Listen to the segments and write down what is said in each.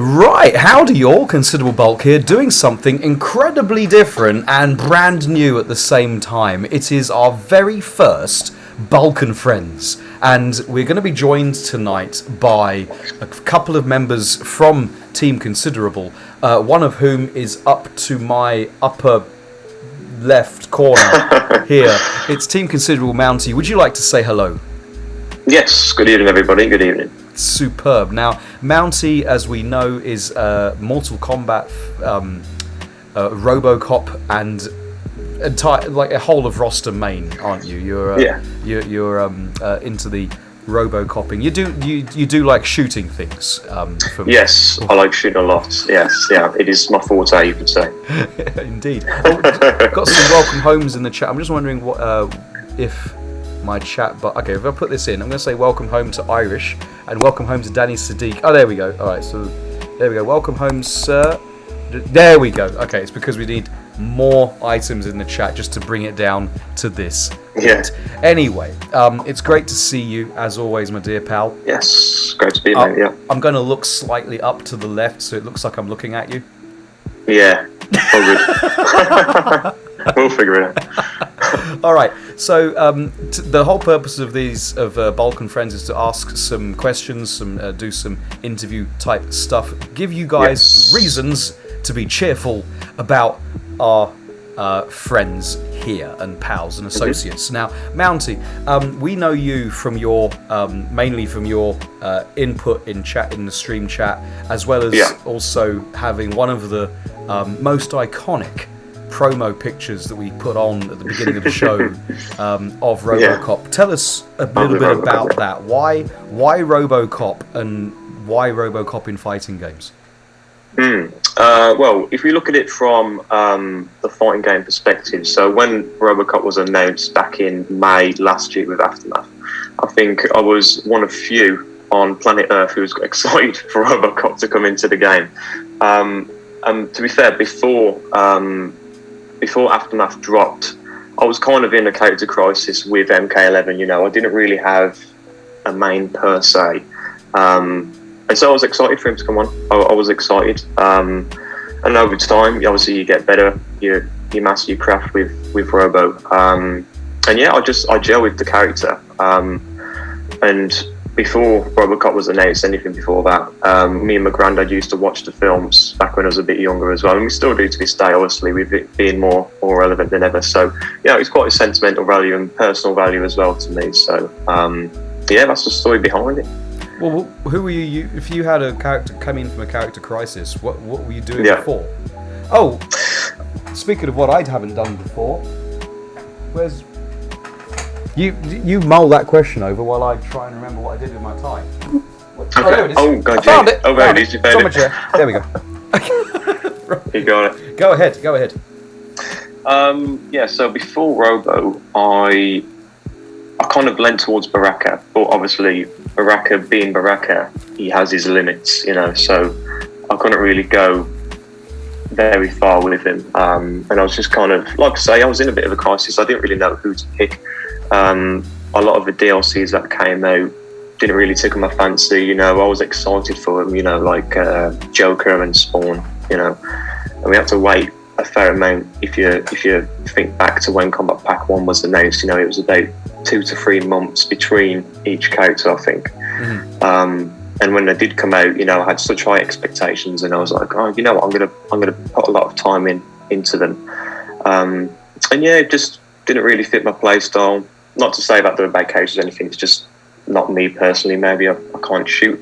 Right, howdy y'all, Considerable Bulk here, doing something incredibly different and brand new at the same time. It is our very first Bulk and Friends, and we're going to be joined tonight by a couple of members from Team Considerable, one of whom is up to my upper left corner here. It's Team Considerable Mounty. Would you like to say hello? Yes, good evening everybody, good evening. Superb. Now, Mounty, as we know, is Mortal Kombat, RoboCop, and like a whole of roster main, aren't you? You're into the RoboCopping. You do like shooting things. Yes, I like shooting a lot. Yes, yeah, it is my forte, you could say. Indeed. Got some welcome homes in the chat. I'm just wondering what if my chat, but okay, if I put this in, I'm going to say welcome home to Irish and welcome home to Danny Sadiq. Oh, there we go. All right, so there we go. Welcome home, sir. There we go. Okay, it's because we need more items in the chat just to bring it down to this. Yeah. Anyway, it's great to see you as always, my dear pal. Yes, great to be here, yeah. I'm going to look slightly up to the left, so it looks like I'm looking at you. Yeah, all good. We'll figure it out. All right. So the whole purpose of these Bulk and Friends is to ask some questions, do some interview type stuff, give you guys reasons to be cheerful about our friends here and pals and associates. Now, Mounty, we know you from your mainly from your input in chat, in the stream chat, as well as also having one of the most iconic promo pictures that we put on at the beginning of the show of RoboCop. Yeah. Tell us a little bit about that. Why RoboCop and why RoboCop in fighting games? Well, if you look at it from the fighting game perspective, so when RoboCop was announced back in May last year with Aftermath, I think I was one of few on planet Earth who was excited for RoboCop to come into the game. And to be fair, before Aftermath dropped, I was kind of in a character crisis with MK11, you know. I didn't really have a main per se. And so I was excited for him to come on. I was excited. And over time, obviously, you get better. You master your craft with Robo. And yeah, I gel with the character. And before RoboCop was announced, anything before that, me and my granddad used to watch the films back when I was a bit younger as well, and we still do to this day, obviously, with it being more relevant than ever. So, yeah, it's quite a sentimental value and personal value as well to me. So, yeah, that's the story behind it. Well, who were you? If you had a character come in from a character crisis, what were you doing before? Oh, speaking of what I haven't done before, where's... You mull that question over while I try and remember what I did with my tie. Oh, there it is. Oh, God, I found it. Oh, there it is. You found it. There we go. Right. You got it. Go ahead. Yeah, so before Robo, I kind of leant towards Baraka, but obviously Baraka being Baraka, he has his limits, you know, so I couldn't really go very far with him. And I was just kind of, like I say, I was in a bit of a crisis. I didn't really know who to pick. A lot of the DLCs that came out didn't really tickle my fancy, you know. I was excited for them, you know, like Joker and Spawn, you know. And we had to wait a fair amount. If you think back to when Kombat Pack 1 was announced, you know, it was about 2 to 3 months between each character, I think. Mm-hmm. And when they did come out, you know, I had such high expectations, and I was like, oh, you know what, I'm gonna put a lot of time into them. And yeah, it just didn't really fit my play style. Not to say that there were bad characters or anything, it's just not me personally. Maybe I can't shoot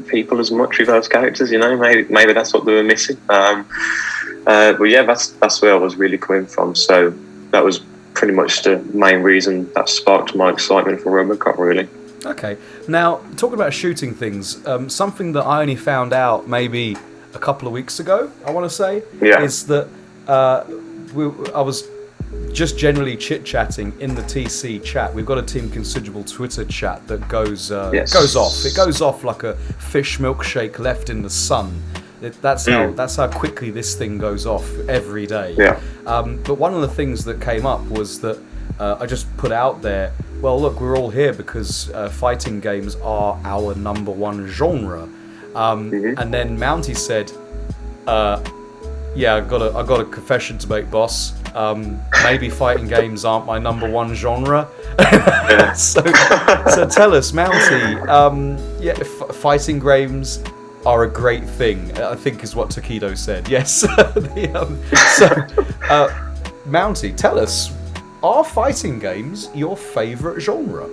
people as much with those characters, you know. Maybe that's what they were missing. But yeah, that's where I was really coming from. So that was pretty much the main reason that sparked my excitement for RoboCop, really. Okay. Now, talking about shooting things, something that I only found out maybe a couple of weeks ago, I want to say, is that I was just generally chit-chatting in the TC chat. We've got a Team Considerable Twitter chat that goes off. It goes off like a fish milkshake left in the sun. That's how quickly this thing goes off every day. Yeah. But one of the things that came up was that I just put out there, well, look, we're all here because fighting games are our number one genre. And then Mounty said, "Yeah, I got a confession to make, boss. Maybe fighting games aren't my number one genre." so tell us, Mounty. Fighting games are a great thing, I think is what Takido said. Yes. Mounty, tell us, are fighting games your favourite genre?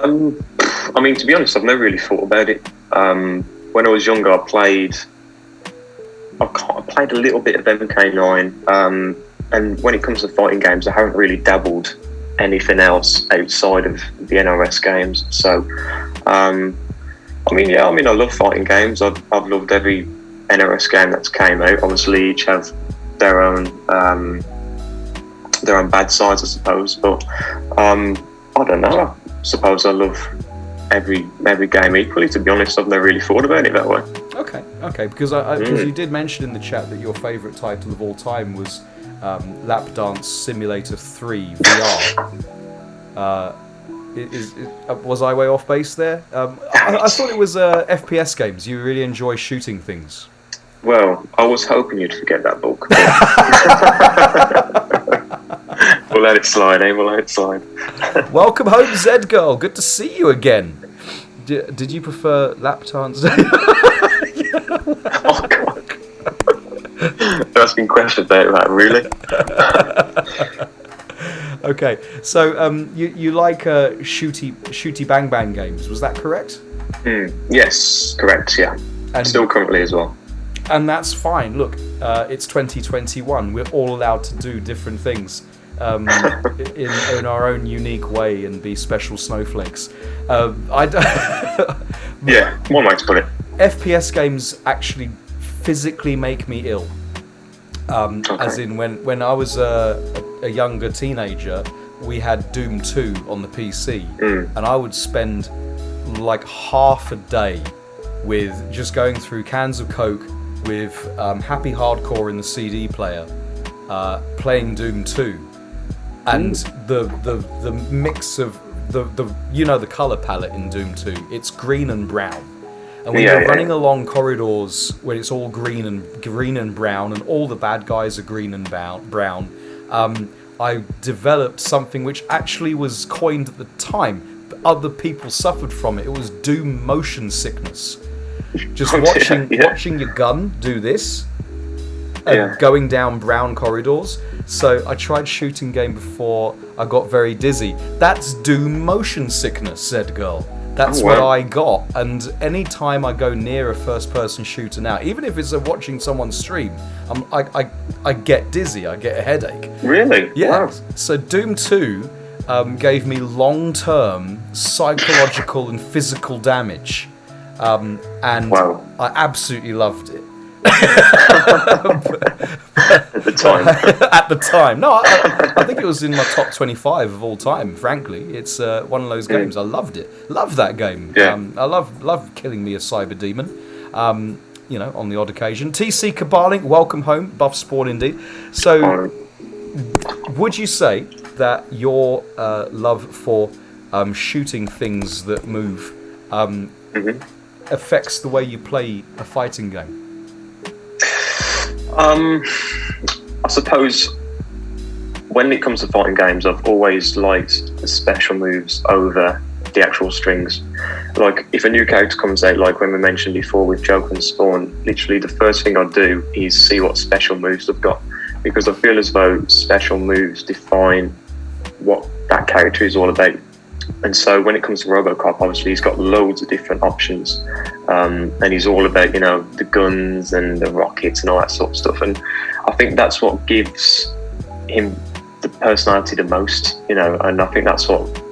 I mean, to be honest, I've never really thought about it. When I was younger, I played a little bit of MK9, and when it comes to fighting games, I haven't really dabbled anything else outside of the NRS games. So, I love fighting games. I've loved every NRS game that's came out. Obviously, each have their own bad sides, I suppose. But I don't know. I suppose I love every game equally. To be honest, I've never really thought about it that way. Okay, because you did mention in the chat that your favourite title of all time was Lap Dance Simulator 3 VR. Was I way off base there? I thought it was FPS games. You really enjoy shooting things. Well, I was hoping you'd forget that book. We'll let it slide, eh? We'll let it slide. Welcome home, Zed Girl. Good to see you again. Did you prefer lap dance? Oh, God. They're asking questions about that, really? Okay, so you like shooty bang bang games, was that correct? Yes, correct, yeah. And still currently as well. And that's fine. Look, it's 2021. We're all allowed to do different things in our own unique way and be special snowflakes. Yeah, one way to put it. FPS games actually physically make me ill. As in, when I was a younger teenager, we had Doom 2 on the PC, and I would spend like half a day with just going through cans of Coke with Happy Hardcore in the CD player, playing Doom 2, and the mix of the colour palette in Doom 2, it's green and brown. And when you're running along corridors where it's all green and brown, and all the bad guys are green and brown, I developed something which actually was coined at the time, but other people suffered from it. It was Doom motion sickness. Just watching your gun do this, going down brown corridors. So I tried shooting game before I got very dizzy. That's Doom motion sickness, said girl. That's what I got, and any time I go near a first-person shooter now, even if it's watching someone stream, I get dizzy, I get a headache. Really? Yeah. Wow. So Doom 2 gave me long-term psychological and physical damage, and I absolutely loved it. At the time. At the time. No, I think it was in my top 25 of all time, frankly. It's one of those games. I loved it. Love that game. Yeah. I love killing me a cyber demon, on the odd occasion. TC Cabaling, welcome home. Buff Spawn indeed. So, would you say that your love for shooting things that move affects the way you play a fighting game? I suppose when it comes to fighting games, I've always liked the special moves over the actual strings. Like, if a new character comes out, like when we mentioned before with Joker and Spawn, literally the first thing I do is see what special moves they've got, because I feel as though special moves define what that character is all about. And so when it comes to RoboCop, obviously he's got loads of different options, and he's all about, the guns and the rockets and all that sort of stuff. And I think that's what gives him the personality the most, and I think that's what,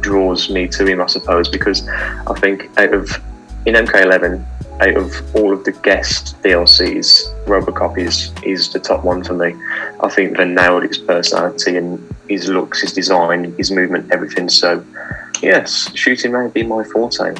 draws me to him, I suppose, because I think in MK11, out of all of the guest DLCs, RoboCop is the top one for me. I think they nailed his personality and his looks, his design, his movement, everything. So, yes, shooting may be my forte.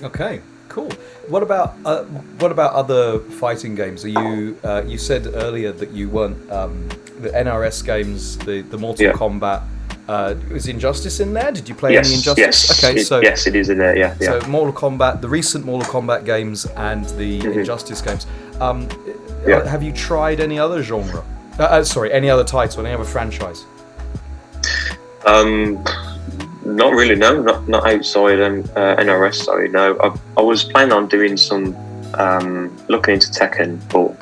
Okay, cool. What about other fighting games? Are you you said earlier that you weren't the NRS games, the Mortal Kombat, Is Injustice in there? Did you play Yes, any Injustice? yes. Okay, Yes, it is in there. Yeah, yeah. So Mortal Kombat, the recent Mortal Kombat games and the Injustice games. Yeah. Have you tried any other genre? Sorry, any other title, any other franchise? Not really. No, not outside NRS. Sorry, no. I was planning on doing some looking into Tekken, but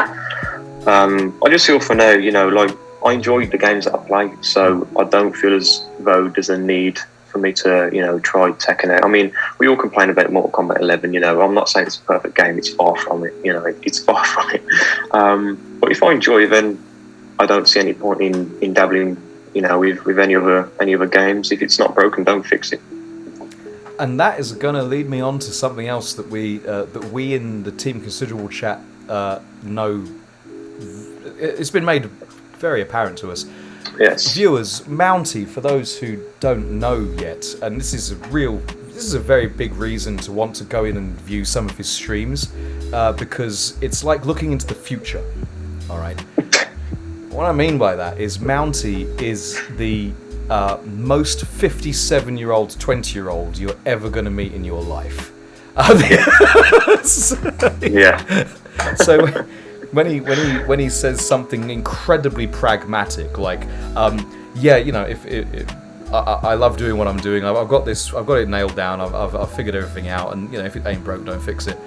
I just feel for now, you know, like I enjoy the games that I play, so I don't feel as though there's a need for me to, you know, try Tekken out. I mean, we all complain about Mortal Kombat 11, you know. I'm not saying it's a perfect game; it's far from it. You know, it's far from it. But if I enjoy it, then I don't see any point in dabbling, you know, with any other games. If it's not broken, don't fix it. And that is going to lead me on to something else that we in the Team Considerable chat know. It's been made very apparent to us. Yes. Viewers, Mounty, for those who don't know yet, and this is a very big reason to want to go in and view some of his streams, because it's like looking into the future. All right. What I mean by that is Mounty is the most 57-year-old, 20-year-old you're ever going to meet in your life. Yeah. So when he says something incredibly pragmatic, like, yeah, you know, if I love doing what I'm doing, I've got it nailed down, I've figured everything out, and you know, if it ain't broke, don't fix it.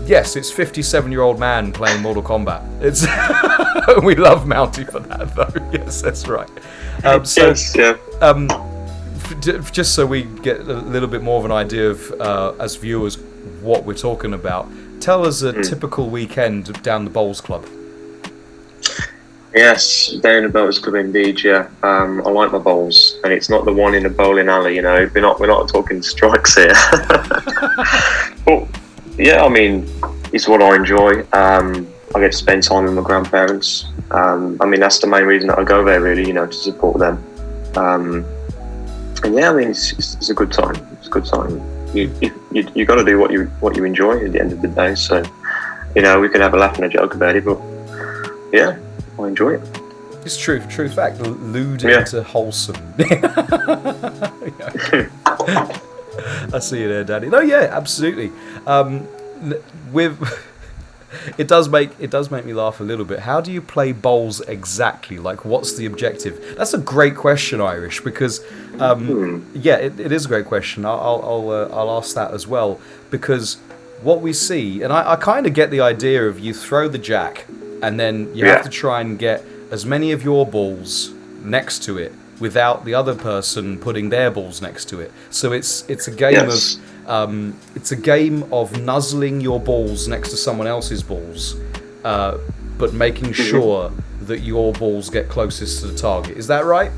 Yes, it's 57-year-old man playing Mortal Kombat. It's we love Mounty for that, though. Yes, that's right. Yes, yeah. Just so we get a little bit more of an idea of, as viewers, what we're talking about. Tell us a typical weekend down the Bowls Club. Yes, down the Bowls Club indeed. Yeah, I like my bowls, and it's not the one in the bowling alley. You know, we're not talking strikes here. But yeah, I mean, it's what I enjoy. I get to spend time with my grandparents. I mean, that's the main reason that I go there, really. You know, to support them. And yeah, I mean, it's a good time. It's a good time. You got to do what you enjoy at the end of the day. So, you know, we can have a laugh and a joke about it, but yeah, I enjoy it. It's true fact. Lewd into wholesome. I see you there, Daddy. No, yeah, absolutely. It does make me laugh a little bit. How do you play bowls exactly? Like, what's the objective? That's a great question, Irish, because yeah, it is a great question. I'll ask that as well, because what we see, and I kind of get the idea of you throw the jack, and then you have to try and get as many of your balls next to it without the other person putting their balls next to it. So it's a game it's a game of nuzzling your balls next to someone else's balls, but making sure that your balls get closest to the target. Is that right?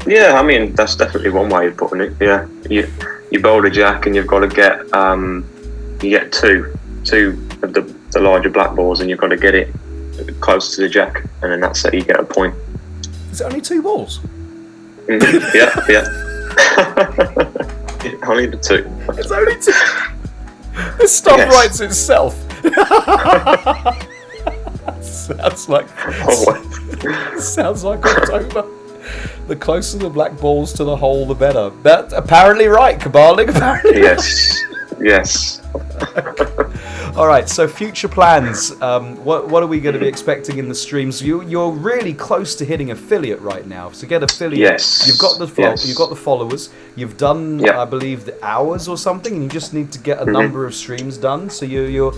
Yeah, I mean, that's definitely one way of putting it. Yeah, you bowl a jack and you've got to get you get two of the larger black balls, and you've got to get it close to the jack, and then that's how you get a point. Is it only two balls? Yeah. Only the two. It's only two. This stuff writes itself. Sounds like October. The closer the black balls to the hole, the better. That's apparently right, Kabalik. Apparently. Yes. All right. So future plans. What are we going to be expecting in the streams? You're really close to hitting affiliate right now. So get affiliate. Yes. You've got the followers. You've done, I believe, the hours or something, and you just need to get a number of streams done. So you're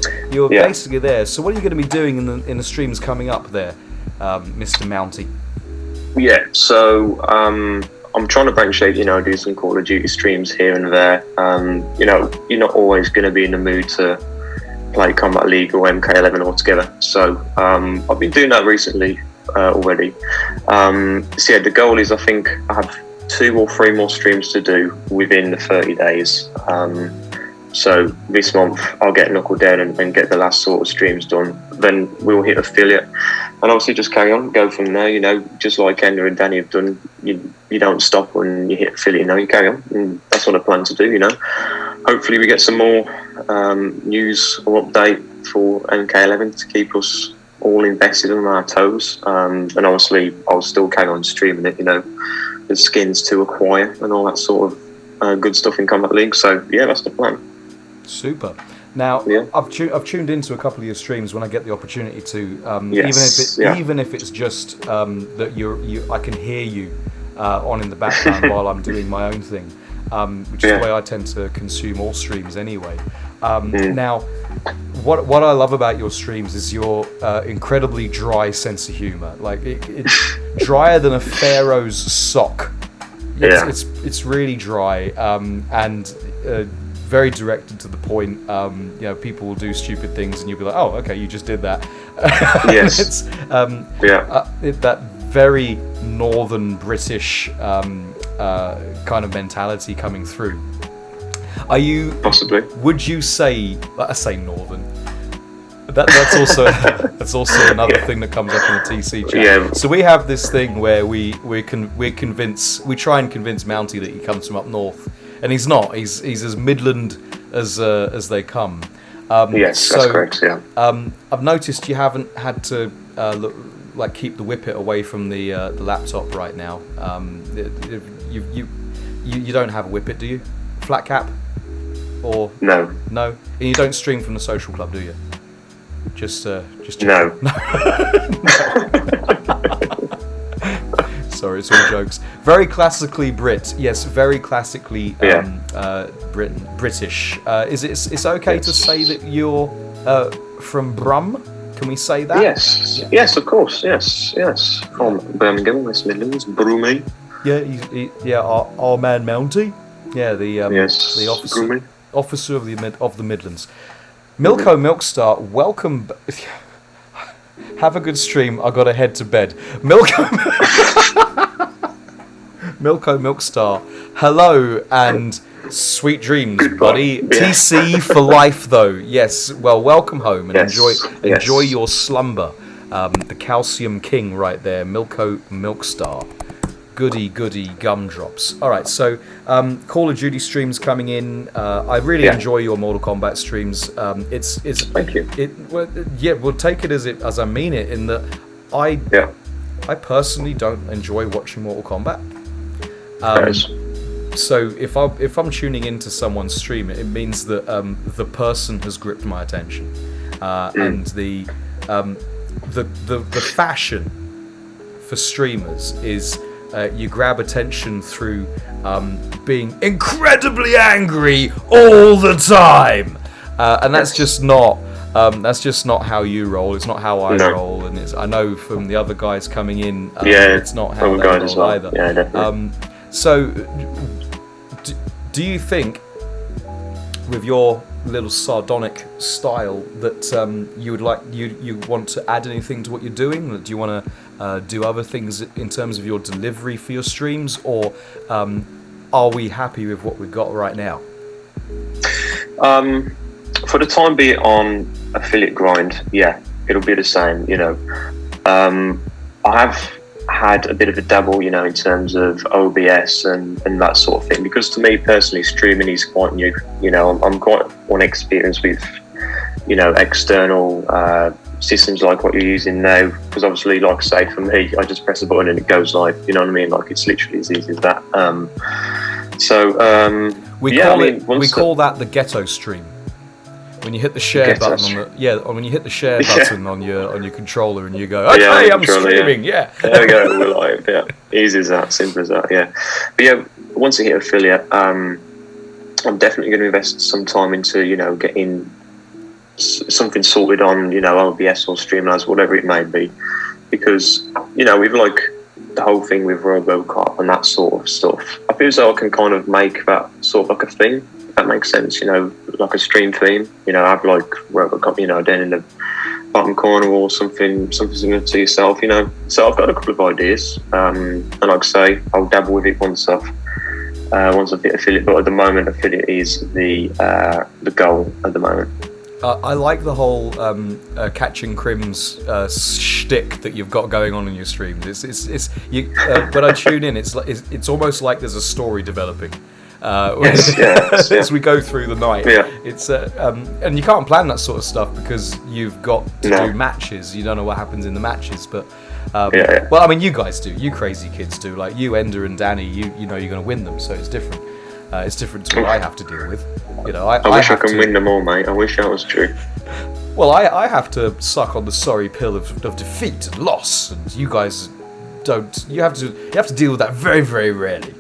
basically there. So what are you going to be doing in the streams coming up there, Mr. Mounty? Yeah. So I'm trying to branch out, you know, do some Call of Duty streams here and there. You know, you're not always going to be in the mood to play Combat League or MK11 altogether. So I've been doing that recently already. So yeah, the goal is, I think I have 2 or 3 more streams to do within the 30 days. So this month I'll get knuckled down and get the last sort of streams done. Then we'll hit affiliate, and obviously just carry on, go from there. You know, just like Ender and Danny have done. You don't stop when you hit affiliate. You carry on. And that's what I plan to do. You know, hopefully we get some more news or update for MK11 to keep us all invested on our toes. And obviously I'll still carry on streaming it. You know, there's skins to acquire and all that sort of good stuff in Kombat League. So yeah, that's the plan. Super. Now, Yeah. I've tuned into a couple of your streams when I get the opportunity to, Yes, even if it's just that I can hear you on in the background while I'm doing my own thing, which is the way I tend to consume all streams anyway. Now, what I love about your streams is your incredibly dry sense of humor. Like it's drier than a pharaoh's sock. It's really dry and very directed to the point. People will do stupid things, and you'll be like, "Oh, okay, you just did that." Yes. It's that very northern British kind of mentality coming through. Are you possibly? Would you say? I say northern. That's also another thing that comes up in the TC chat. Yeah. So we have this thing where we try and convince Mounty that he comes from up north, and he's not. He's as Midland as they come. Yes, that's correct. Yeah. I've noticed you haven't had to keep the whippet away from the laptop right now. You don't have a whippet, do you? Flat cap? Or no? And you don't stream from the social club, do you? Just no. Sorry, it's all jokes. Very classically Brit, yes. Very classically British. It's okay to say that you're from Brum? Can we say that? Yes, yes, of course, yes. From Birmingham, West Midlands, Brummy. Yeah, our man Mounty. Yeah, the officer of the Midlands. Milko Milkstar, welcome. Have a good stream. I got to head to bed. Milko Milkstar, hello and sweet dreams, buddy. TC for life, though. Yes. Well, welcome home and enjoy your slumber. The Calcium King, right there, Milko Milkstar. Goody gumdrops. All right, so Call of Duty streams coming in. I really enjoy your Mortal Kombat streams. Thank you. We'll take it as I mean it. In that, I personally don't enjoy watching Mortal Kombat. So if I'm tuning into someone's stream, it means that the person has gripped my attention, and the fashion for streamers is. You grab attention through being incredibly angry all the time, and that's just not how you roll. It's not how I roll, and I know from the other guys coming in, it's not how they roll either. Yeah, definitely. So, do you think, with your little sardonic style, that you want to add anything to what you're doing? Do you want to do other things in terms of your delivery for your streams, or are we happy with what we've got right now? For the time being on affiliate grind, it'll be the same. I have had a bit of a dabble, in terms of OBS and that sort of thing, because to me personally, streaming is quite new. I'm quite unexperienced with, external systems like what you're using now, because obviously, like I say, for me, I just press a button and it goes live. You know what I mean? Like, it's literally as easy as that. We call that the ghetto stream. When you hit the share button when you hit the share button on your controller and you go, okay, I'm streaming. Yeah. There we go. We're live. Yeah, easy as that, simple as that. Yeah, but once you hit affiliate, I'm definitely going to invest some time into getting something sorted on OBS or Streamlabs, whatever it may be, because with like the whole thing with RoboCop and that sort of stuff, I feel as though I can kind of make that sort of like a thing, if that makes sense. Like a stream theme. Have like RoboCop, down in the bottom corner or something similar to yourself. So I've got a couple of ideas, and like I say, I'll dabble with it once I've hit affiliate. But at the moment, affiliate is the goal at the moment. I like the whole catching crims shtick that you've got going on in your streams. When I tune in, it's almost like there's a story developing. As we go through the night, it's and you can't plan that sort of stuff because you've got to do matches. You don't know what happens in the matches, but Well, I mean, you guys do. You crazy kids do. Like you, Ender and Danny, you know you're going to win them, so it's different. It's different to what I have to deal with. You know, I wish I could win them all, mate. I wish that was true. Well, I have to suck on the sorry pill of defeat and loss, and you guys don't. You have to deal with that very, very rarely.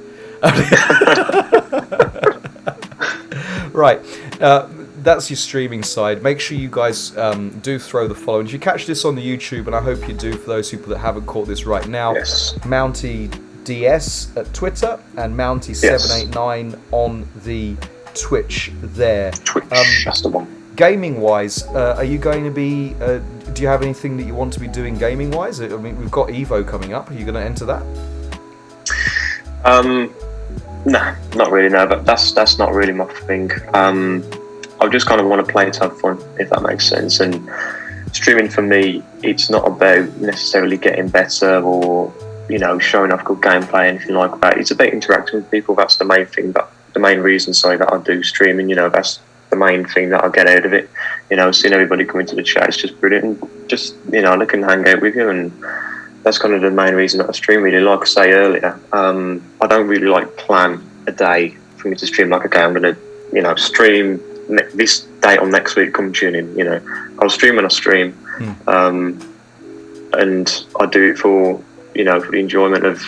Right. That's your streaming side. Make sure you guys do throw the follow. And if you catch this on the YouTube, and I hope you do for those people that haven't caught this right now, yes. Mounty DS at Twitter and Mounty789 on the Twitch there. Twitch, that's the one. Gaming-wise, are you going to be... do you have anything that you want to be doing gaming-wise? I mean, we've got Evo coming up. Are you going to enter that? Nah, not really, no. But that's not really my thing. I just kind of want to play to have fun, if that makes sense. And streaming for me, it's not about necessarily getting better or, you know, showing off good gameplay, anything like that. It's about interacting with people. That's the main thing, the main reason, that I do streaming. You know, that's the main thing that I get out of it. You know, seeing everybody come into the chat is just brilliant. And just, you know, they can hang out with you, and that's kind of the main reason that I stream, really. Like I say earlier, I don't really like plan a day for me to stream. Like, okay, I'm going to, you know, stream this date on next week, come tune in. You know, I'll stream when I stream, and I do it for, you know, for the enjoyment of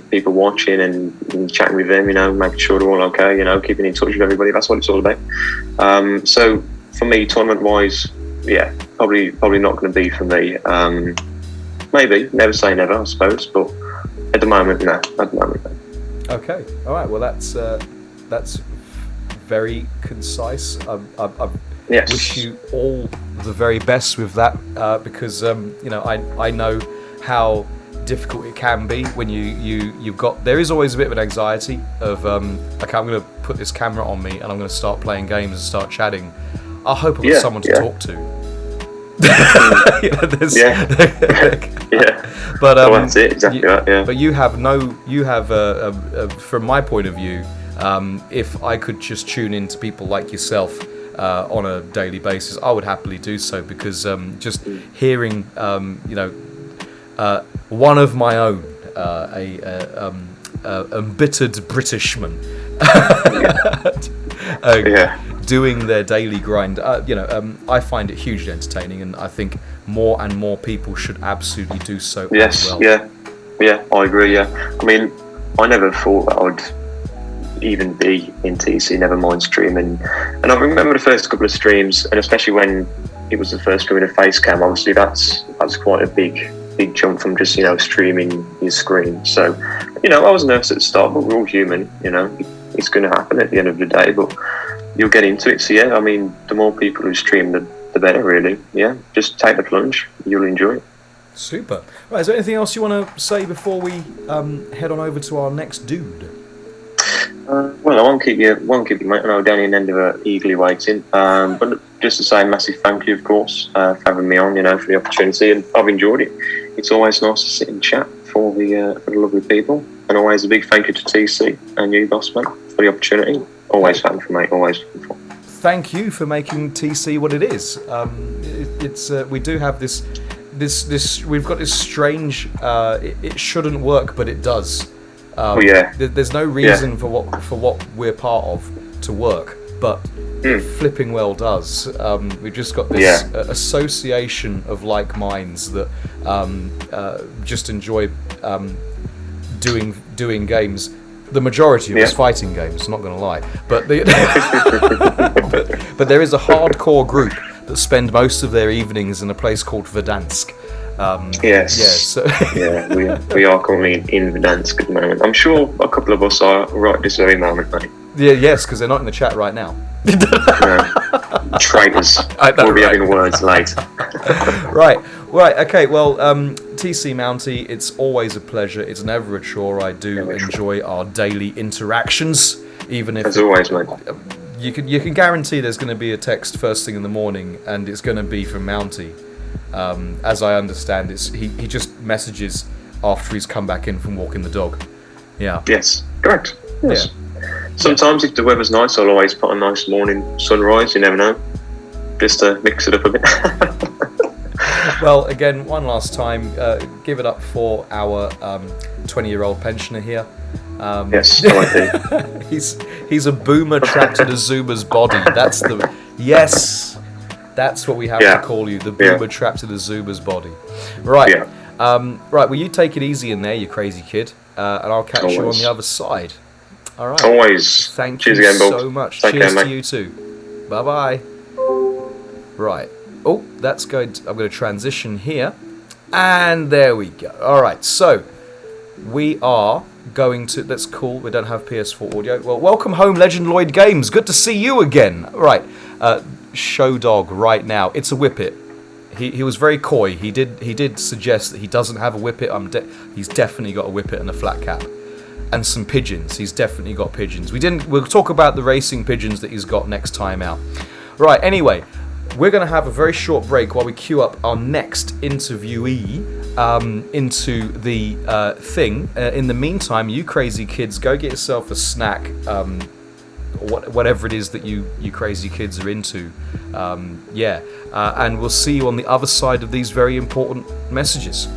people watching and chatting with them, you know, making sure they're all okay, you know, keeping in touch with everybody. That's what it's all about. So for me, tournament wise, yeah, probably not going to be for me. Maybe, never say never, I suppose, but at the moment, no. Okay, all right. Well, that's very concise. I wish you all the very best with that, because you know, I know how difficult it can be when you've got. There is always a bit of an anxiety of okay, I'm going to put this camera on me and I'm going to start playing games and start chatting. I hope I've got someone to talk to. But that's it, exactly that, yeah. But you have from my point of view, if I could just tune in to people like yourself on a daily basis, I would happily do so, because just hearing, you know, one of my own, embittered Britishman, doing their daily grind, you know, I find it hugely entertaining, and I think more and more people should absolutely do so as well. Yeah, I agree, yeah. I mean, I never thought that I'd even be in TC, never mind streaming. And I remember the first couple of streams, and especially when it was the first stream in a face cam, obviously that's quite a big jump from just, you know, streaming your screen. So, you know, I was nervous at the start, but we're all human, you know, it's going to happen at the end of the day, but you'll get into it. So yeah, I mean, the more people who stream, the better, really. Yeah, just take the plunge, you'll enjoy it. Super. Right, is there anything else you want to say before we head on over to our next dude? Well, I won't keep you, mate. I know Danny and Ender are eagerly waiting. But just to say a massive thank you, of course, for having me on, you know, for the opportunity, and I've enjoyed it. It's always nice to sit and chat for the lovely people, and always a big thank you to TC and you, boss man, for the opportunity. Always thankful, mate. Always thankful. Thank you for making TC what it is. It's we do have this. We've got this strange. It shouldn't work, but it does. There's no reason for what we're part of to work, but it flipping well does. We've just got this association of like minds that just enjoy doing games. The majority of us fighting games, not going to lie, but but there is a hardcore group that spend most of their evenings in a place called Verdansk. We are currently in Verdansk at the moment. I'm sure a couple of us are right this very moment, mate. Yes, because they're not in the chat right now. No. Traitors. We'll be having words later. Right. Okay. Well, TC Mounty, it's always a pleasure. It's never a chore. I do enjoy our daily interactions, even if, as always, mate. You can guarantee there's going to be a text first thing in the morning, and it's going to be from Mounty. As I understand, he just messages after he's come back in from walking the dog. Yeah. Yes. Correct. Yes. Yeah. Sometimes if the weather's nice, I'll always put a nice morning sunrise. You never know, just to mix it up a bit. Well, again, one last time, give it up for our 20-year-old pensioner here. Yes, I He's a boomer trapped in a zoomer's body. That's what we have to call you, the boomer trapped in a zoomer's body. Right. Yeah. Right, well, you take it easy in there, you crazy kid, and I'll catch you on the other side. All right. Always. Thank Cheers you again, Bob. so much. Take Cheers care, to mate. you too. Bye-bye. Right. Oh, that's good. I'm going to transition here. And there we go. All right, so we are going to... That's cool. We don't have PS4 audio. Well, welcome home, Legend Lloyd Games. Good to see you again. Right. Showdog right now. It's a whippet. He was very coy. He did suggest that he doesn't have a whippet. He's definitely got a whippet and a flat cap. And some pigeons. He's definitely got pigeons. We'll talk about the racing pigeons that he's got next time out. Right, anyway, we're going to have a very short break while we queue up our next interviewee into the thing. In the meantime, you crazy kids, go get yourself a snack, whatever it is that you crazy kids are into. And we'll see you on the other side of these very important messages.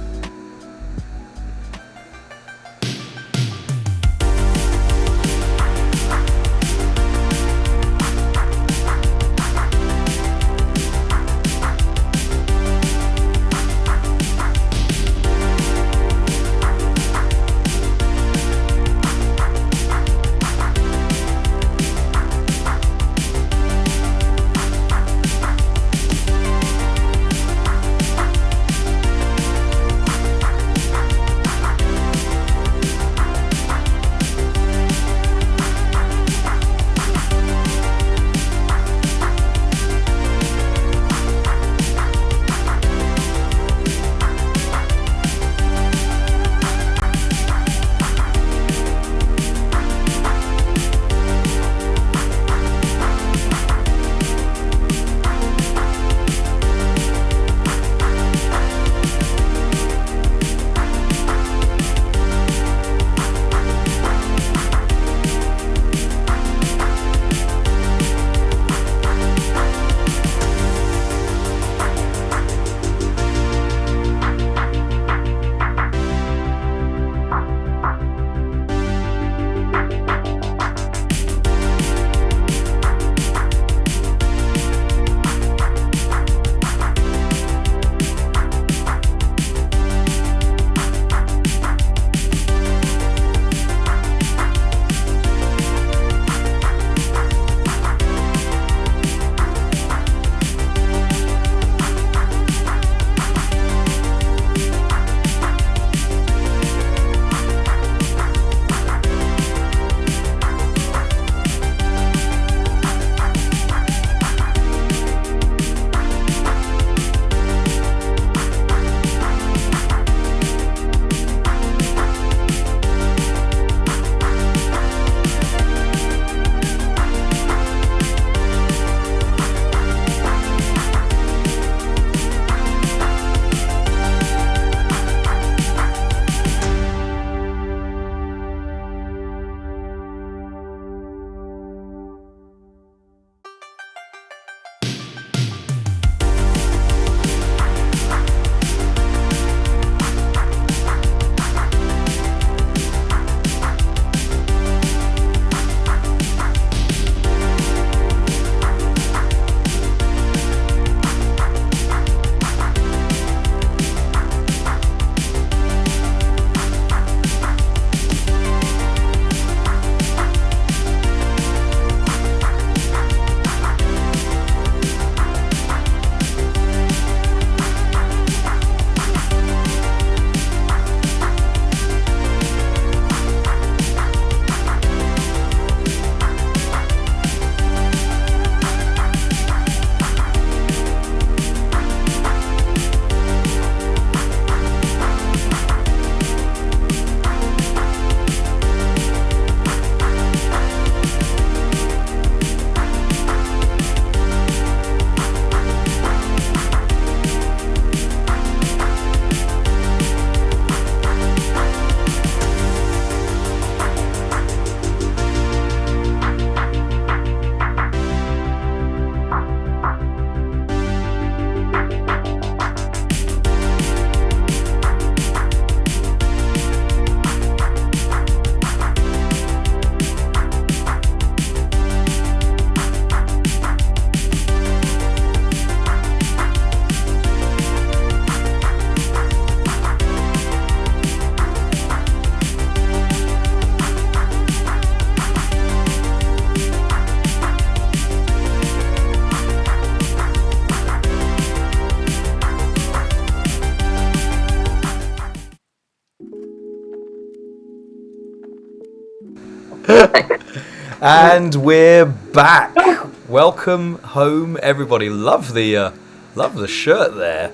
And we're back. Welcome home, everybody. Love the shirt there.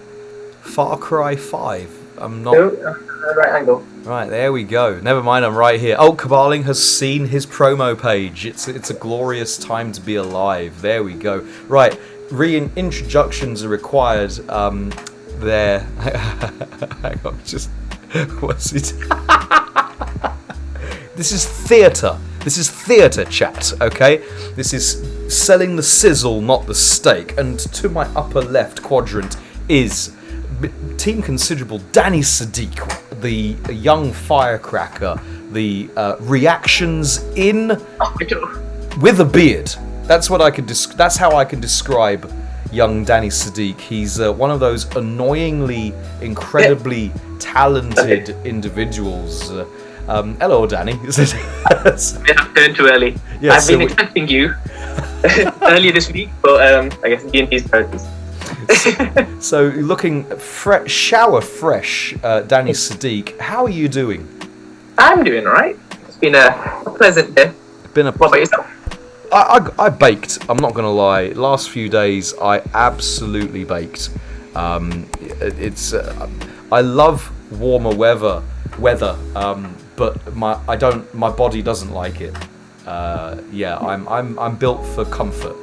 Far Cry 5. I'm not. Right angle. Right, there we go. Never mind, I'm right here. Oh, Kabaling has seen his promo page. It's a glorious time to be alive. There we go. Right, reintroductions are required. There. Hang on, just what's it? This is theatre. This is theatre chat, okay? This is selling the sizzle, not the steak. And to my upper left quadrant is Team Considerable Danny Sadiq, the young firecracker, the reactions in with a beard. That's what I could. That's how I can describe young Danny Sadiq. He's one of those annoyingly, incredibly talented individuals. Hello, Danny. I've turned too early. Yeah, I've been expecting you earlier this week, but I guess D&D's priorities. So, looking shower fresh, Danny Sadiq. How are you doing? I'm doing alright. It's been a pleasant day. What about yourself? I baked. I'm not gonna lie. Last few days, I absolutely baked. I love warmer weather, but my body doesn't like it. I'm built for comfort.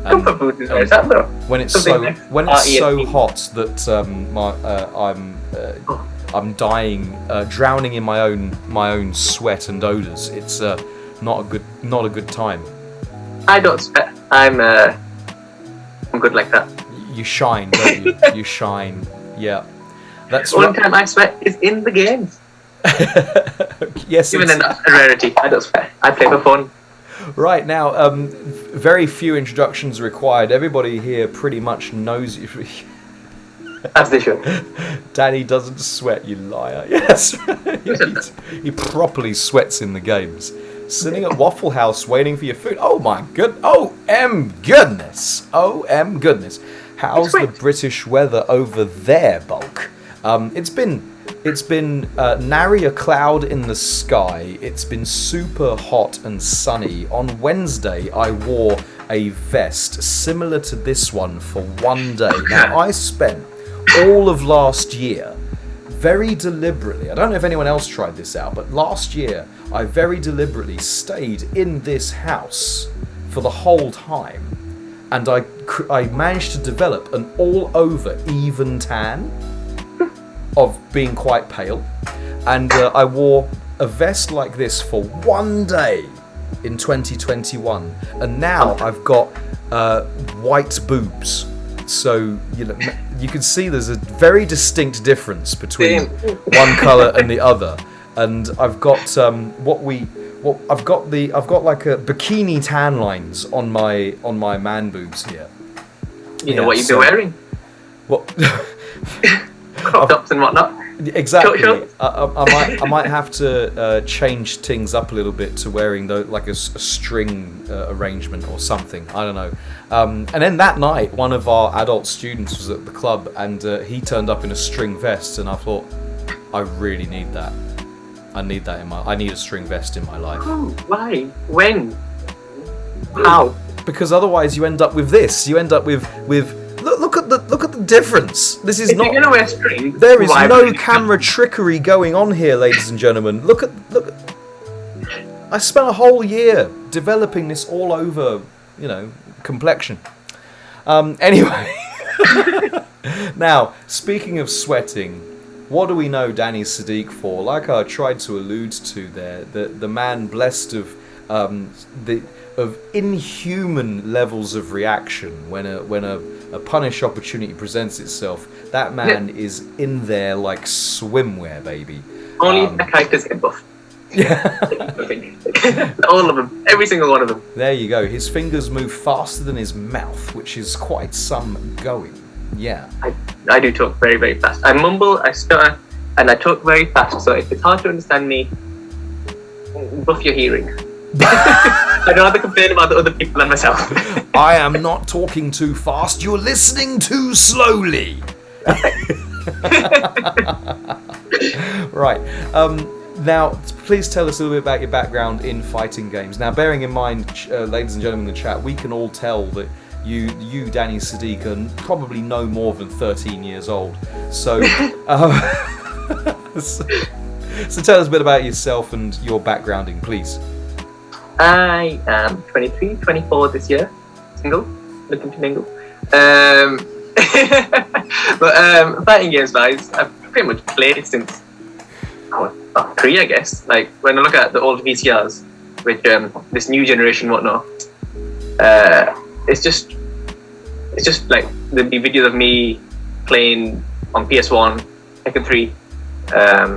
Comfort food is nice, though. When it's so hot that I'm dying, drowning in my own sweat and odors. It's not a good time. I don't sweat. I'm good like that. You shine, don't you? You shine. Yeah. That's the only time I sweat is in the games. Yes. Even then, that's a rarity. I don't sweat. I play for fun. Right now, very few introductions required. Everybody here pretty much knows you. As they should. Danny doesn't sweat, you liar. Yes, he properly sweats in the games. Sitting at Waffle House waiting for your food. Oh my good. goodness. How's the British weather over there, Bulk? It's been nary a cloud in the sky. It's been super hot and sunny. On Wednesday, I wore a vest similar to this one for one day. Now, I spent all of last year very deliberately, I don't know if anyone else tried this out, but last year I very deliberately stayed in this house for the whole time, and I managed to develop an all-over even tan of being quite pale, and I wore a vest like this for one day in 2021, and now I've got white boobs. So you can see there's a very distinct difference between one colour and the other, and I've got I've got like a bikini tan lines on my man boobs here. You know what you've been wearing? What? Crop tops and whatnot. Exactly. I might have to change things up a little bit to wearing like a string arrangement or something. I don't know. And then that night, one of our adult students was at the club, and he turned up in a string vest, and I thought, I really need that. I need a string vest in my life. Oh, why? When? How? Because otherwise, you end up with this. You end up with. Look at the difference. This is not. If you're gonna wear strings, there is no camera trickery going on here, ladies and gentlemen. Look at. I spent a whole year developing this all over, complexion. Anyway, now speaking of sweating, what do we know Danny Sadiq for? Like I tried to allude to there, the man blessed of inhuman levels of reaction when a punish opportunity presents itself. That man is in there like swimwear, baby. Only the characters get buffed. Yeah. All of them. Every single one of them. There you go. His fingers move faster than his mouth, which is quite some going. Yeah. I do talk very, very fast. I mumble, I stutter, and I talk very fast. So if it's hard to understand me, buff your hearing. I'd rather complain about the other people than myself. I am not talking too fast. You're listening too slowly. Right. Now, please tell us a little bit about your background in fighting games. Now, bearing in mind, ladies and gentlemen in the chat, we can all tell that you Danny Sadiq, are probably no more than 13 years old. So, so tell us a bit about yourself and your backgrounding, please. I am 23, 24 this year. Single, looking to mingle. But fighting games wise, I've pretty much played it since I was about 3, I guess. Like when I look at the old VCRs, with this new generation whatnot, it's just like the videos of me playing on PS1, Tekken 3. I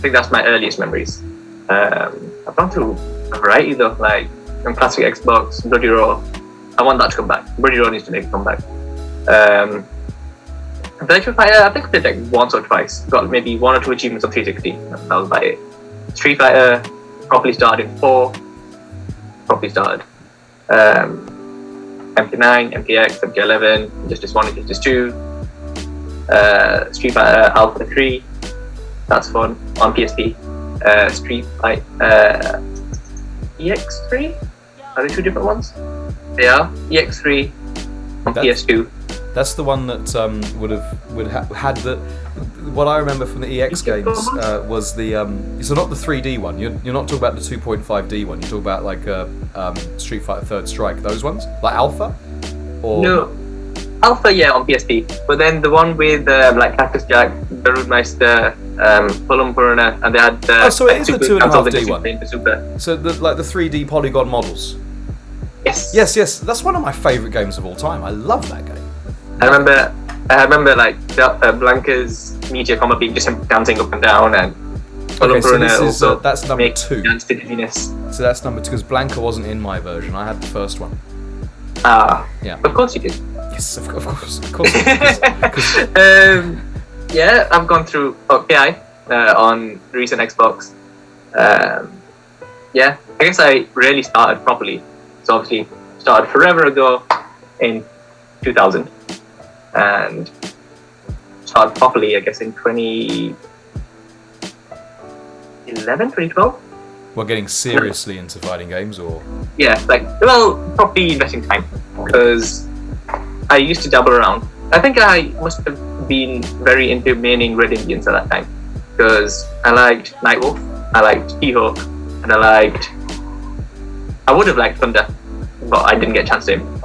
think that's my earliest memories. I've gone through a variety though, like on classic Xbox, Bloody Raw. I want that to come back. Bloody Raw needs to make a comeback. Virtua Fighter, I think I played like once or twice. Got maybe 1 or 2 achievements on 360. That was about it. Street Fighter properly started in 4. Properly started. MP9, MPX, MP11, Justice 1 and Justice 2. Street Fighter Alpha 3. That's fun. On PSP. Street Fighter EX3? Are they 2 different ones? They are. EX3 on PS2. That's the one that had the. What I remember from the EX games was the. So not the 3D one. You're not talking about the 2.5D one. You're talking about like Street Fighter Third Strike. Those ones, like Alpha. Or no, Alpha, yeah, on PSP. But then the one with like Cactus Jack, Berudmeister, Fulham Purana, and they had. So it is the 2.5D one. Super. So like the 3D polygon models. Yes. Yes. That's one of my favourite games of all time. I love that game. I remember like Blanca's Meteor Combat being just dancing up and down, and okay, so this is that's number 2. Dance to dizziness. So that's number 2 because Blanca wasn't in my version. I had the first one. Yeah. Of course you did. Yes, of course. Yeah, I've gone through PI on recent Xbox. Yeah, I guess I really started properly. So obviously started forever ago in 2000. And started properly, I guess, in 2012. We're getting seriously into fighting games, or? Yeah, probably investing time, because I used to dabble around. I think I must have been very into maining Red Indians at that time, because I liked Nightwolf, I liked He-Hawk, and I would have liked Thunder, but I didn't get a chance to him.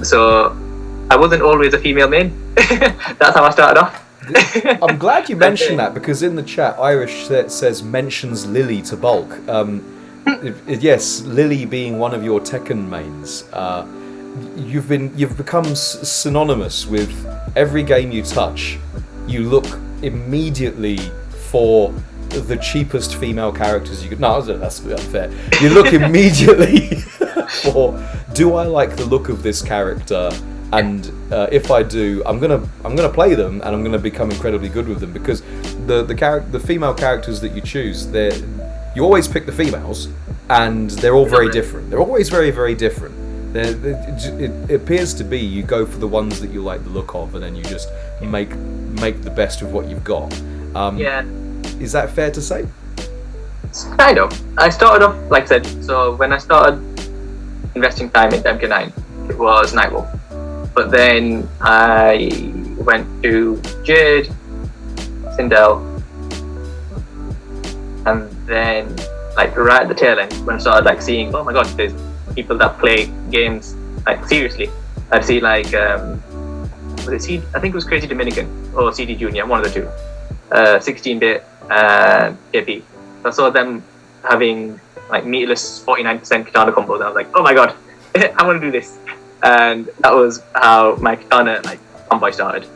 So I wasn't always a female main. That's how I started off. I'm glad you mentioned that, because in the chat, Irish says mentions Lily to bulk. Yes, Lily being one of your Tekken mains. You've become synonymous with every game you touch. You look immediately for the cheapest female characters you could. No, that's unfair. You look immediately for, do I like the look of this character? And if I do, I'm gonna play them, and I'm gonna become incredibly good with them, because the female characters that you choose, you always pick the females, and they're all very different. They're always very, very different. It appears to be you go for the ones that you like the look of, and then you just make the best of what you've got. Yeah. Is that fair to say? Kind of. I started off, like I said, so when I started investing time in MK9, it was Nightwolf. But then I went to Jade, Sindel, and then right at the tail end, when I started seeing, oh my god, there's people that play games seriously. I'd see was it I think it was Crazy Dominican or CD Junior, one of the two, 16-bit and KP. I saw them having meatless 49% katana combos. I was like, oh my god, I want to do this. And that was how my katana combo started.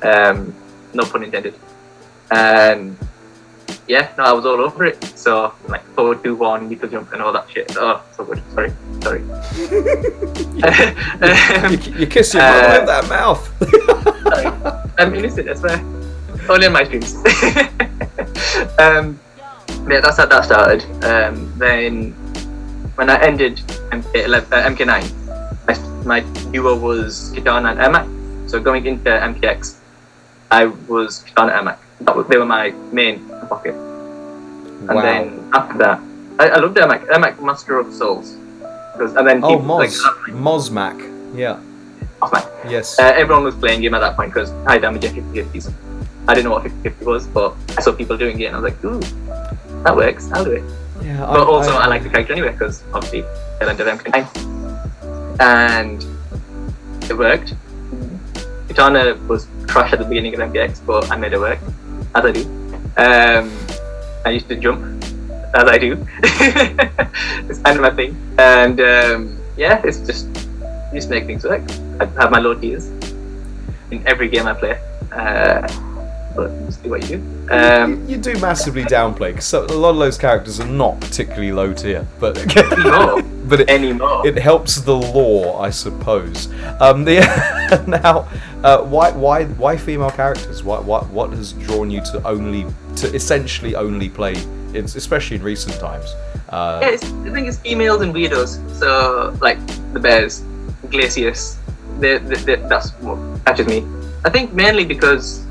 No pun intended. And yeah, no, I was all over it. So 4-2-1, lethal jump and all that shit. Oh, so good. Sorry. You kiss your mum with that mouth. Sorry. I'm innocent, I swear. Only on my streams. Yeah, that's how that started. Then when I ended MK9, my duo was Kitana and Ermac. So going into MPX, I was Kitana and Ermac. They were my main pocket. And then after that, I loved Ermac Master of Souls. And then Mosmac, yeah. Mosmac. Yes. Everyone was playing him at that point because high damage and 50/50s. I didn't know what 50/50 was, but I saw people doing it and I was like, ooh, that works, I'll do it. Yeah, but I like the character anyway because obviously Element of M9. And it worked. Kitana was trash at the beginning of MPX, but I made it work, as I do. I used to jump, as I do. It's kind of my thing. And it's just make things work. I have my low tiers in every game I play. But just do what you do. You do massively downplay, because a lot of those characters are not particularly low tier, but it helps the lore, I suppose. Now, why female characters? What has drawn you to essentially only play, especially in recent times? I think it's females and weirdos. So like the bears, Glacius, that's what catches me. I think mainly because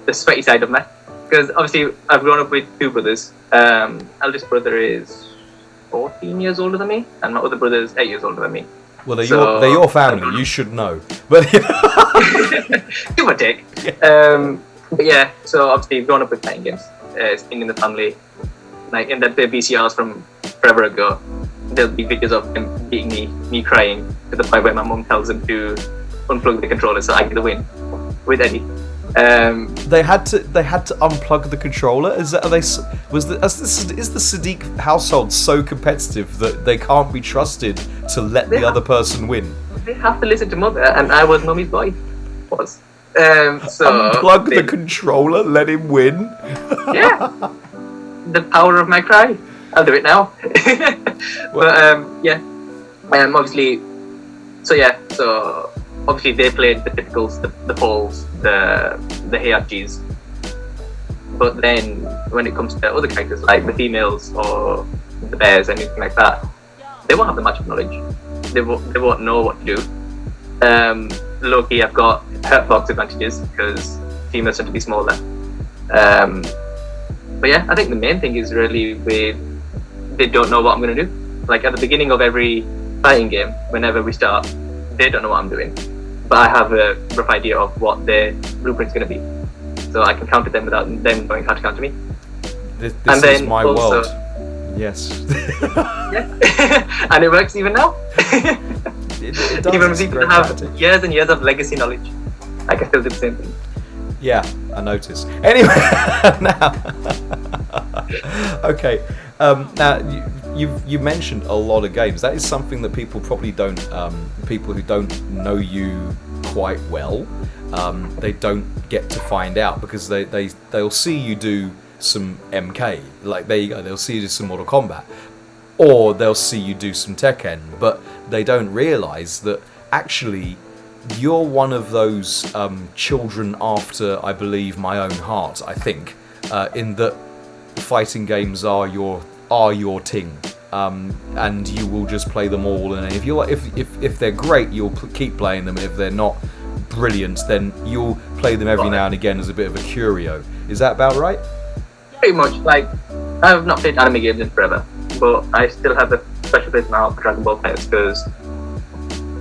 the sweaty side of me, because obviously I've grown up with two brothers. Eldest brother is 14 years older than me, and my other brother is 8 years older than me. Well, they're your family. You should know, but give or take. But yeah, so obviously I've grown up with playing games. It's been in the family, like in the VCRs from forever ago. There'll be videos of him beating me crying to the point where my mum tells him to unplug the controller so I get the win with Eddie. They had to unplug the controller. Is the Sadiq household so competitive that they can't be trusted to let the other person win? They have to listen to mother, and I was mummy's boy. So unplug the controller, let him win. Yeah, the power of my cry. I'll do it now. Obviously. So obviously they played the typicals, the Pauls, the Heiachis. But then when it comes to other characters like the females or the bears, anything like that, they won't have the matchup knowledge. They won't know what to do. Low-key, I've got hurtbox advantages because females tend to be smaller. But yeah, I think the main thing is really they don't know what I'm going to do. Like at the beginning of every fighting game, whenever we start, they don't know what I'm doing. But I have a rough idea of what their blueprint's going to be. So I can counter them without them knowing how to counter me. This is my world. Yes. Yeah. And it works even now. It does. Even people have years and years of legacy knowledge, I can still do the same thing. Yeah, I noticed. Anyway, now, okay. Now you mentioned a lot of games. That is something that people probably don't. People who don't know you quite well, they don't get to find out because they'll see you do some MK. Like there you go. They'll see you do some Mortal Kombat, or they'll see you do some Tekken, but they don't realise that actually you're one of those children after, I believe, my own heart. I think in that fighting games are your thing, and you will just play them all. And if you like, if they're great, you'll keep playing them. If they're not brilliant, then you'll play them every now and again as a bit of a curio. Is that about right? Pretty much. Like I've not played anime games in forever, but I still have a special place in my heart for Dragon Ball players because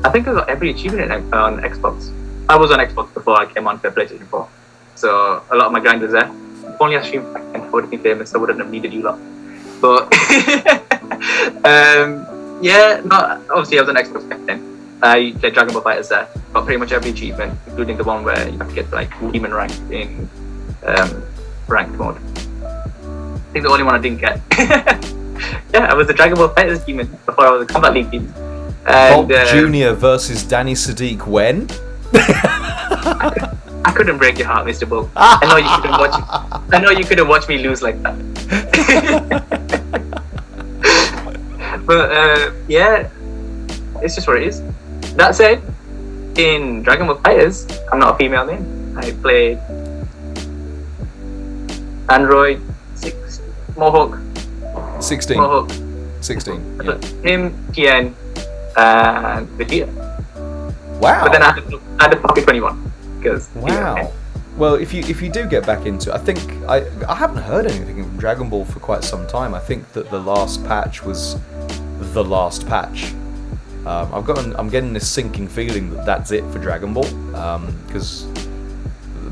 I think I got every achievement on Xbox. I was on Xbox before I came on to PlayStation 4, so a lot of my grind was there. If only I streamed and would have been famous, I wouldn't have needed you lot. But obviously I was on Xbox back then. I played Dragon Ball Fighters there. Got pretty much every achievement, including the one where you have to get like demon rank in ranked mode. I think the only one I didn't get. Yeah, I was the Dragon Ball Fighters demon before I was a Kombat League demon. Bob Jr. versus Danny Sadiq when? I couldn't break your heart, Mr. Bull. I know you couldn't watch me lose like that. But it's just what it is. That said, in Dragon Ball Fighters, I'm not a female main. I played Android 6 Mohawk. 16. Mohawk. 16. Yeah. Him, Tien, and Vegeta. Wow. But then I had to pocket 21 because. Wow. Well, if you do get back into it, I think I haven't heard anything from Dragon Ball for quite some time. I think that the last patch was the last patch. I'm getting this sinking feeling that that's it for Dragon Ball, because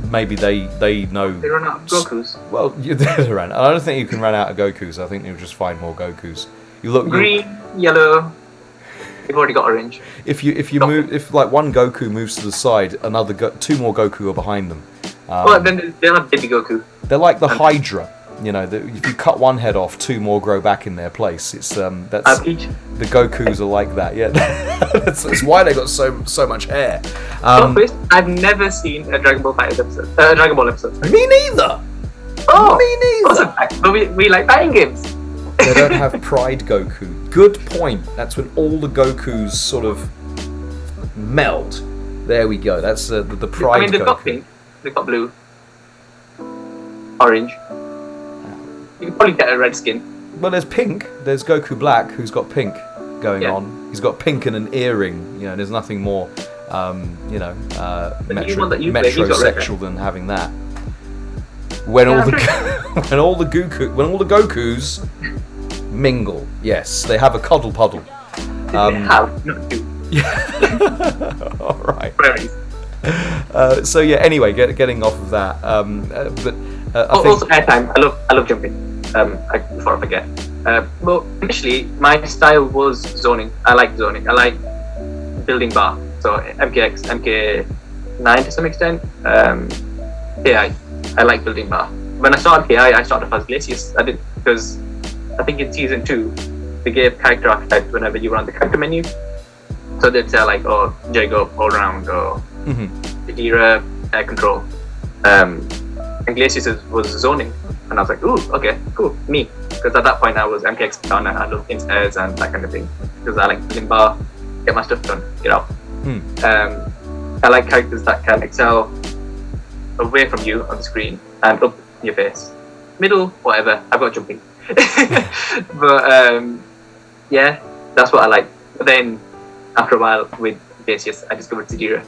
maybe they know They run out of Gokus. Well, they're around. I don't think you can run out of Gokus. I think you'll just find more Gokus. You look Green, yellow. We've already got orange. If like one Goku moves to the side, two more Goku are behind them. Well, then they'll have baby Goku. They're like the Hydra. You know, if you cut one head off, two more grow back in their place. It's that's Peach. the Gokus are like that. Yeah, that's why they got so much hair. I've never seen a Dragon Ball fighter episode. Dragon Ball episode. Sorry. Me neither. Oh, Me neither. Awesome. But we like fighting games. They don't have Pride Goku. Good point. That's when all the Gokus sort of meld. There we go. That's the Pride Goku. I mean, they've got pink, they've got blue, orange. You can probably get a red skin. Well, there's pink. There's Goku Black, who's got pink going on. He's got pink and an earring. You know, there's nothing more, metrosexual than having that. When all the Gokus mingle, yes, they have a cuddle puddle. They have, not do. Yeah. All right. Berries. So yeah. Anyway, getting off of that. I think Also, airtime. I love jumping. Before I forget. Well, initially my style was zoning. I like zoning. I like building bar. So MKX, MK9 to some extent. KI. I like building bar. When I started KI, I started off as Glacius. I did because I think in season 2 they gave character archetypes whenever you were on the character menu. So they'd say like, oh, Jago all round, or Era air control. And Glacius was zoning, and I was like, ooh, okay, cool, me. Because at that point I was MKX Katana, I love stairs and that kind of thing. Because I like building bar, get my stuff done, get out. I like characters that can excel away from you on the screen and up in your face. Middle, whatever, I've got jumping. But yeah, that's what I like. But then after a while with Glacius, I discovered Sidira,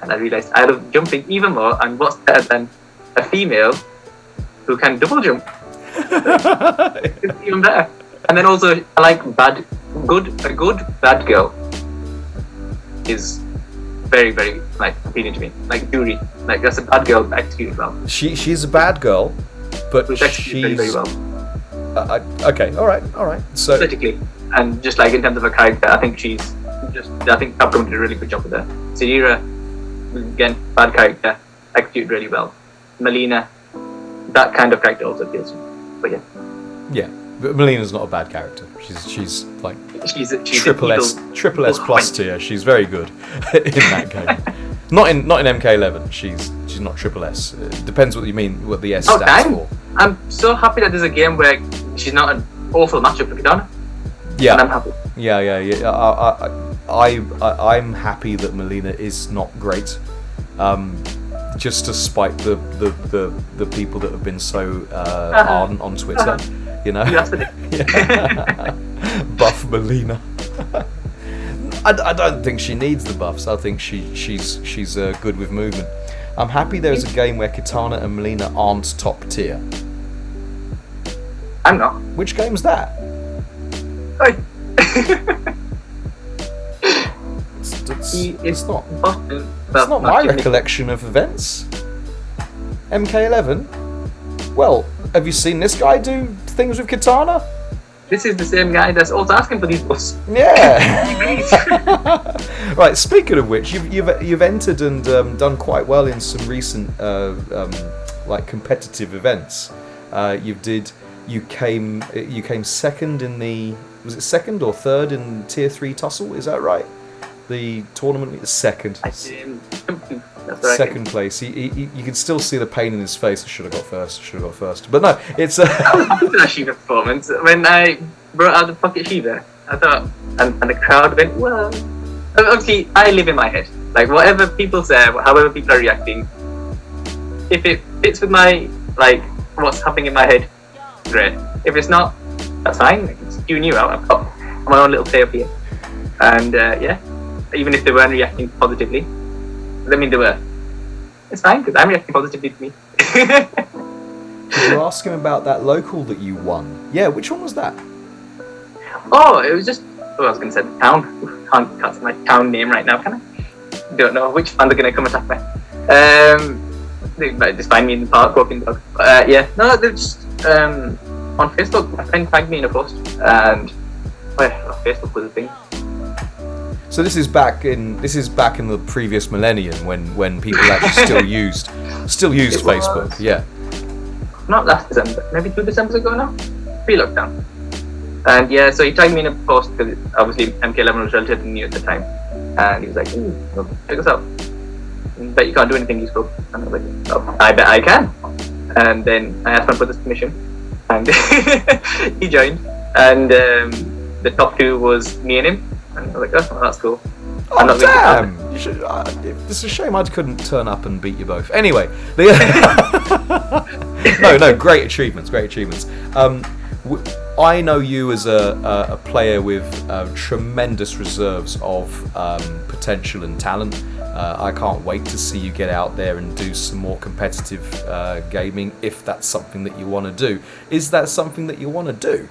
and I realized I love jumping even more, and what's better than a female who can double jump? It's even better. And then also I like a good bad girl is very, very like appealing to me. Like Yuri, like that's a bad girl executed well. She's a bad girl, but She's executed very, very well. Okay, all right. So Politically, and just like in terms of her character, I think Capcom did a really good job with her. Sidira, again, bad character, executed really well. Melina, that kind of character also appeals to me. But yeah, but Melina's not a bad character. She's like she's triple S plus tier. She's very good in that game. Not in MK11. She's not triple S. It depends what you mean. What the S stands for. I'm so happy that there's a game where she's not an awful matchup for Katana. Yeah. And I'm happy. Yeah. I'm happy that Melina is not great. Just to spite the people that have been so ardent on Twitter, you know. Buff Melina. I don't think she needs the buffs. I think she's good with movement. I'm happy there's a game where Katana and Melina aren't top tier. I'm not. Which game's that? It's not my recollection of events. MK11? Well, have you seen this guy do things with Katana? This is the same guy that's also asking for these buffs. Yeah. Right. Speaking of which, you've entered and done quite well in some recent like competitive events. You came second in the, was it second or third in Tier 3 Tussle? Is that right? The tournament was second. Second place. You can still see the pain in his face. I should have got first. But no, it's that Shiva performance. When I brought out the pocket Shiva, I thought, and the crowd went, well. Obviously, I live in my head. Like, whatever people say, however people are reacting, if it fits with my, like, what's happening in my head, great. If it's not, that's fine. Like, it's you and you out. I've got my own little play up here. And, yeah, even if they weren't reacting positively, I mean, they were. it's fine because I'm reacting positively to me. Did you ask him about that local that you won? Yeah, which one was that? Oh, it was just. Oh, I was going to say the town. Can't say my town name right now, can I? Don't know which fan they're going to come attack me. They might just find me in the park walking the dog. Yeah, no, they're just on Facebook. My friend tagged me in a post, and Facebook was a thing. So this is back in the previous millennium when people actually still used Facebook. Yeah. Not last December, maybe 2 Decembers ago now. Pre-lockdown. And yeah, so he tagged me in a post because obviously MK11 was relatively new at the time, and he was like, check us out. Bet you can't do anything useful. And I was like, oh, I bet I can. And then I asked him for this permission, and he joined. And the top 2 was me and him. And I was like, oh, that's cool. Oh, damn! It's a shame I couldn't turn up and beat you both. Anyway, no, great achievements. I know you as a player with tremendous reserves of potential and talent. I can't wait to see you get out there and do some more competitive gaming, if that's something that you want to do. Is that something that you want to do?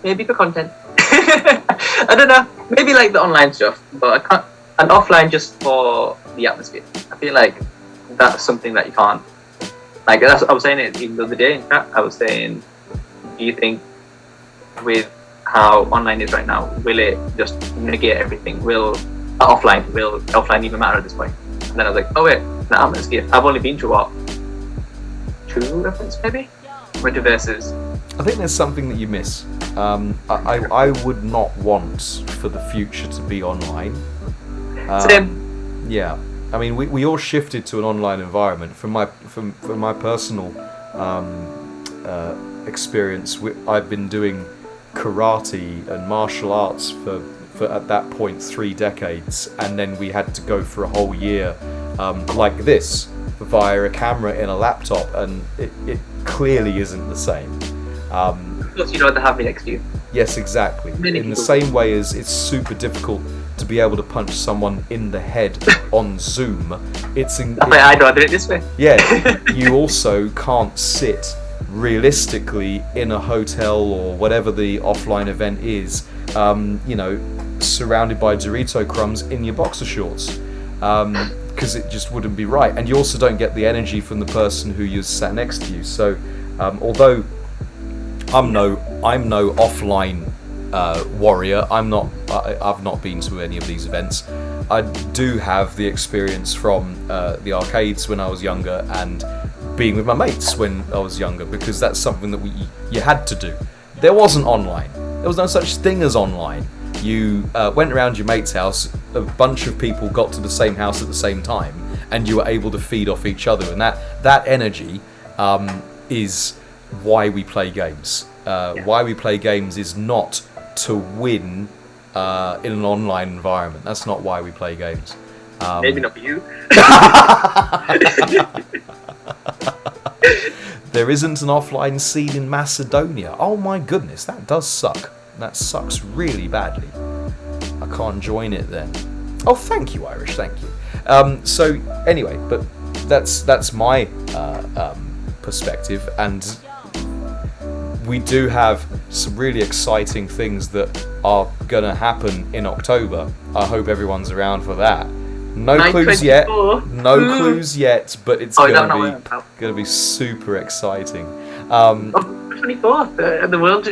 Maybe for content. I don't know. Maybe like the online stuff, but I can't. And offline just for the atmosphere. I feel like that's something that you can't. Like I was saying it even the other day in chat. I was saying, do you think with how online is right now, will it just negate everything? Will offline even matter at this point? And then I was like, oh wait, the atmosphere. I've only been to what? 2 events maybe? Went to Versus. I think there's something that you miss. I would not want for the future to be online. Same. Yeah, I mean we all shifted to an online environment. From my personal experience, I've been doing karate and martial arts for at that point 3 decades, and then we had to go for a whole year like this via a camera in a laptop, and it clearly isn't the same. Of course, you know what they have me next to you. Yes, exactly. In the same way as it's super difficult to be able to punch someone in the head on Zoom, I do it this way. Yeah, you also can't sit realistically in a hotel or whatever the offline event is, surrounded by Dorito crumbs in your boxer shorts, because it just wouldn't be right. And you also don't get the energy from the person who you sat next to you. So, although I'm no offline warrior, I've not been to any of these events. I do have the experience from the arcades when I was younger and being with my mates when I was younger, because that's something that you had to do. There wasn't online. There was no such thing as online. You went around your mate's house, a bunch of people got to the same house at the same time, and you were able to feed off each other, and that energy is why we play games. Why we play games is not to win in an online environment. That's not why we play games. Maybe not for you. There isn't an offline scene in Macedonia. Oh my goodness, that does suck. That sucks really badly. I can't join it then. Oh, thank you, Irish. Thank you. So anyway, but that's my perspective, and we do have some really exciting things that are going to happen in October. I hope everyone's around for that. No clues yet. No clues yet, but it's going to be super exciting. 24th. The world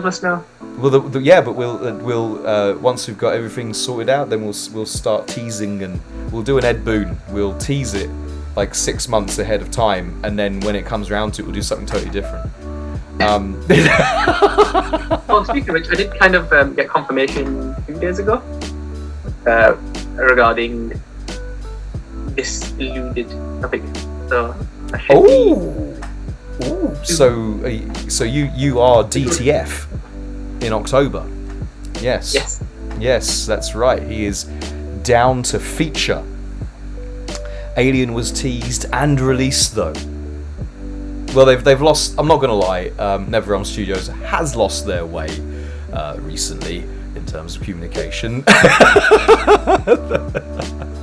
must know. Well, but we'll once we've got everything sorted out, then we'll start teasing, and we'll do an Ed Boon. We'll tease it like 6 months ahead of time, and then when it comes around to it, we'll do something totally different. Oh, speaking of which, I did kind of get confirmation 2 days ago regarding this eluded topic. So I should So you are DTF in October? Yes. Yes, that's right. He is down to feature. Alien was teased and released though. Well, they've lost. I'm not going to lie. NetherRealm Studios has lost their way recently in terms of communication.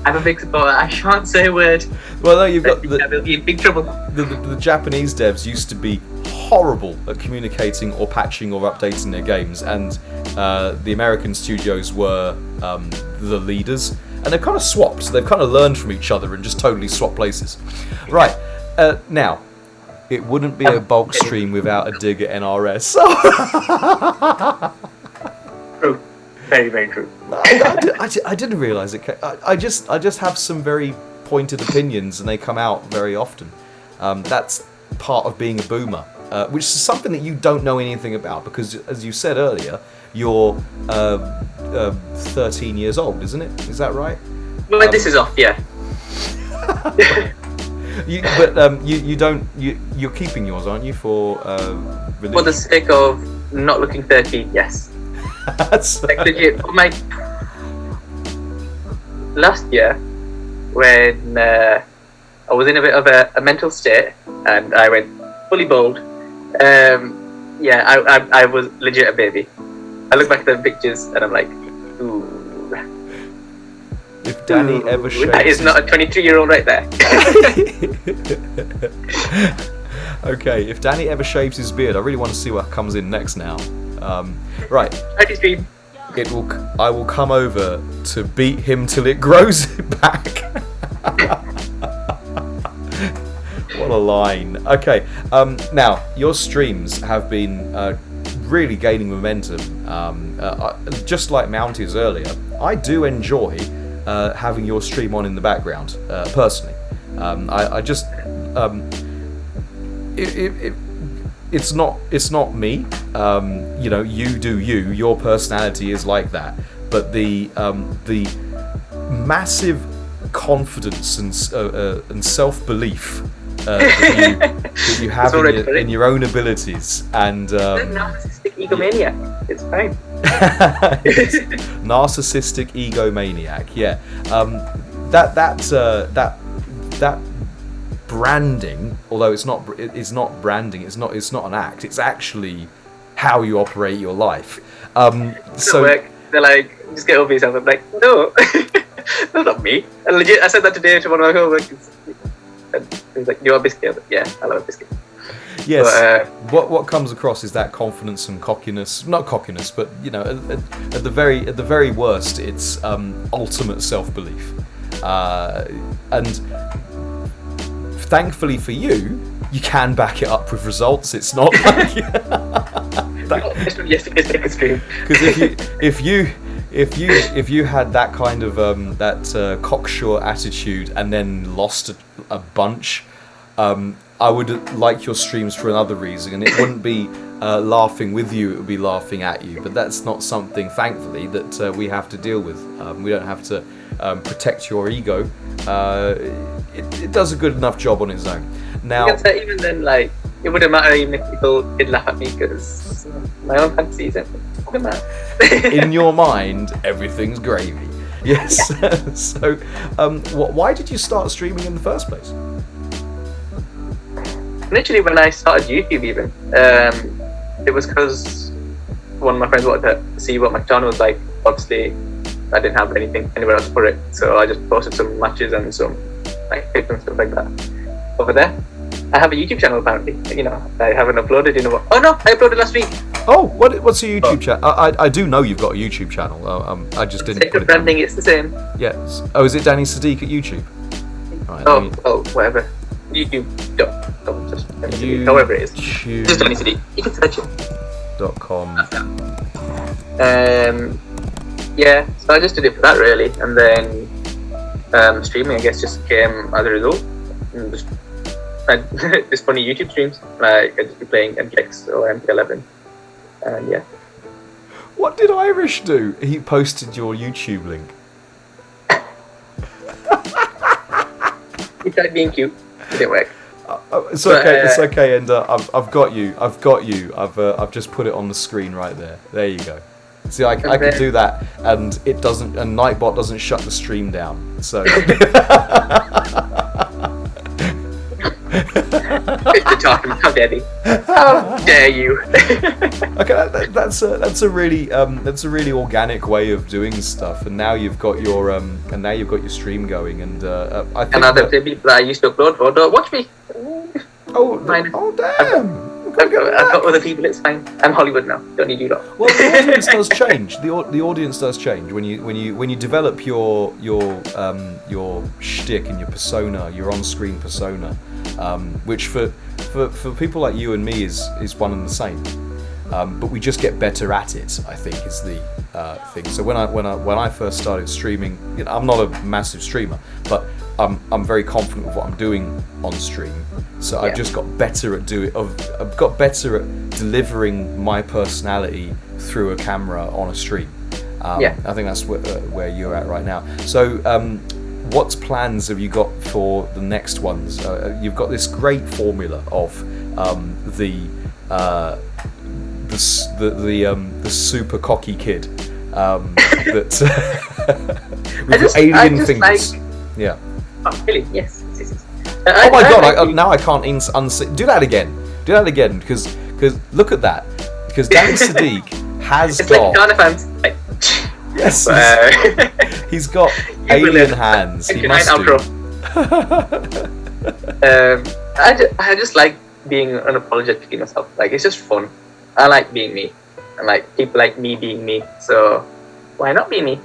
I'm a big supporter. I shan't say a word. Well, no, you've got I will be in big trouble. the Japanese devs used to be horrible at communicating or patching or updating their games, and the American studios were the leaders, and they've kind of swapped. So they've kind of learned from each other and just totally swapped places. Right, now, it wouldn't be a bulk stream without a dig at NRS. True. Very, very true. I didn't realise it. I just have some very pointed opinions, and they come out very often. That's part of being a boomer, which is something that you don't know anything about, because, as you said earlier, you're 13 years old, isn't it? Is that right? Well, this is off, yeah. You're keeping yours, aren't you, for religion? For the sake of not looking 13, yes. Like legit, last year, when I was in a bit of a mental state and I went fully bald, I was legit a baby. I look back at the pictures and I'm like, ooh. If Danny ever shaves... That is not a 23-year-old right there. Okay, if Danny ever shaves his beard, I really want to see what comes in next now. Right. I will come over to beat him till it grows back. What a line. Okay, now, your streams have been really gaining momentum. Just like Mounty's earlier, I do enjoy having your stream on in the background, personally. It's not me. You do you. Your personality is like that. But the massive confidence and self-belief that you have in your own abilities, and narcissistic egomaniac. It's fine. Narcissistic egomaniac. Yeah. That branding, although it's not branding, it's not an act, it's actually how you operate your life. So they're like, just get over yourself. I'm like, no. That's not me. And legit, I said that today to one of my coworkers, and he was like, you want a biscuit? Yeah, I love a biscuit. Yes. But, what comes across is that confidence and cockiness. Not cockiness, but at the very worst, it's ultimate self-belief. And thankfully for you, you can back it up with results. It's not like because if you had that kind of that cocksure attitude and then lost a bunch, I would like your streams for another reason, and it wouldn't be laughing with you, it would be laughing at you. But that's not something, thankfully, that we have to deal with. We don't have to protect your ego. It does a good enough job on its own. Now, even then, like, it wouldn't matter even if people did laugh at me, because my own fantasies don't matter. In your mind, everything's gravy. Yes. Yeah. So, why did you start streaming in the first place? Literally, when I started YouTube, even it was because one of my friends wanted to see what my channel was like. Obviously, I didn't have anything anywhere else to put it, so I just posted some matches and some like clips and stuff like that over there. I have a YouTube channel apparently. I haven't uploaded in a while. Oh no, I uploaded last week. Oh, what's your YouTube channel? I do know you've got a YouTube channel. I just didn't. Put it branding, it's the same. Yes. Oh, is it Danny Sadiq at YouTube? Right, whatever. YouTube. However it is. Just Danny Sadiq. You can search it. .com. Yeah, so I just did it for that really, and then streaming I guess just came as a result. And just funny YouTube streams, like I just be playing MPX or MP11, and yeah. What did Irish do? He posted your YouTube link. He tried being cute, it didn't work. It's okay. It's okay, and I've got you. I've just put it on the screen right there. There you go. See, I could do that, and it doesn't. And Nightbot doesn't shut the stream down. So. Mr. Talking, how dare you? How dare you? Okay, that's a really organic way of doing stuff, and now you've got your stream going, and I think And other people I used to upload for don't watch me. Fine. Damn! I've got other people. It's fine. I'm Hollywood now. Don't need you lot. Well, the audience does change. The audience does change when you develop your shtick and your persona, your on-screen persona, which for people like you and me is one and the same. But we just get better at it, I think, is the thing. So when I first started streaming, I'm not a massive streamer, but I'm very confident with what I'm doing on stream. So I've just got better at I've got better at delivering my personality through a camera on a stream. I think that's where you're at right now. So what plans have you got for the next ones? You've got this great formula of the super cocky kid that with the alien fingers. Like, oh, really? Yes. Oh my god! Now I can't unsee. Do that again, because look at that. Because Danny Sadiq has it's got. Like fans. Like, yes. He's got alien hands. He must do. I just like being unapologetic in myself. Like, it's just fun. I like being me. And like people like me being me. So why not be me?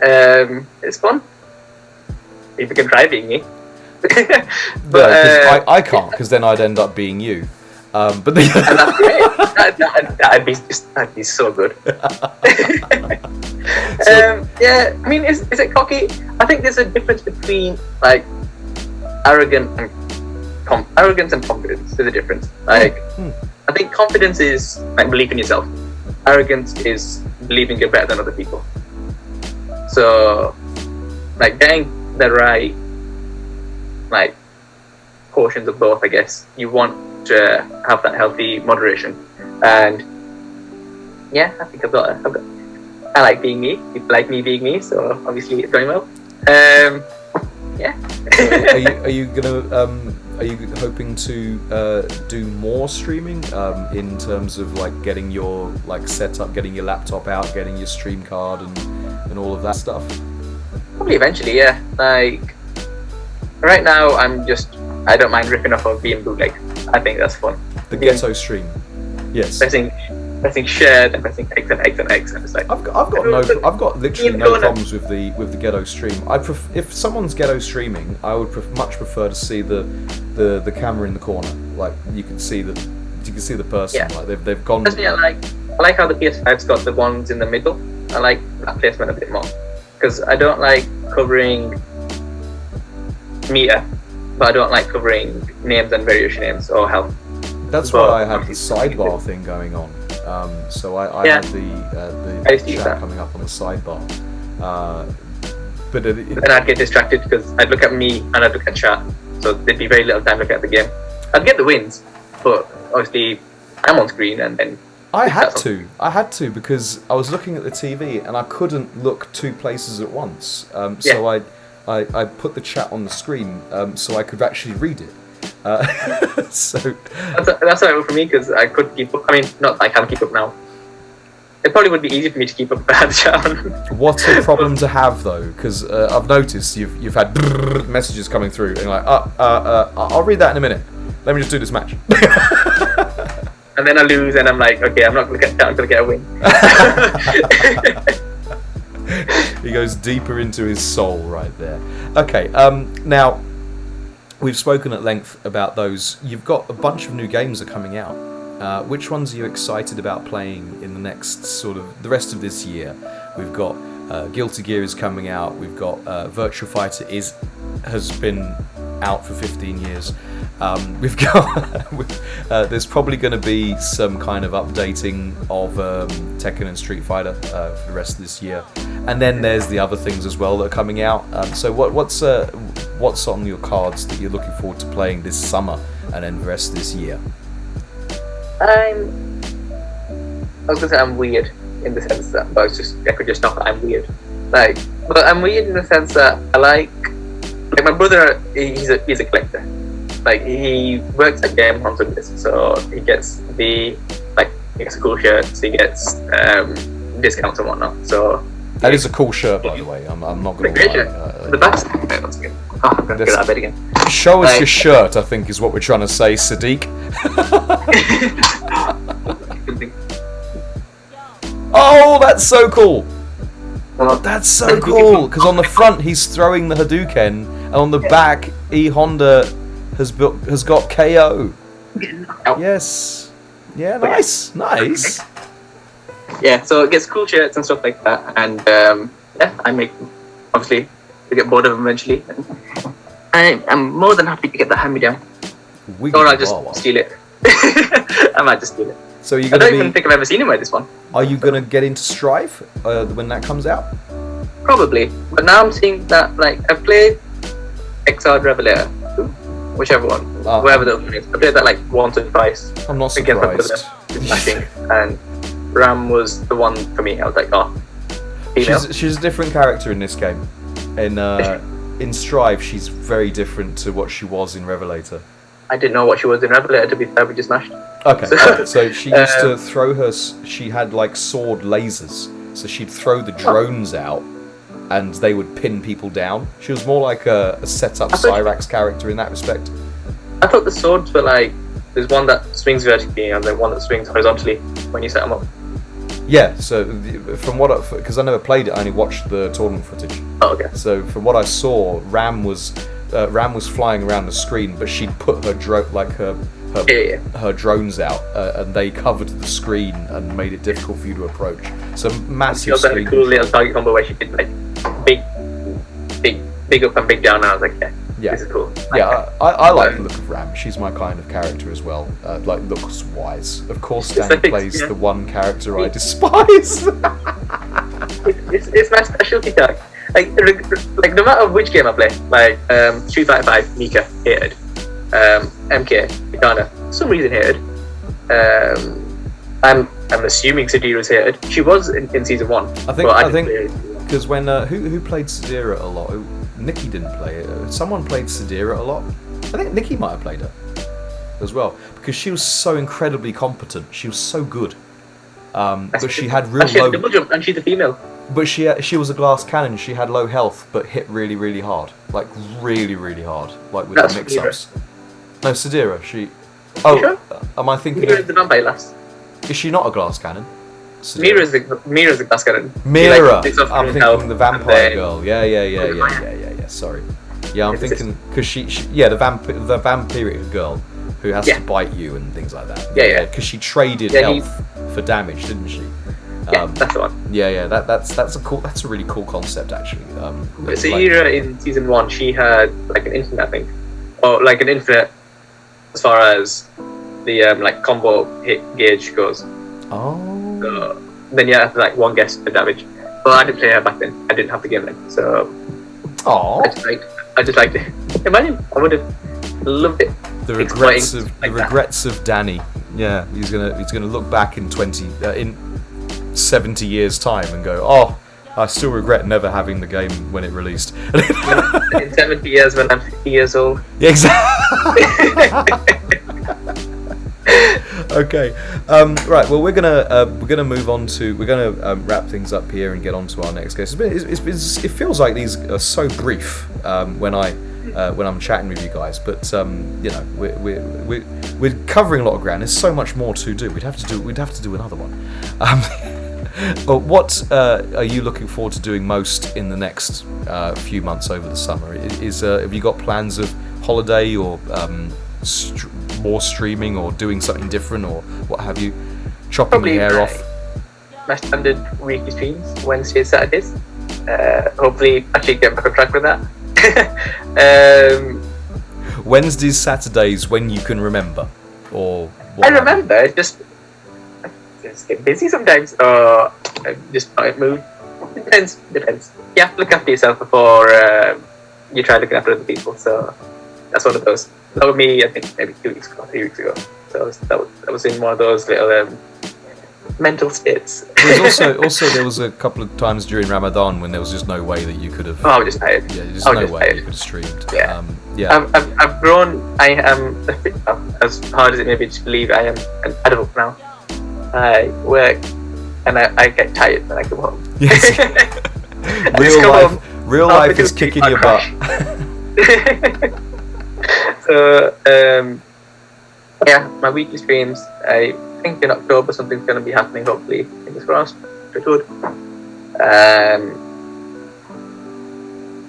It's fun. People can try being me. But I can't, because then I'd end up being you. But and that's great. That'd be so good. Yeah, I mean, is it cocky? I think there's a difference between like arrogance and confidence. There's a difference. Like, I think confidence is like belief in yourself. Arrogance is believing you're better than other people. So, like, getting the right like portions of both, I guess. You want to have that healthy moderation, and yeah, I think I've got. I like being me. People like me being me, so obviously it's going well. Yeah. Are you hoping to do more streaming in terms of like getting your like setup, getting your laptop out, getting your stream card and all of that stuff? Probably eventually, yeah. Like right now, I don't mind ripping off of being bootleg. I think that's fun. The ghetto stream. Yes. Pressing shared and pressing X and X and X, and it's like I've got literally no problems with the ghetto stream. If someone's ghetto streaming, I would much prefer to see the camera in the corner. Like you can see the person. Yeah. Like they've gone. Personally, I like how the PS5's got the ones in the middle. I like that placement a bit more because I don't like covering meter, but I don't like covering names and variation names or health. That's why I have the sidebar thing going on. So I have the chat coming up on the sidebar. But then I'd get distracted because I'd look at me and I'd look at chat. So there'd be very little time to look at the game. I'd get the wins, but obviously I'm on screen and then. I had to because I was looking at the TV and I couldn't look two places at once. So I put the chat on the screen so I could actually read it. So that's how it was for me because I could keep up. I mean, not I can't keep up now. It probably would be easier for me to keep up if I had the chat on. What a problem to have though, because I've noticed you've had messages coming through and you're like, I'll read that in a minute. Let me just do this match. And then I lose, and I'm like, okay, I'm not gonna get that. I'm gonna get a win. He goes deeper into his soul right there. Okay, now. We've spoken at length about those. You've got a bunch of new games that are coming out. Which ones are you excited about playing in the next the rest of this year? We've got Guilty Gear is coming out. We've got Virtua Fighter has been out for 15 years. We've got there's probably going to be some kind of updating of Tekken and Street Fighter for the rest of this year, and then there's the other things as well that are coming out. So what's on your cards that you're looking forward to playing this summer and then the rest of this year? I was gonna say I'm weird in the sense that, but I could just stop. I'm weird, but I'm weird in the sense that I like my brother. He's a collector. Like he works at game consoles, so he gets the he gets a cool shirt, so he gets discounts and whatnot. So that is a cool shirt, by the way. I'm not going to lie. The best. Once again. Oh, I'm going to get out of bed again. Show us your shirt, I think, is what we're trying to say, Sadiq. Oh, that's so cool. That's so cool, because on the front he's throwing the Hadouken, and on the back E Honda has got KO. Yes. Yeah, nice. Yeah, so it gets cool shirts and stuff like that, and I make, obviously, we get bored of them eventually. I'm more than happy to get the hand-me-down. Or I'll just steal it. I might just steal it. So I don't even think I've ever seen him wear this one. Are you going to get into Strive when that comes out? Probably. But now I'm seeing that, like, I've played XR Revelator, whichever one, whoever the other is. I played that like once or twice. I'm not surprised. I think. And Ram was the one for me. I was like, oh, female. She's a different character in this game. In Strive, she's very different to what she was in Revelator. I didn't know what she was in Revelator, to be fair, we just smashed. Okay, so she used to throw she had like sword lasers, so she'd throw the drones out and they would pin people down. She was more like a set-up Cyrax character in that respect. I thought the swords were like, there's one that swings vertically and then one that swings horizontally when you set them up. Yeah, so from what because I never played it, I only watched the tournament footage. Oh, okay. So from what I saw, Ram was flying around the screen, but she'd put her her drones out, and they covered the screen and made it difficult for you to approach. So massive. She also had a cool little target combo where she did like big up and big down. And I was like, yeah, this is cool. Yeah, I like the look of Ram. She's my kind of character as well. Like looks wise. Of course, Danny plays the one character I despise. It's my specialty tag. Like no matter which game I play, like Street Fighter 5, Mika hated, MK, Kitana, for some reason hated. I'm assuming Sadira's hated. She was in season 1. I think because when who played Sadira a lot? Nikki didn't play it. Someone played Sadira a lot. I think Nikki might have played her as well, because she was so incredibly competent. She was so good. But she had real low. Double jump, and she's a female. But she was a glass cannon. She had low health, but hit really, really hard. Like really, really hard. Like with the mix-ups. No, Sadira. She. Oh, sure? Am I thinking? Mira's the vampire lass. Is she not a glass cannon? Mira's the glass cannon. Mira. I'm thinking the vampire girl. Yeah. Sorry. Yeah, I'm thinking because the vampire girl who has to bite you and things like that. Yeah. Because she traded health for damage, didn't she? Yeah, that's the one. Yeah. That's a really cool concept actually. Sadira in season 1, she had like an infinite, I think, or like an infinite as far as the like combo hit gauge goes. Oh. So then you have like one guess for damage. Well, I didn't play her back then. I didn't have the game then, so. Oh. I just liked it. Imagine, I would have loved it. The regrets of Danny. Yeah, he's gonna look back in 70 years time and go, oh, I still regret never having the game when it released. In 70 years when I'm 50 years old. Yeah, exactly. Okay. Right. Well, we're gonna move on to wrap things up here and get on to our next case. It feels like these are so brief when I'm chatting with you guys, but you know, we're covering a lot of ground. There's so much more to do. We'd have to do another one. But what are you looking forward to doing most in the next few months over the summer? Have you got plans of holiday or more streaming or doing something different or what have you? Chopping your hair off? My standard weekly streams, Wednesdays, Saturdays. Hopefully, actually get back on track with that. Wednesdays, Saturdays, when you can remember, or I remember. It's just get busy sometimes, or just not in mood. Depends. You have to look after yourself before you try looking after other people. So that's one of those. That was me, I think, maybe 3 weeks ago. So that was in one of those little mental states. There was a couple of times during Ramadan when there was just no way that you could have. Oh, I was just tired. Yeah, there's no way you could have streamed. Yeah. I've grown. I am as hard as it may be to believe. I am an adult now. I work, and I get tired when I come home. Yes. Real life is kicking your butt. So, yeah, my weekly streams, I think in October something's going to be happening, hopefully. Fingers crossed. It would.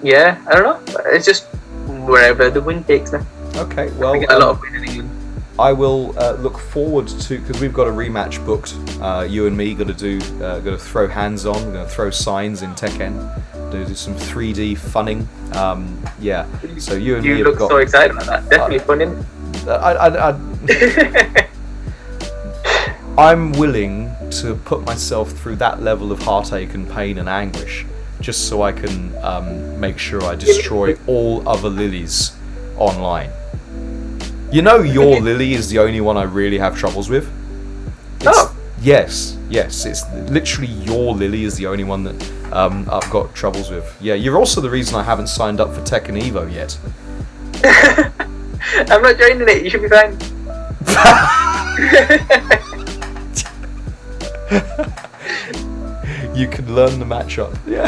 Yeah, I don't know. It's just wherever the wind takes me. Okay, well, I get a lot of wind in England. I will look forward to, because we've got a rematch booked. You and me got to throw hands on. We're going to throw signs in Tekken. Do some 3D funning. Yeah. So you and me have look got. so excited about that. Definitely fun, isn't it? I'm willing to put myself through that level of heartache and pain and anguish, just so I can make sure I destroy all other lilies online. You know, your lily is the only one I really have troubles with. Yes, it's literally your lily is the only one that I've got troubles with. Yeah, you're also the reason I haven't signed up for Tekken Evo yet. I'm not joining it. You should be fine. You can learn the matchup. Yeah.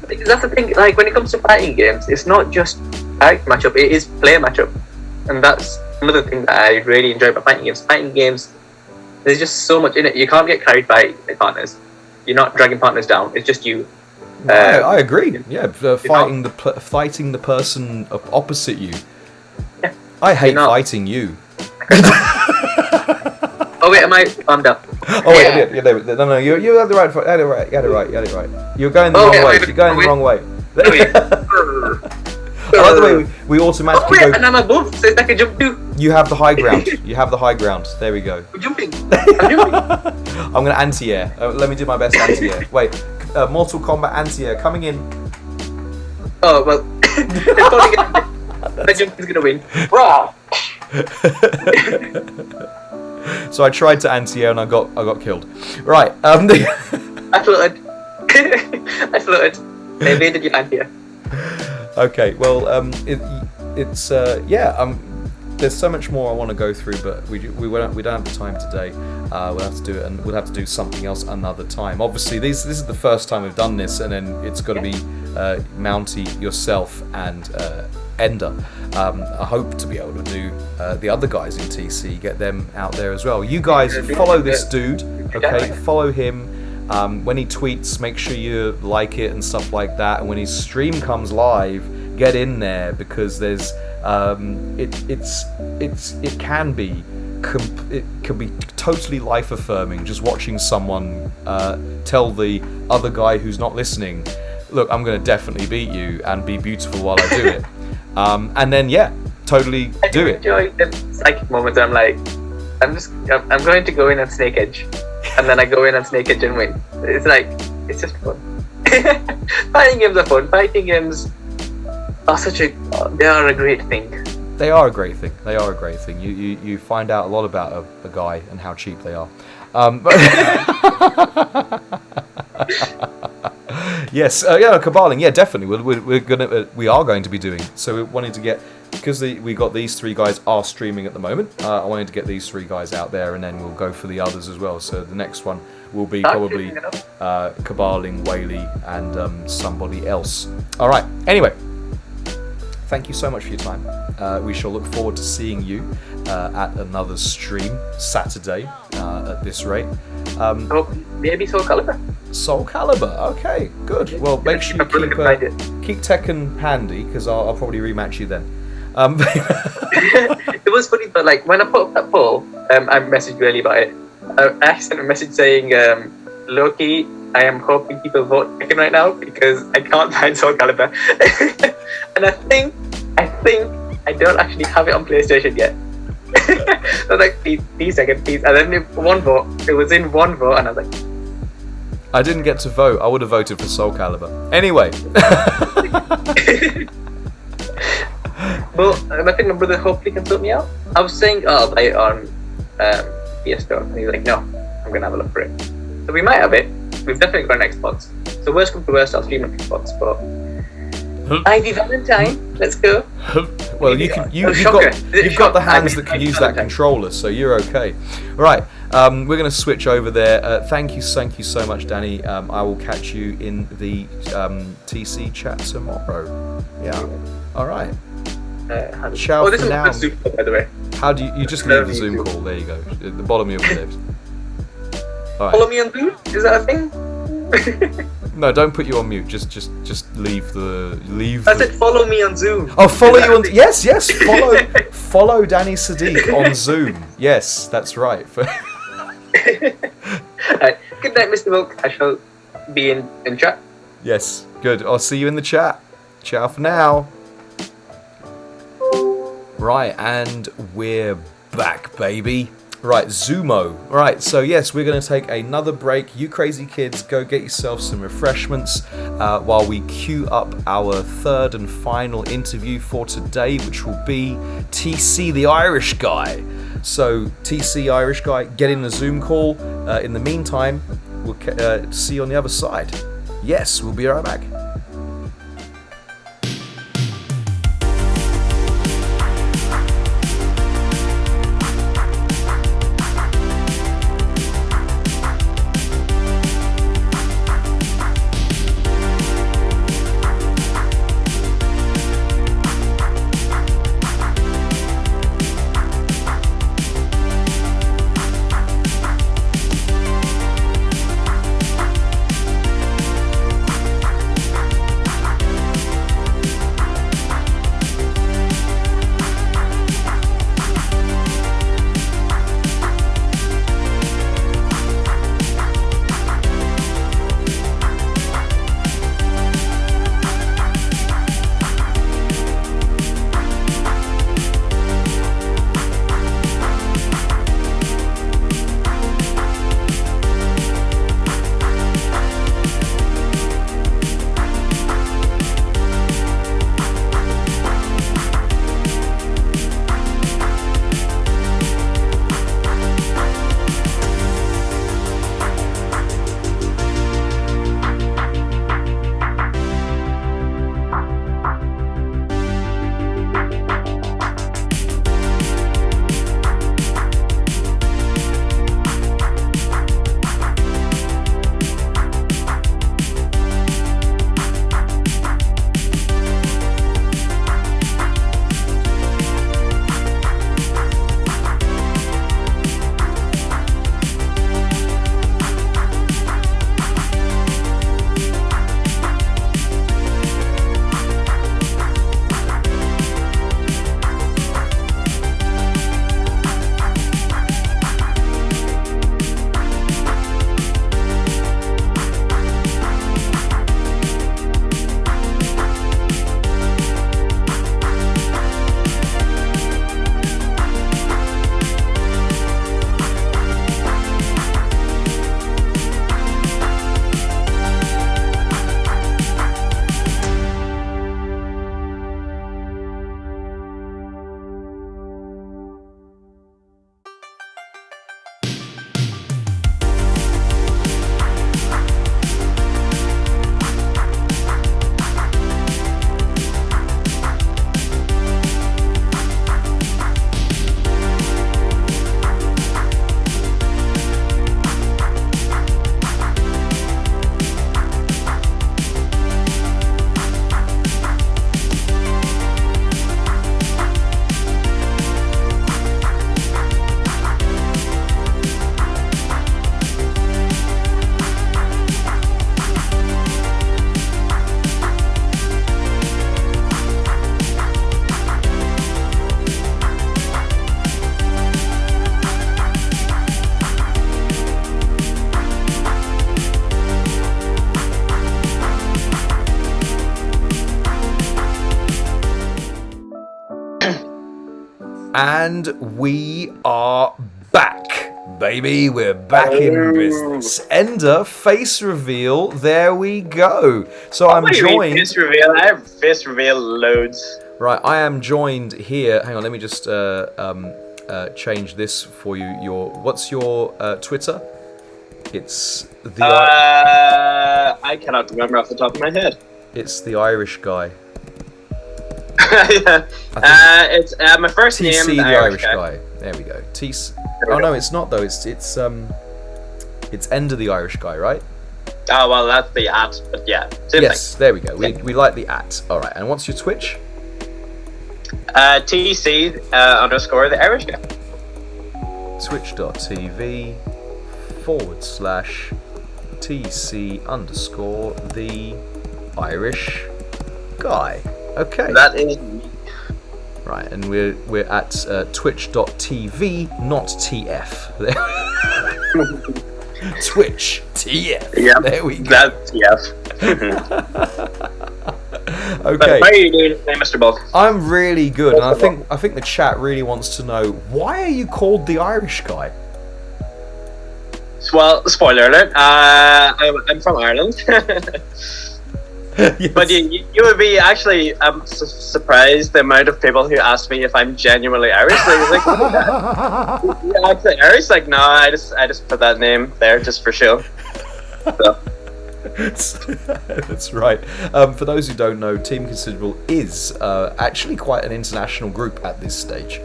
Because that's the thing. Like when it comes to fighting games, it's not just character matchup. It is player matchup, and that's another thing that I really enjoy about fighting games. Fighting games, there's just so much in it. You can't get carried by partners. You're not dragging partners down. It's just you. I agree. Yeah, fighting the person opposite you. Yeah. I hate fighting you. Oh wait, am I armed up? Oh wait, no, you had the right. You had it right. You're going the wrong way. You're going the wrong way. I like the way we automatically go. And I'm above, so it's like a jump too. You have the high ground. There we go. I'm jumping. I'm going to anti-air. Let me do my best anti-air. Wait, Mortal Kombat anti-air coming in. Oh, well. The jump is going to win. Wow. So I tried to anti-air and I got killed. Right. I floated. I floated. They evaded your anti-air. Okay, well, there's so much more I want to go through, but we don't have the time today. We'll have to do it, and we'll have to do something else another time. Obviously, this is the first time we've done this, and then it's got to be Mounty, yourself, and Ender. I hope to be able to do the other guys in TC, get them out there as well. You guys follow this dude, okay? Follow him. When he tweets, make sure you like it and stuff like that. And when his stream comes live, get in there, because there's it can be totally life affirming just watching someone tell the other guy who's not listening, look, I'm going to definitely beat you and be beautiful while I do it. And then totally do it. I enjoy the psychic moments. I'm like, I'm going to go in on Snake Edge. And then I go in on Snake Edge and win. It's like, it's just fun. Fighting games are fun. Fighting games are they are a great thing. They are a great thing. You find out a lot about a guy and how cheap they are. Yes, caballing. Yeah, definitely. We are going to be doing. So we wanted to get, because we got these three guys are streaming at the moment. I wanted to get these three guys out there, and then we'll go for the others as well. So the next one will be probably caballing, Whaley, and somebody else. All right. Anyway, thank you so much for your time. We shall look forward to seeing you at another stream Saturday at this rate. Maybe Soul Calibur. Soul Calibur, okay, good. Well, make sure you keep Tekken handy, because I'll probably rematch you then. It was funny, but like when I put up that poll, I messaged really about it. I sent a message saying, Loki, I am hoping people vote Tekken right now because I can't find Soul Calibur. And I think I don't actually have it on PlayStation yet. So I was like, please, Tekken, please. And then it was in one vote, and I was like, I didn't get to vote. I would have voted for Soul Calibur. Anyway. Well, I think my brother hopefully can sort me out. I was saying, I'll buy it on PS Store. And he's like, no, I'm going to have a look for it. So we might have it. We've definitely got an Xbox. So worst come to worst, I'll stream on Xbox. But Ivy Valentine, let's go. Well, you've got the hands that can use that controller, so you're okay. Right. We're going to switch over there. Thank you so much, Danny. I will catch you in the TC chat tomorrow. Yeah. All right. Ciao this for is now. a good Zoom call, by the way. How do you just leave the Zoom call? There you go. At the bottom of your lips. All right. Follow me on Zoom? Is that a thing? No, don't put you on mute. Just leave I said follow me on Zoom. Oh, follow you on. Yes. Follow Danny Sadiq on Zoom. Yes, that's right. Alright, good night, Mr. Milk. I shall be in chat. Yes, good. I'll see you in the chat. Ciao for now. Right, and we're back, baby. Right, Zumo. Right, so yes, we're going to take another break. You crazy kids, go get yourself some refreshments while we queue up our third and final interview for today, which will be TC the Irish guy. So, TC Irish guy, get in the Zoom call. In the meantime, we'll see you on the other side. Yes, we'll be right back. And we are back, baby. We're back in business. Ender face reveal. There we go. So I'm joined. Face reveal. I have face reveal loads. Right, I am joined here. Hang on, let me just change this for you. What's your Twitter? It's the. I cannot remember off the top of my head. It's the Irish guy. It's my first name. TC the Irish guy. There we go. TC. Oh no, it's not though. It's Ender the Irish guy, right? Oh well, that's the at, but yeah. Same yes, there we go. We like the at. All right. And what's your Twitch? TC _ the Irish guy. Twitch.tv/TC _ the Irish guy. Okay. That is me. Right, and we're at twitch.tv, not TF. Twitch TF. Yep. There we go. That's TF. Okay. How are you doing, Mr. Bulk? I'm really good, and I think the chat really wants to know, why are you called the Irish guy? Well, spoiler alert. I'm from Ireland. Yes. But you would be actually surprised the amount of people who ask me if I'm genuinely Irish. Like, you're actually Irish? Like, no, I just put that name there just for show. So. That's right. For those who don't know, Team Considerable is actually quite an international group at this stage.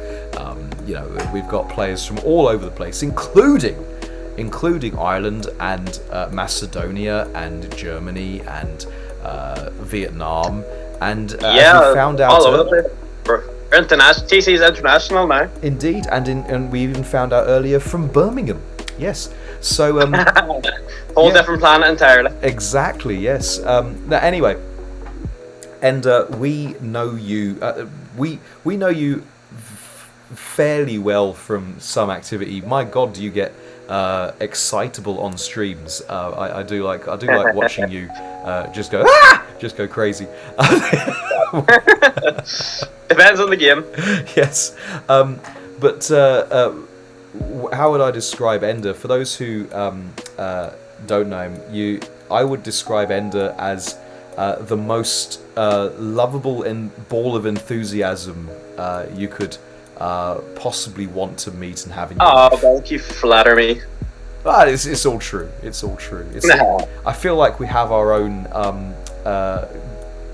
We've got players from all over the place, including Ireland and Macedonia and Germany and Vietnam, and as we found out, all over the place. TC's international now. Indeed, and we even found out earlier from Birmingham. Yes, so whole different planet entirely. Exactly. Yes. Now, anyway, and we know you. We know you fairly well from some activity. My God, do you get excitable on streams? I do like watching you just go crazy. Depends on the game. Yes, but how would I describe Ender? For those who don't know him, I would describe Ender as the most lovable and ball of enthusiasm you could possibly want to meet and have in your life. Oh, Bulk, you flatter me. But it's all true. It's all true. I feel like we have our own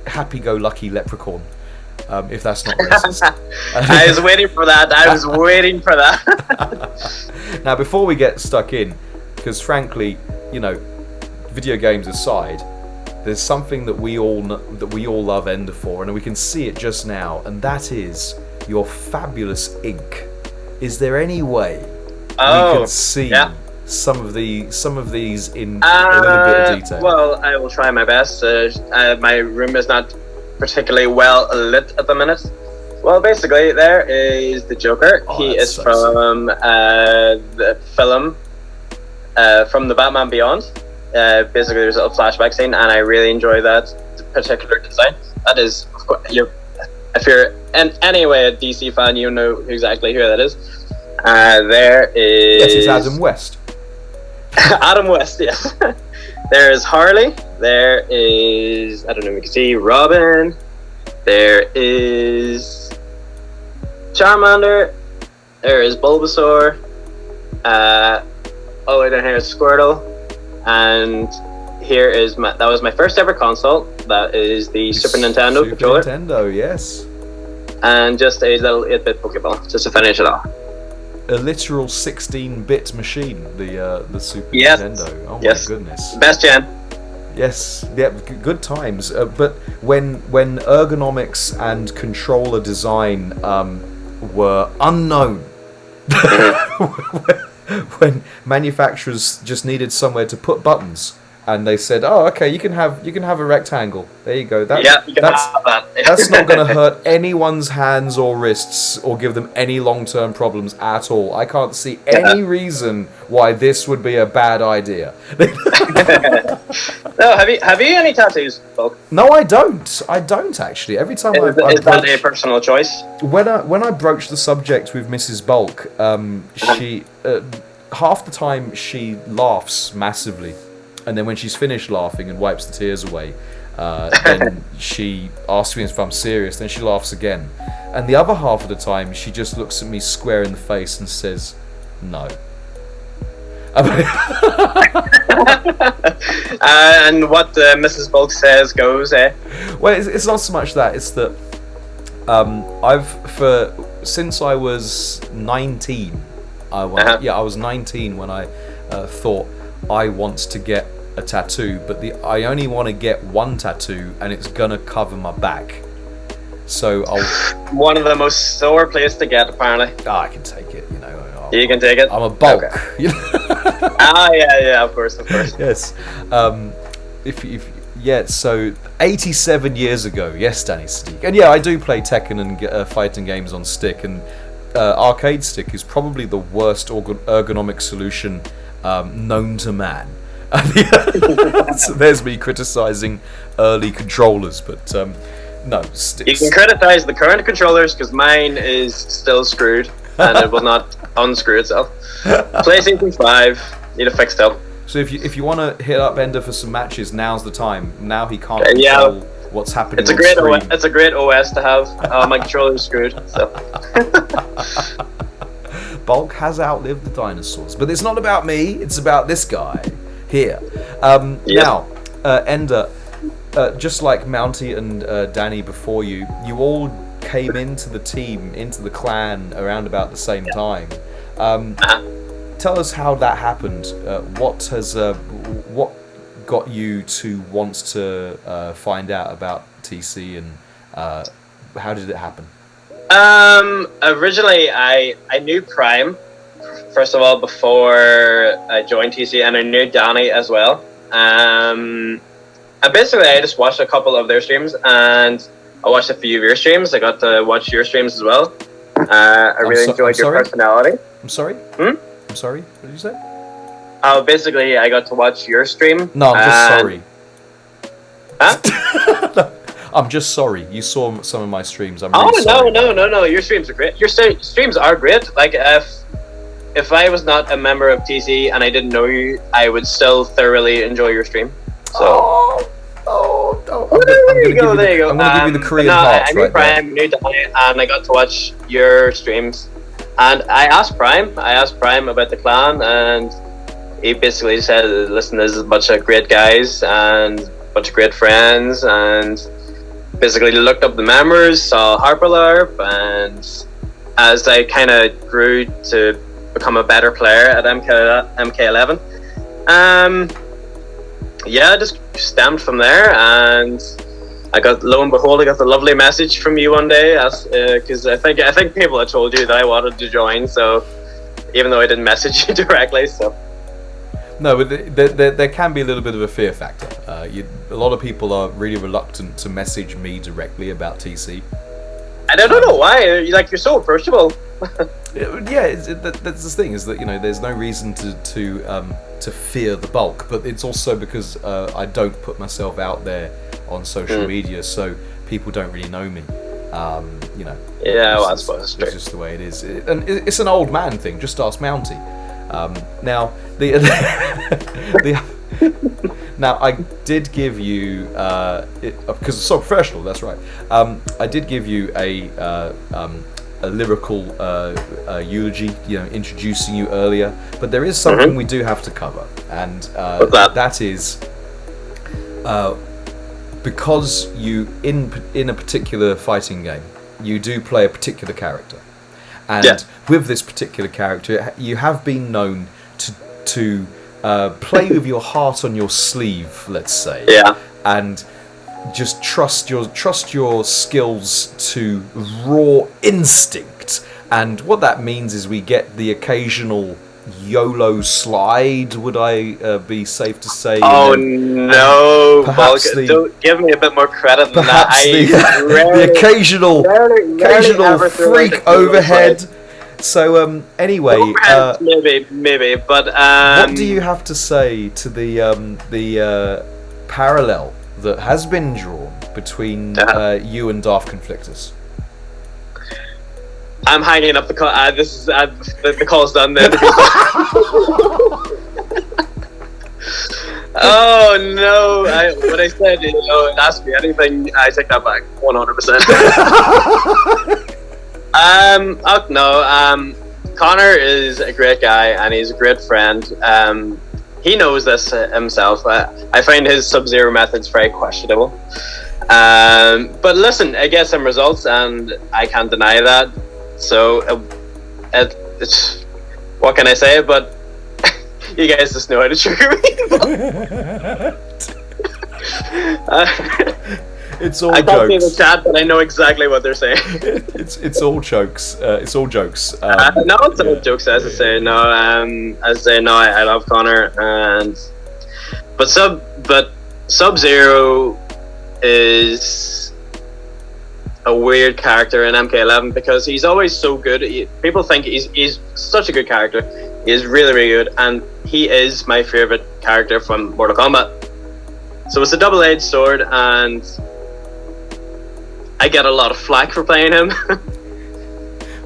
happy-go-lucky leprechaun. If that's not racist. I was waiting for that. Now, before we get stuck in, because frankly, video games aside, there's something that we all love Ender for, and we can see it just now, and that is your fabulous ink. Is there any way we can see some of these in a little bit of detail? Well, I will try my best. My room is not particularly well lit at the minute. Well, basically, there is the Joker. He is from the film from the Batman Beyond. Basically, there's a little flashback scene, and I really enjoy that particular design. That is, of course, if you're in any way a DC fan, you know exactly who that is. There is... Yes, it's Adam West. Adam West, yes. There is Harley. There is, I don't know if you can see, Robin. There is Charmander. There is Bulbasaur. All the way down here is Squirtle. And here is that was my first ever console. That is the Super Nintendo controller. Super Nintendo, yes. And just a little 8-bit Pokeball, just to finish it off. A literal 16-bit machine, the Super Nintendo. Oh my goodness. Best gen. Yes, yeah, good times. But when ergonomics and controller design were unknown, when manufacturers just needed somewhere to put buttons, and they said, "Oh, okay, you can have a rectangle. There you go. You can have that. That's not going to hurt anyone's hands or wrists or give them any long-term problems at all. I can't see any reason why this would be a bad idea." No, have you any tattoos, Bulk? No, I don't. I don't actually. Every time is that a personal choice? When I broach the subject with Mrs. Bulk, she half the time she laughs massively. And then when she's finished laughing and wipes the tears away, then she asks me if I'm serious, then she laughs again. And the other half of the time, she just looks at me square in the face and says, "No." And what Mrs. Bulk says goes, eh? Well, it's not so much that, it's that Since I was 19, I was 19 when I thought I want to get a tattoo, but I only want to get one tattoo, and it's gonna cover my back. So one of the most sore places to get, apparently. I can take it, You can take it. I'm a bulk. Okay. Yeah, of course. Yes. So 87 years ago, yes, Danny Sadiq. And I do play Tekken and fighting games on stick, and arcade stick is probably the worst ergonomic solution known to man. So there's me criticizing early controllers, but no, sticks. You can criticize the current controllers, because mine is still screwed, and it will not unscrew itself. PlayStation 5, need to fix it up. So if you want to hit up Ender for some matches, now's the time. Now he can't control what's happening. It's a great OS to have. My controller's screwed. So. Bulk has outlived the dinosaurs, but it's not about me. It's about this guy here. Now, Ender, just like Mounty and Danny before you all came into the team, into the clan around about the same time. Tell us how that happened. What got you to want to find out about TC, and how did it happen? Originally, I knew Prime, first of all, before I joined TC, and I knew Danny as well. And basically, I just watched a couple of their streams, and I watched a few of your streams. I got to watch your streams as well. I really enjoyed your personality. I'm sorry? I'm sorry? What did you say? Basically, I got to watch your stream. No, I'm just sorry. Huh? I'm just sorry. You saw some of my streams. I'm really sorry. No. Your streams are great. Your streams are great. Like, if I was not a member of TC and I didn't know you, I would still thoroughly enjoy your stream. So. There you go. I'm going to give you the Korean hearts I knew Prime, knew Danny, and I got to watch your streams. And I asked Prime about the clan, and he basically said, listen, there's a bunch of great guys and a bunch of great friends, and basically looked up the members, saw Harperlarp, and as I kind of grew to become a better player at MK11, just stemmed from there, and lo and behold, I got the lovely message from you one day, because I think people had told you that I wanted to join, so even though I didn't message you directly, so. No, but there can be a little bit of a fear factor. A lot of people are really reluctant to message me directly about TC. And I don't know why. You're so approachable. That's the thing, is that there's no reason to fear the bulk, but it's also because I don't put myself out there on social media, so people don't really know me. Yeah, I suppose it's true. It's just the way it is, and it's an old man thing. Just ask Mounty. Now now I did give you because it's so professional. That's right. I did give you a lyrical eulogy, introducing you earlier. But there is something we do have to cover, and that is because you in a particular fighting game, you do play a particular character. And with this particular character, you have been known to play with your heart on your sleeve, let's say, and just trust your skills to raw instinct. And what that means is we get the occasional YOLO slide. Would I be safe to say? Oh no! Don't give me a bit more credit than that. The occasional freak overhead. So anyway, maybe, but what do you have to say to the parallel that has been drawn between you and Daft Conflictus? I'm hanging up the call. The call's done then. Oh no! When I said ask me anything, I take that back 100%. Connor is a great guy and he's a great friend. He knows this himself. I find his Sub-Zero methods very questionable. But listen, I get some results, and I can't deny that. So, it's what can I say? But you guys just know how to trigger me. It's all I can't see the jokes. chat, but I know exactly what they're saying. It's all jokes. It's all jokes. No, it's all jokes. As I say, no. I love Connor, but Sub-Zero is a weird character in MK11 because he's always so good. People think he's such a good character. He is really, really good, and he is my favorite character from Mortal Kombat. So it's a double-edged sword, and I get a lot of flack for playing him.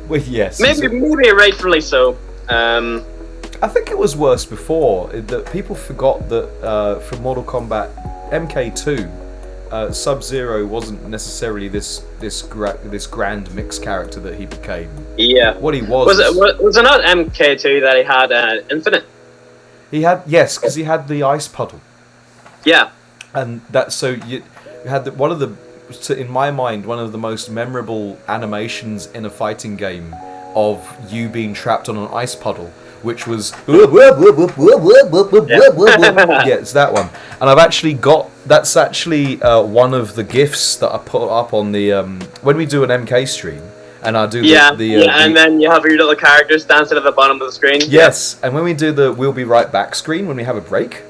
Well, yes. maybe rightfully so. I think it was worse before. That people forgot that from Mortal Kombat MK2, Sub-Zero wasn't necessarily this grand mix character that he became. Yeah. What he was it not MK2 that he had Infinite? He had, yes, because he had the ice puddle. Yeah. And that, so you had one of the, in my mind, one of the most memorable animations in a fighting game of you being trapped on an ice puddle, which was yeah, it's that one. And I've actually got, that's actually one of the GIFs that I put up on the when we do an MK stream, and I do and then you have your little characters dancing at the bottom of the screen. Yes, and when we do the "We'll be right back" screen when we have a break,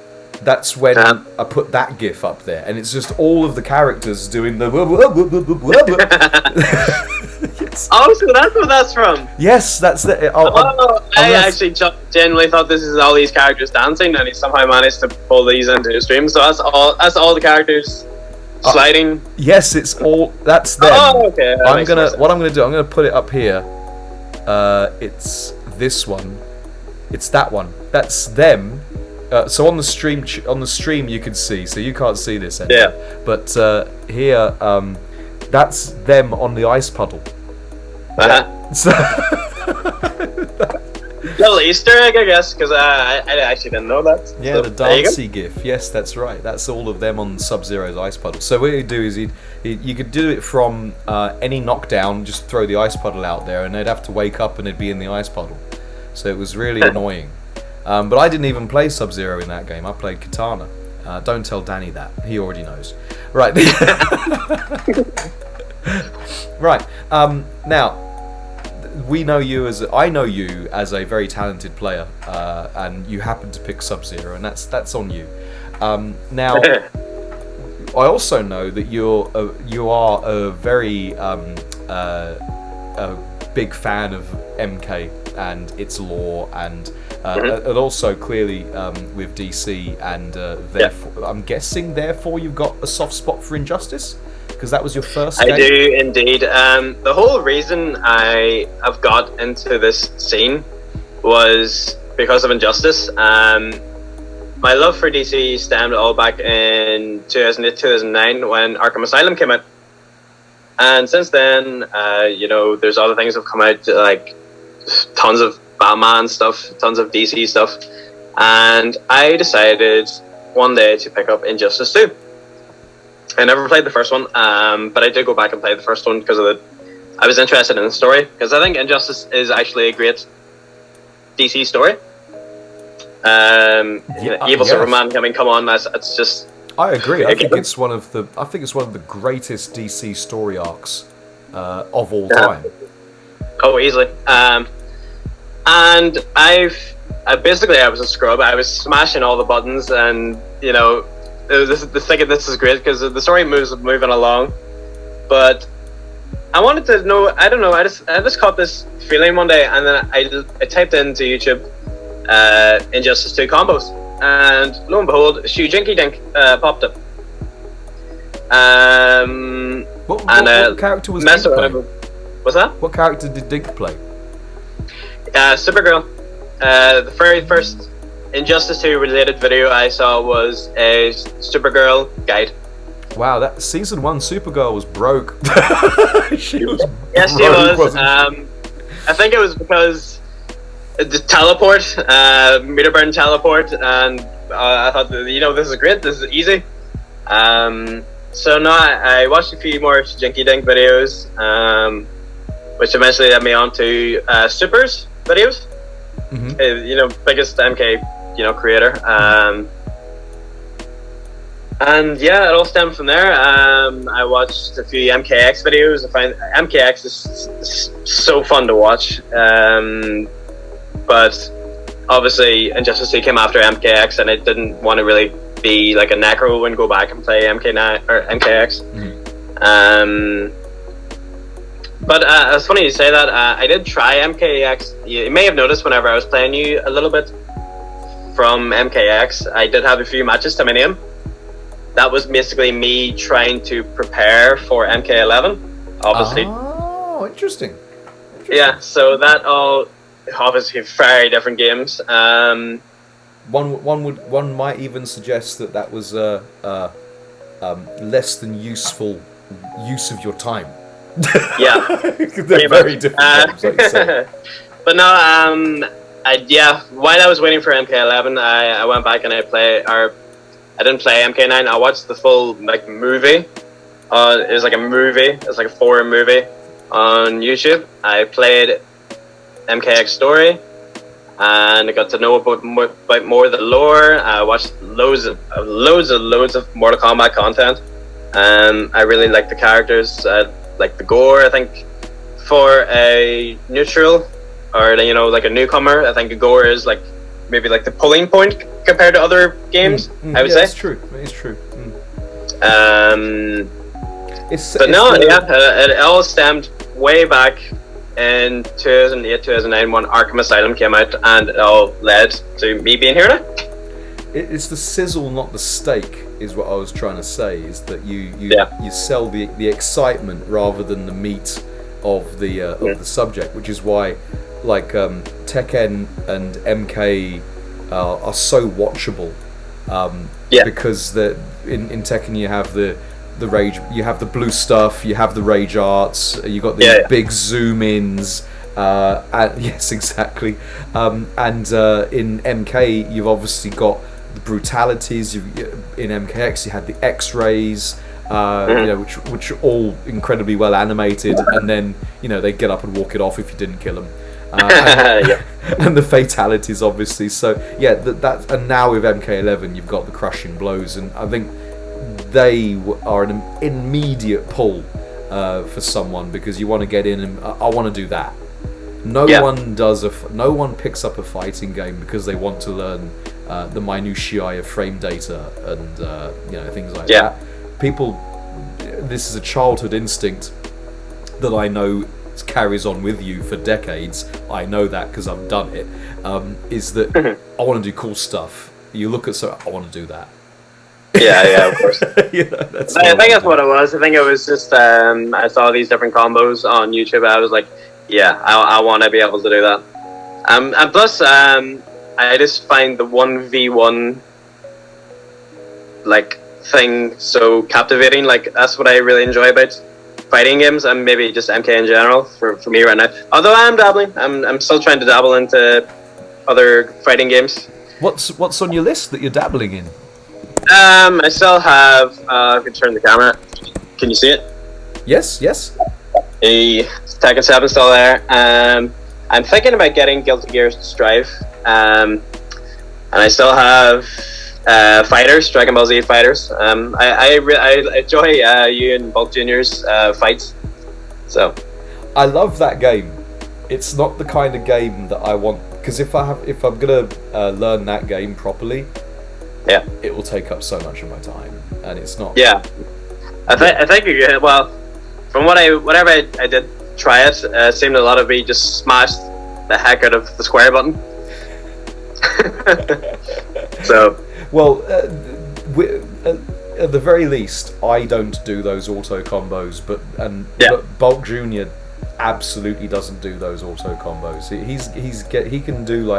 that's when I put that GIF up there, and it's just all of the characters doing the. Yes. Oh, so that's where that's from. Yes, that's the. I actually genuinely thought this is all these characters dancing, and he somehow managed to pull these into his stream. So that's all the characters sliding. Yes, it's all. That's them. Oh, okay. What I'm gonna do. I'm gonna put it up here. It's this one. It's that one. That's them. So on the stream you can see. So you can't see this anymore. Yeah. But here, that's them on the ice puddle. So little Easter egg, I guess, because I actually didn't know that. yeah, so, the dancey GIF. Yes, that's right. That's all of them on Sub-Zero's ice puddle. So what you do is you could do it from any knockdown. Just throw the ice puddle out there, and they'd have to wake up and they'd be in the ice puddle. So it was really annoying. But I didn't even play Sub-Zero in that game. I played Katana. Don't tell Danny that. He already knows. Right. Right. Now, I know you as a very talented player, and you happen to pick Sub-Zero, and that's on you. Now, I also know that you are a very a big fan of MK and its lore, and also clearly with DC, and therefore, I'm guessing therefore you've got a soft spot for Injustice, because that was your first game? I do indeed. The whole reason I have got into this scene was because of Injustice. My love for DC stemmed all back in 2008, 2009 when Arkham Asylum came out. And since then, there's other things that have come out, like tons of Batman stuff, tons of DC stuff. And I decided one day to pick up Injustice 2. I never played the first one, but I did go back and play the first one because I was interested in the story, because I think Injustice is actually a great DC story. Evil Superman. I mean, come on, it's just. I agree. I think it's one of the greatest DC story arcs of all time. Oh, easily. And I was a scrub. I was smashing all the buttons, and thinking this is great because the story moving along. But I wanted to know. I don't know. I just caught this feeling one day, and then I typed into YouTube Injustice 2 combos, and lo and behold, Jinky Dink popped up. What character was Dink play? What's that? What character did Dink play? Supergirl. The very first Injustice 2 related video I saw was a Supergirl guide. Wow, that season 1 Supergirl was broke. She was. Yes, she was. I think it was because the teleport, meter burn teleport, and I thought, this is great. This is easy. So no, I watched a few more Jinky Dink videos, which eventually led me on to Supers videos. Biggest MK, creator. And yeah, it all stemmed from there. I watched a few MKX videos. I find MKX is so fun to watch. But obviously, Injustice 2 came after MKX, and I didn't want to really be like a necro and go back and play MK9 or MKX. But it's funny you say that. I did try MKX. You may have noticed whenever I was playing you a little bit from MKX, I did have a few matches to my name. That was basically me trying to prepare for MK11, obviously. Oh, interesting. Yeah, so that all obviously very different games. One might even suggest that was less than useful use of your time. Yeah, they're very different games, like you say. But no, while I was waiting for MK11, I went back and I didn't play MK9. I watched the full movie. It was like a movie. It was like a 4-hour movie on YouTube. I played MKX story, and I got to know about more of the lore. I watched loads of Mortal Kombat content. I really liked the characters. Like the gore. I think for a neutral or like a newcomer, I think the gore is maybe the pulling point compared to other games. I would say that's true. It is true. It all stemmed way back in 2008, 2009 when Arkham Asylum came out, and it all led to me being here now. It's the sizzle, not the steak, is what I was trying to say. Is that you sell the excitement rather than the meat of the subject, which is why Tekken and MK are so watchable. Because in Tekken you have the rage, you have the blue stuff, you have the rage arts, you got the big zoom ins. Yes, exactly. And in MK you've obviously got the brutalities. In MKX you had the X-rays, which are all incredibly well animated, and then they get up and walk it off if you didn't kill them. And the fatalities, obviously. So and now with MK11 you've got the crushing blows, and I think they are an immediate pull for someone, because you want to get in and I want to do that. No one picks up a fighting game because they want to learn the minutiae of frame data and things like that. This is a childhood instinct that I know carries on with you for decades. I know that because I've done it. Is that I want to do cool stuff. You look at I want to do that. Yeah, of course. I think that's what it was. I think it was just I saw these different combos on YouTube. And I was like, I want to be able to do that. And plus, I just find the 1v1 thing so captivating. That's what I really enjoy about fighting games, and maybe just MK in general for me right now. Although I am dabbling, I'm still trying to dabble into other fighting games. What's on your list that you're dabbling in? I still have. I can turn the camera. Can you see it? Yes. The Tekken 7 still there. I'm thinking about getting Guilty Gear Strive. And I still have Fighters, Dragon Ball Z Fighters. I enjoy you and Bulk Junior's fights. So I love that game. It's not the kind of game that I want, because if I'm gonna learn that game properly, it will take up so much of my time, and it's not. Yeah, I think you're good. Well, from whatever I did try it, it seemed a lot of me just smashed the heck out of the square button. So. Well, at the very least, I don't do those auto combos, but Bulk Junior absolutely doesn't do those auto combos. He can do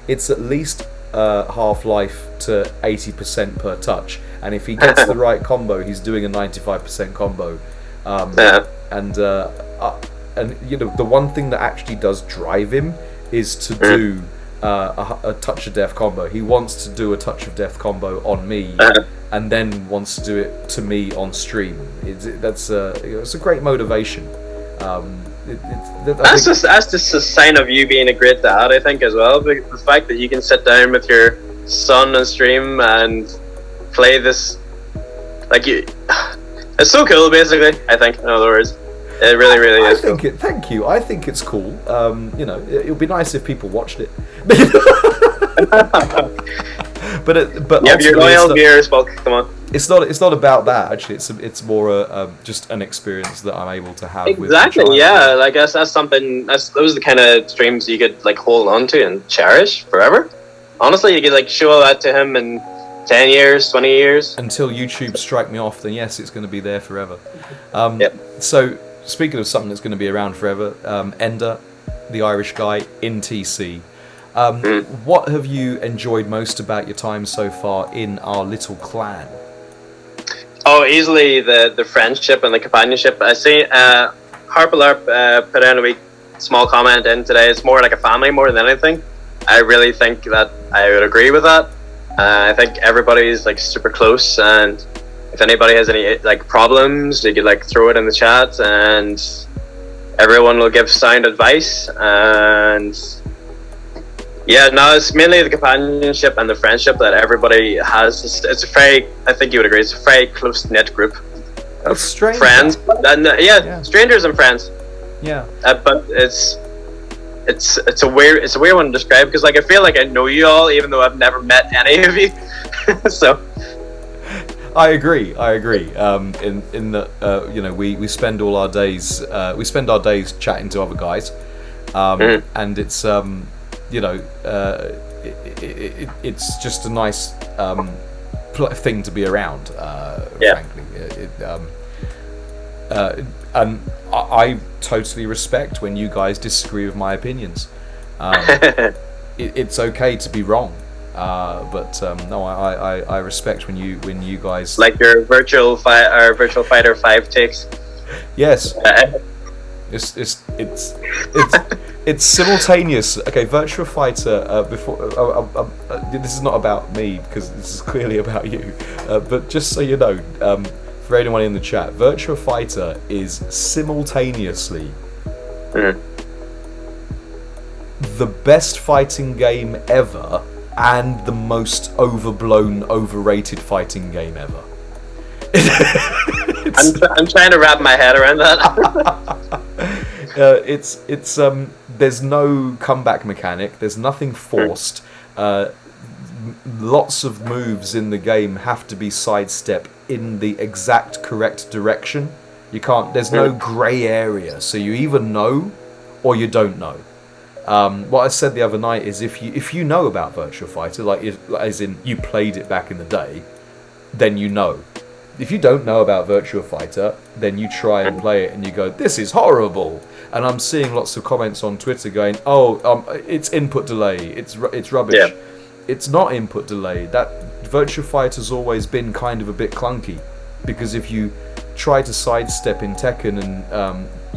it's at least Half-Life to 80% per touch, and if he gets the right combo, he's doing a 95% combo. And the one thing that actually does drive him is to do a touch of death combo. He wants to do a touch of death combo on me, and then wants to do it to me on stream. It's a great motivation. That's just a sign of you being a great dad, I think, as well. The fact that you can sit down with your son on stream and play this, like, it's so cool. Basically, I think, in other words, it really is. Thank you. I think it's cool. It would be nice if people watched it. but yeah, your loyal viewers, well, come on. It's not about that, actually. It's more just an experience that I'm able to have. Exactly. With yeah. Like that's something. Those are the kind of streams you could like hold on to and cherish forever. Honestly, you could like show that to him in 10 years, 20 years. Until YouTube strike me off, then yes, it's going to be there forever. Yep. So, speaking of something that's going to be around forever, Ender, the Irish guy in TC. What have you enjoyed most about your time so far in our little clan? Oh, easily the friendship and the companionship. I see Harpalarp put in a wee small comment in today. It's more like a family more than anything. I really think that I would agree with that. I think everybody's like super close, and if anybody has any like problems, you could like throw it in the chat, and everyone will give sound advice. And yeah, no, it's mainly the companionship and the friendship that everybody has. It's a very, I think you would agree, it's a very close knit group of friends. And, yeah, strangers and friends. Yeah, but it's a weird one to describe, because like I feel like I know you all even though I've never met any of you. So I agree. In that we spend all our days chatting to other guys, and it's it's just a nice thing to be around. Frankly, and I totally respect when you guys disagree with my opinions. It's okay to be wrong, but no, I respect when you guys like your Virtual Fighter 5 takes. Yes, it's simultaneous. Okay, Virtua Fighter. This is not about me because this is clearly about you. But just so you know, for anyone in the chat, Virtua Fighter is simultaneously the best fighting game ever and the most overblown, overrated fighting game ever. I'm trying to wrap my head around that. There's no comeback mechanic. There's nothing forced. Lots of moves in the game have to be sidestep in the exact correct direction. You can't. There's no grey area, so you either know or you don't know. What I said the other night is if you know about Virtua Fighter, like as in you played it back in the day, then you know. If you don't know about Virtua Fighter, then you try and play it and you go, this is horrible. And I'm seeing lots of comments on Twitter going, it's input delay, it's rubbish. Yeah. It's not input delay. That Virtua Fighter's always been kind of a bit clunky, because if you try to sidestep in Tekken, and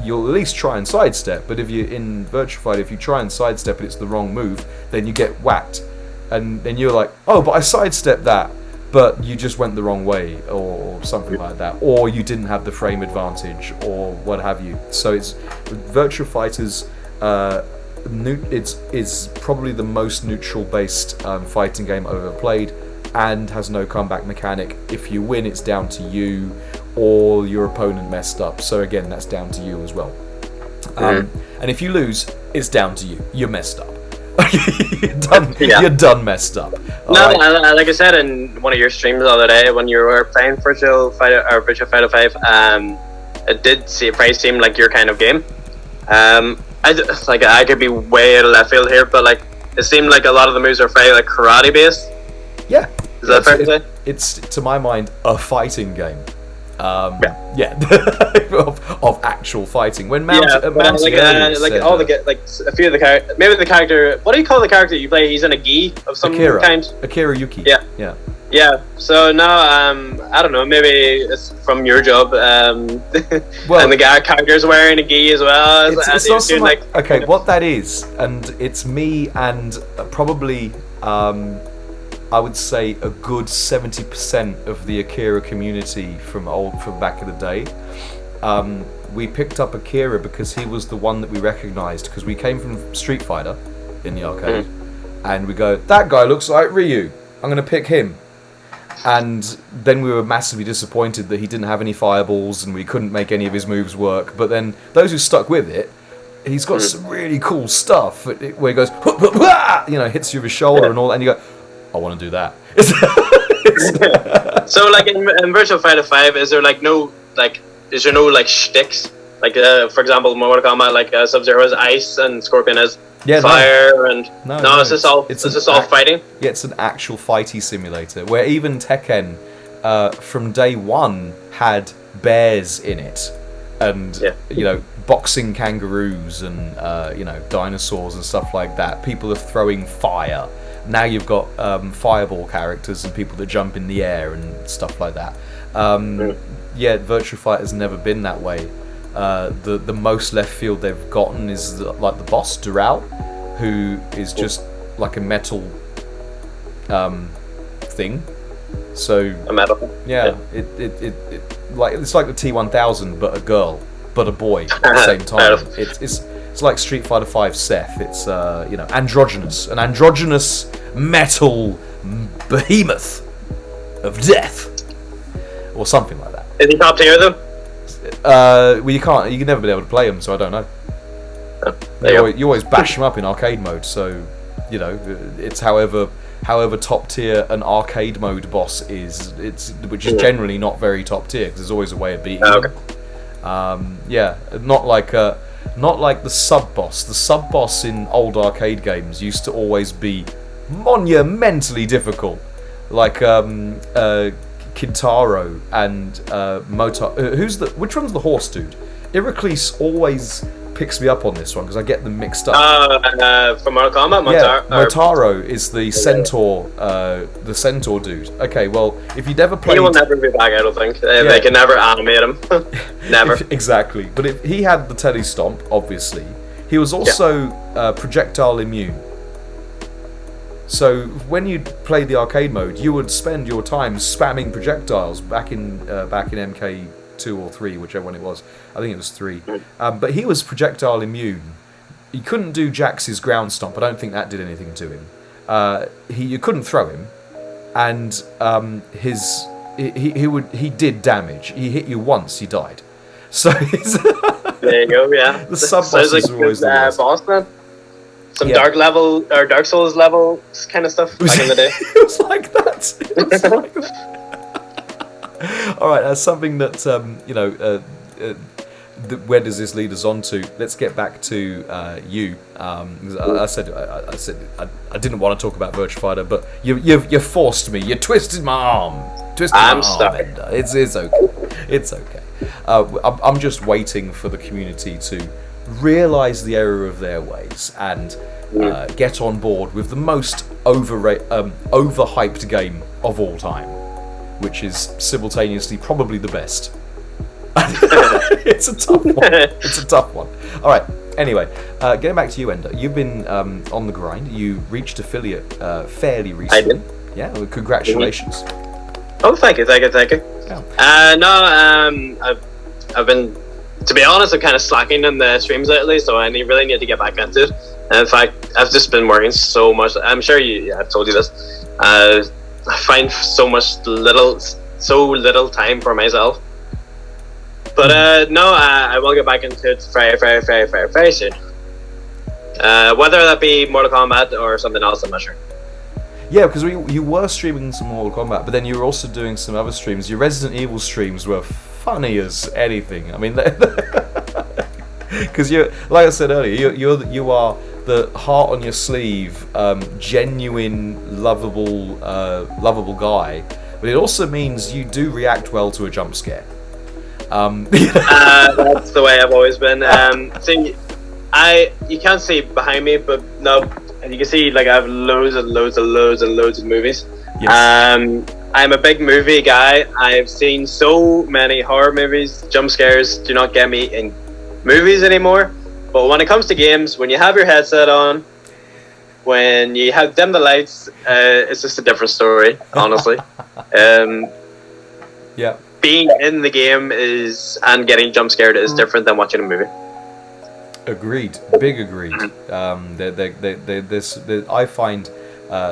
you'll at least try and sidestep, but if you're in Virtua Fighter, if you try and sidestep and it's the wrong move, then you get whacked. And then you're like, oh, but I sidestepped that, but you just went the wrong way, or something like that, or you didn't have the frame advantage, or what have you. So it's Virtua Fighter's it's probably the most neutral based fighting game I've ever played, and has no comeback mechanic. If you win, it's down to you, or your opponent messed up. So again, that's down to you as well. And if you lose, it's down to you. You're messed up. You're done messed up. Right? Like I said in one of your streams the other day when you were playing Virtua Fighter 5, it did seem like your kind of game. I could be way out of left field here, but like it seemed like a lot of the moves are very like karate based. Yeah, is that fair to say? It's to my mind a fighting game. Of actual fighting. When Mount, a few of the characters, maybe the character. What do you call the character you play? He's in a gi of some kind. Akira Yuki. Yeah. Yeah. So now, I don't know. Maybe it's from your job. Well, and the guy character's wearing a gi as well. It's not so much, okay, what that is, and it's me and probably, I would say a good 70% of the Akira community from back in the day. We picked up Akira because he was the one that we recognised, because we came from Street Fighter in the arcade, and we go, that guy looks like Ryu, I'm going to pick him. And then we were massively disappointed that he didn't have any fireballs and we couldn't make any of his moves work. But then those who stuck with it, he's got some really cool stuff where he goes, hits you with his shoulder and all that, and you go, I want to do that. So like in Virtua Fighter 5, is there no shticks? Like for example, Mortal Kombat, like Sub-Zero is ice and Scorpion is fire, and it's just all fighting. Yeah, it's an actual fighty simulator where even Tekken from day one had bears in it, and boxing kangaroos and dinosaurs and stuff like that. People are throwing fire. Now you've got fireball characters and people that jump in the air and stuff like that. Virtua Fighter's never been that way. The most left field they've gotten is the boss Doral, who is just like a metal thing. So a metal. Yeah. It's like the T1000 but a girl, but a boy at the same time. It's like Street Fighter 5 Seth. It's an androgynous metal behemoth of death, or something like that. Is he top tier though? You can never be able to play them, so I don't know. You always bash them up in arcade mode, so it's however top tier an arcade mode boss is, which is generally not very top tier because there's always a way of beating them. Not like the sub boss. The sub boss in old arcade games used to always be monumentally difficult, like Kintaro and Motar. Which one's the horse dude? Iracles always picks me up on this one because I get them mixed up. From Mortal Kombat, Motaro is the centaur dude. Okay, well, if you never played, he will never be back. I don't think they can never animate him. Never. Exactly. But if he had the telestomp, obviously, he was also projectile immune. So when you played the arcade mode, you would spend your time spamming projectiles back in MK2 or 3, whichever one it was. I think it was 3. But he was projectile immune. You couldn't do Jax's ground stomp. I don't think that did anything to him. You couldn't throw him, and he did damage. He hit you once, he died. So there you go. Yeah, the sub bosses are always the worst. Boss then. Some Dark Souls level kind of stuff back in the day. It was like that. All right, that's something that where does this lead us on to? Let's get back to you. I said I didn't want to talk about Virtua Fighter, but you forced me. You twisted my arm. I'm stuck. It's okay. It's okay. I'm just waiting for the community to realise the error of their ways and get on board with the most overhyped game of all time, which is simultaneously probably the best. It's a tough one. All right. Anyway, getting back to you, Ender. You've been on the grind. You reached affiliate fairly recently. I did. Yeah. Well, congratulations. Oh, thank you. Yeah. I've been, to be honest, I'm kind of slacking in the streams lately, so I really need to get back into it. And in fact, I've just been working so much. I'm sure I've told you this. I find so little time for myself. But I will get back into it very, very, very, very, very soon. Whether that be Mortal Kombat or something else, I'm not sure. Yeah, because you were streaming some Mortal Kombat, but then you were also doing some other streams. Your Resident Evil streams were funny as anything. I mean, because like I said earlier, you are the heart on your sleeve, genuine, lovable guy. But it also means you do react well to a jump scare. That's the way I've always been. See, you can't see behind me, but no, you can see like I have loads of movies. Yes. I'm a big movie guy. I've seen so many horror movies. Jump scares do not get me in movies anymore. But when it comes to games, when you have your headset on, when you have dim the lights, it's just a different story, honestly. Yeah. Being in the game and getting jump scared is different than watching a movie. Agreed. Big agreed. I find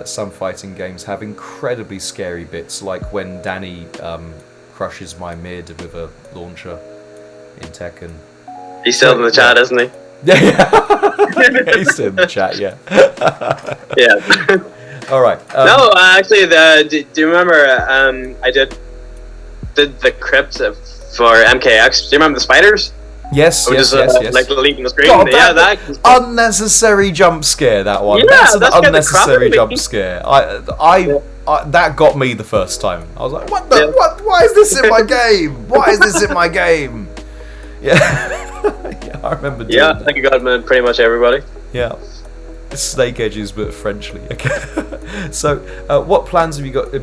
some fighting games have incredibly scary bits, like when Danny crushes my mid with a launcher in Tekken. He's still in the chat, isn't he? Yeah. He's still in the chat, yeah. Yeah. All right. No, actually, do you remember I did the crypt for MKX? Do you remember the spiders? Yes, yes. Like leaving the screen. God, yeah, that unnecessary jump scare. That one. Yeah, that's an that's unnecessary jump scare. I that got me the first time. I was like, what the? Yeah. What? Why is this in my game? Why is this in my game? Yeah, yeah, I remember. Doing I that. think it got pretty much everybody. Yeah. Snake edges, but Frenchly. Okay. So, what plans have you got?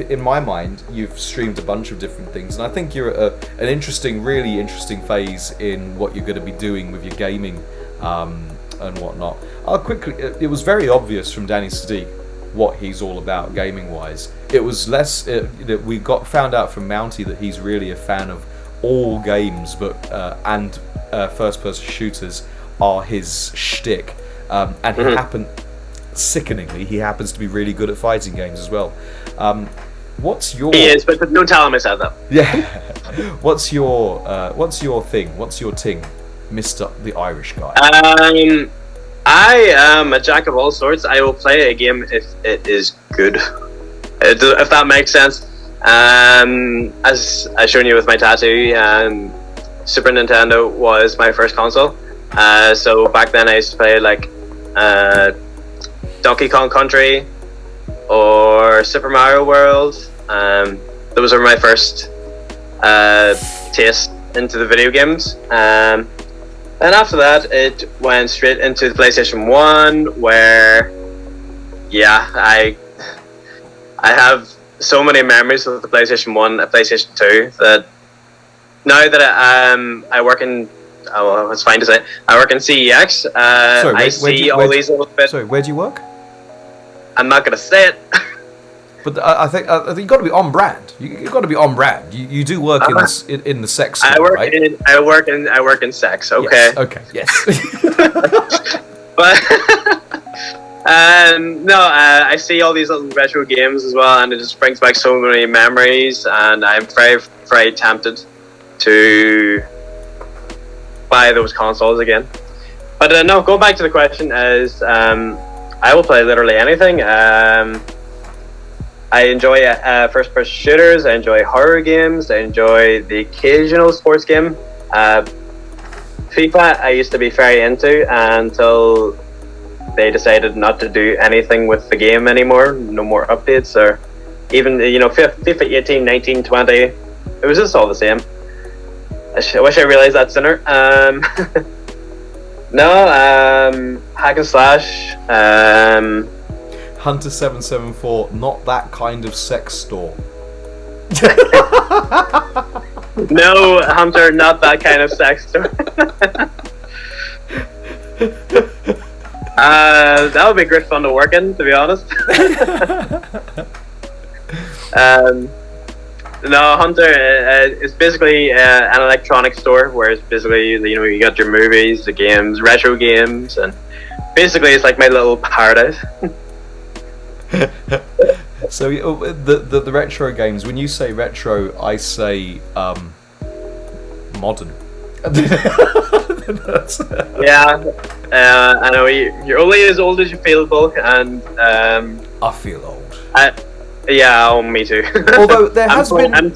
In my mind, you've streamed a bunch of different things, and I think you're at an really interesting phase in what you're going to be doing with your gaming and whatnot. I'll quickly. It was very obvious from Danny Sadiq what he's all about gaming-wise. It was less. We found out from Mounty that he's really a fan of all games, but and first-person shooters are his shtick, and he happens to be really good at fighting games as well. What's your? He is, but don't tell him I said that. Yeah. What's your thing? What's your ting, Mr. the Irish guy? I am a jack of all sorts. I will play a game if it is good, if that makes sense. As I've shown you with my tattoo, Super Nintendo was my first console. So back then I used to play like Donkey Kong Country or Super Mario World. Those were my first taste into the video games. And after that, it went straight into the PlayStation 1, where I have so many memories of the PlayStation 1 and PlayStation 2 that now that I work in, it's fine to say, I work in CEX. I see all these little bits. Sorry, where do you work? I'm not gonna say it. But I think you've got to be on brand. You've got to be on brand. You do work in the sex store, right? I work in sex. Okay. Yes, okay. Yes. But no, I see all these little retro games as well, and it just brings back so many memories. And I'm very, very tempted to buy those consoles again. But no, going back to the question, is I will play literally anything. I enjoy first-person shooters. I enjoy horror games. I enjoy the occasional sports game. FIFA, I used to be very into until they decided not to do anything with the game anymore. No more updates, or even FIFA 18, 19, 20. It was just all the same. I wish I realized that sooner. No, hack and slash. Hunter 774, not that kind of sex store. No, Hunter, not that kind of sex store. That would be great fun to work in, to be honest. No, Hunter, it's basically an electronic store where it's basically, you got your movies, the games, retro games, and basically it's like my little paradise. So the retro games, when you say retro, I say modern. Yeah, I know you're only as old as you feel, Bulk, and I feel old. Yeah, me too. Although there has been, I'm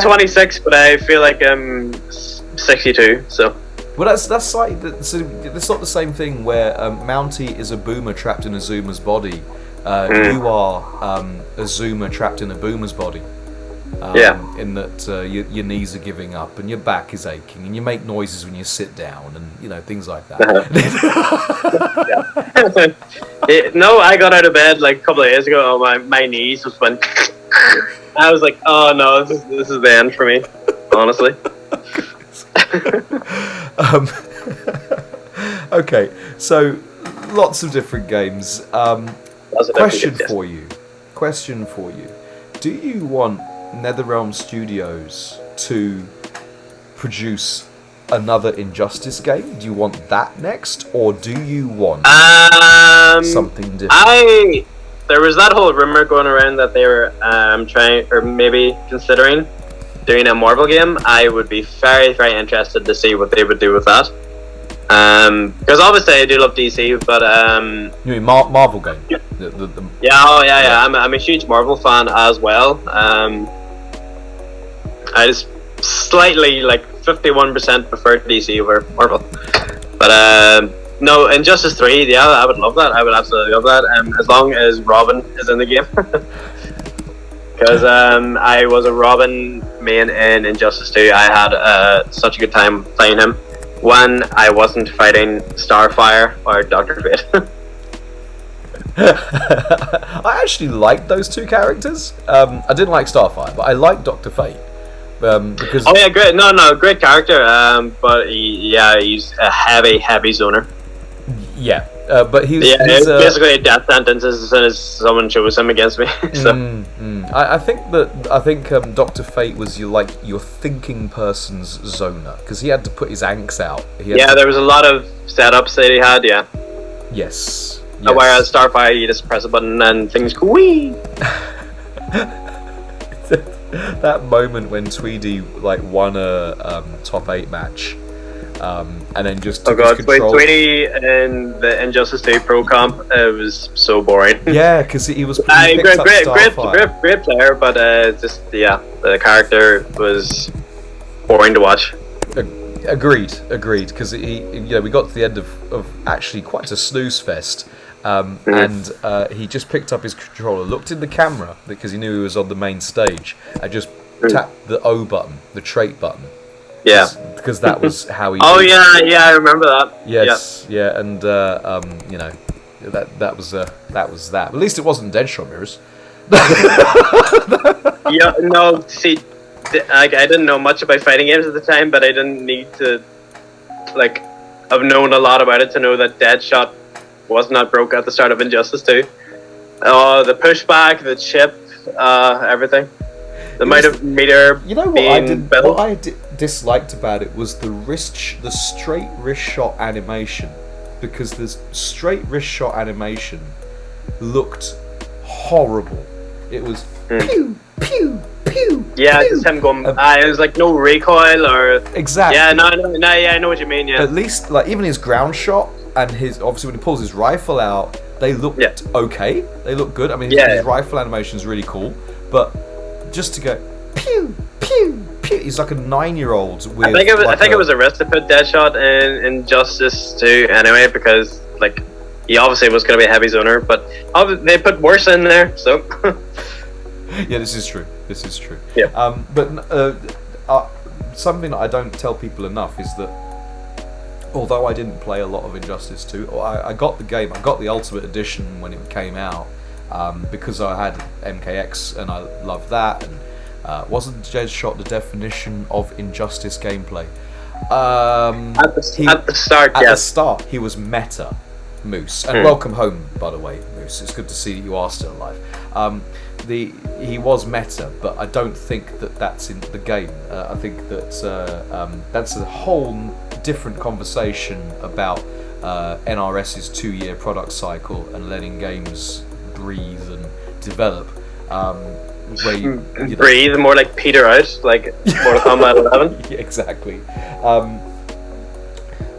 26, but I feel like I'm 62. So. Well, that's like it's not the same thing where Mounty is a boomer trapped in a zoomer's body. You are a zoomer trapped in a boomer's body. In that your knees are giving up and your back is aching and you make noises when you sit down and things like that. No, I got out of bed like a couple of days ago. My knees just went. I was like, oh no, this is the end for me, honestly. Okay, so lots of different games. Question for you. Do you want NetherRealm Studios to produce another Injustice game? Do you want that next, or do you want something different? There was that whole rumor going around that they were trying, or maybe considering, doing a Marvel game. I would be very, very interested to see what they would do with that. Because obviously I do love DC, but you mean Marvel game? Yeah. I'm a huge Marvel fan as well. I just slightly, like 51% prefer DC over Marvel. But no, Injustice 3, yeah, I would love that. I would absolutely love that. As long as Robin is in the game. Because I was a Robin main in Injustice 2. I had such a good time playing him when I wasn't fighting Starfire or Dr. Fate. I actually liked those two characters. I didn't like Starfire, but I liked Dr. Fate. Because great. No, great character. But he's a heavy zoner. Yeah, but he's basically a death sentence as soon as someone shows him against me. So. I think Dr. Fate was your thinking person's zoner, because he had to put his angst out. There was a lot of setups that he had. Yeah. Yes. Whereas Starfire, you just press a button and things go wee. That moment when Tweedy won a top 8 match. And then just took his control. Tweedy in the Injustice 2 Pro Comp, it was so boring. Yeah, because he was great player, but the character was boring to watch. Agreed. Because we got to the end of actually quite a snooze fest, and he just picked up his controller, looked in the camera because he knew he was on the main stage, and just tapped the O button, the trait button. Yeah, because that was how he. Oh yeah, I remember that. Yes, yeah, and that was that. But at least it wasn't Deadshot mirrors. Yeah, no. See, I didn't know much about fighting games at the time, but I didn't need to have known a lot about it to know that Deadshot was not broke at the start of Injustice 2. The pushback, the chip, everything. The amount of meter. You know what I disliked about it was the straight wrist shot animation, because the straight wrist shot animation looked horrible. It was pew pew pew. Yeah, pew. Just him going. It was like no recoil or exactly. Yeah, no, yeah, I know what you mean. Yeah. At least even his ground shot and his obviously when he pulls his rifle out, they looked okay. They look good. I mean, his rifle animation is really cool, but just to go pew pew. He's like a 9-year-old with. I think it was a risk to put Deadshot in Injustice 2 anyway, because he obviously was going to be a heavy zoner, but they put worse in there. So. Yeah, this is true. Yeah. But something that I don't tell people enough is that although I didn't play a lot of Injustice 2, or I got the game, I got the Ultimate Edition when it came out, because I had MKX and I loved that, and wasn't Deadshot the definition of Injustice gameplay? At the start, At the start, he was meta, Moose. And welcome home, by the way, Moose. It's good to see that you are still alive. He was meta, but I don't think that that's in the game. I think that that's a whole different conversation about NRS's 2-year product cycle and letting games breathe and develop. Where you breathe, more like peter out, like Mortal Kombat 11. Yeah, exactly.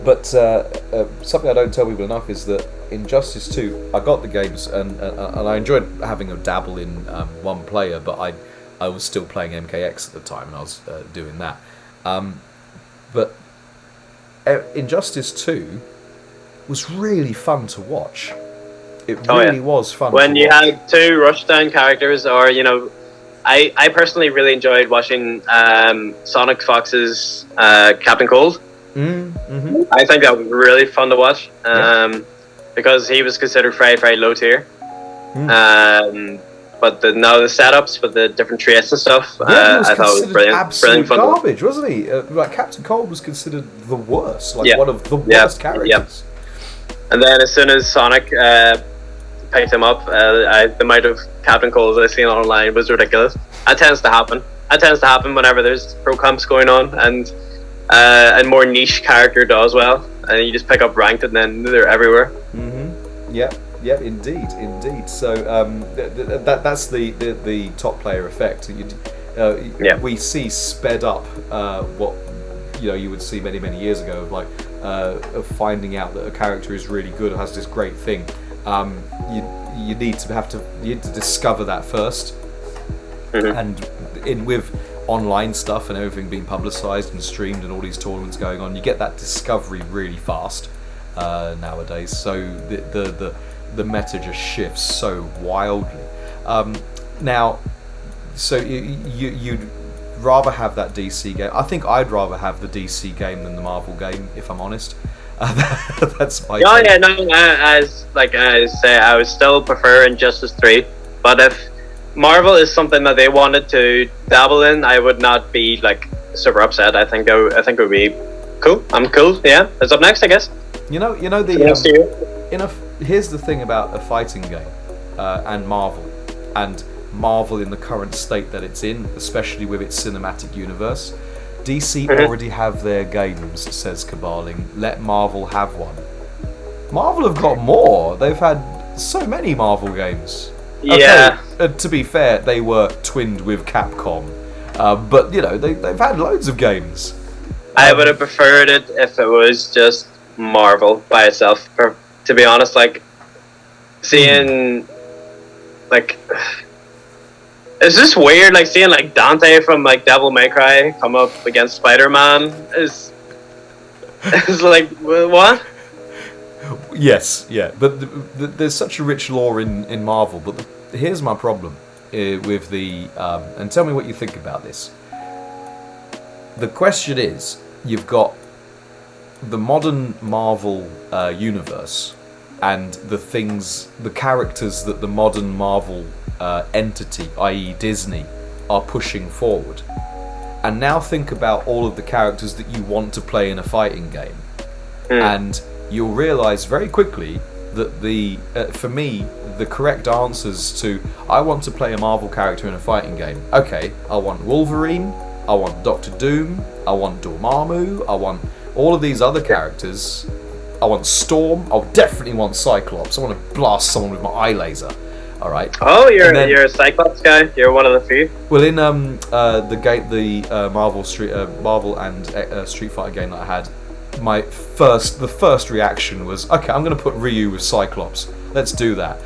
But something I don't tell people enough is that Injustice 2, I got the games and I enjoyed having a dabble in one player, but I was still playing MKX at the time and I was doing that. But Injustice 2 was really fun to watch. It really was fun. When you had 2 rushdown characters, or I personally really enjoyed watching Sonic Fox's Captain Cold. Mm-hmm. I think that was really fun to watch because he was considered very low tier. But now the setups with the different traits and stuff, I thought it was brilliant fun. Garbage, wasn't he? Like Captain Cold was considered the worst, one of the worst characters. And then as soon as Sonic picked him up, the amount of Captain Colds I've seen online was ridiculous. That tends to happen. Whenever there's pro comps going on, and more niche character does well, and you just pick up ranked, and then they're everywhere. Mm-hmm. Yeah, indeed. So that's the top player effect. We see sped up what you would see many years ago of finding out that a character is really good or has this great thing. You need to discover that first, and with online stuff and everything being publicized and streamed and all these tournaments going on, you get that discovery really fast nowadays. So the meta just shifts so wildly. Now, so you'd rather have that DC game. I think I'd rather have the DC game than the Marvel game, if I'm honest. That's my take. As I say, I would still prefer Injustice 3, but if Marvel is something that they wanted to dabble in, I would not be super upset. I think it would be cool. I'm cool. Yeah, it's up next, I guess. Here's the thing about a fighting game and Marvel in the current state that it's in, especially with its cinematic universe. DC already have their games, says Cabaling. Let Marvel have one. Marvel have got more. They've had so many Marvel games. Yeah. Okay, to be fair, they were twinned with Capcom, but they've had loads of games. I would have preferred it if it was just Marvel by itself. To be honest, seeing it's just weird, seeing Dante from Devil May Cry come up against Spider-Man is what? Yes, yeah, but there's such a rich lore in Marvel. But here's my problem with the and tell me what you think about this. The question is, you've got the modern Marvel universe and the characters that the modern Marvel entity, i.e. Disney, are pushing forward. And now think about all of the characters that you want to play in a fighting game. And you'll realise very quickly that for me, the correct answers to, I want to play a Marvel character in a fighting game. Okay, I want Wolverine, I want Doctor Doom, I want Dormammu, I want all of these other characters. I want Storm. I definitely want Cyclops. I want to blast someone with my eye laser. All right. Oh, you're a Cyclops guy. You're one of the few. Well, in the Marvel and Street Fighter game that I had, the first reaction was, okay, I'm going to put Ryu with Cyclops. Let's do that.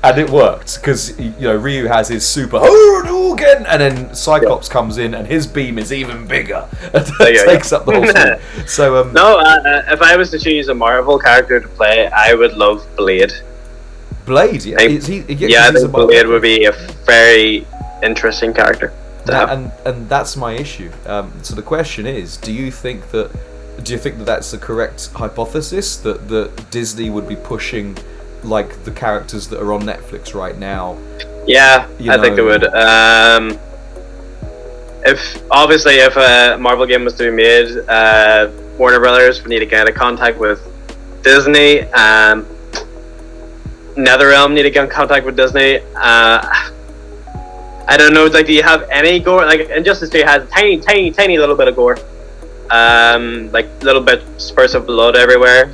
and it worked because Ryu has his super Hadouken, and then Cyclops comes in and his beam is even bigger. Takes up the whole screen. So if I was to choose a Marvel character to play, I would love Blade. Blade, yeah. I think Blade would be a very interesting character. And that's my issue. So the question is, do you think that that's the correct hypothesis, that Disney would be pushing the characters that are on Netflix right now? Yeah, I think they would. If a Marvel game was to be made, Warner Brothers would need to get in contact with Disney. NetherRealm need to get in contact with Disney. I don't know. Do you have any gore? Injustice 3 has tiny little bit of gore. Little bit spurts of blood everywhere.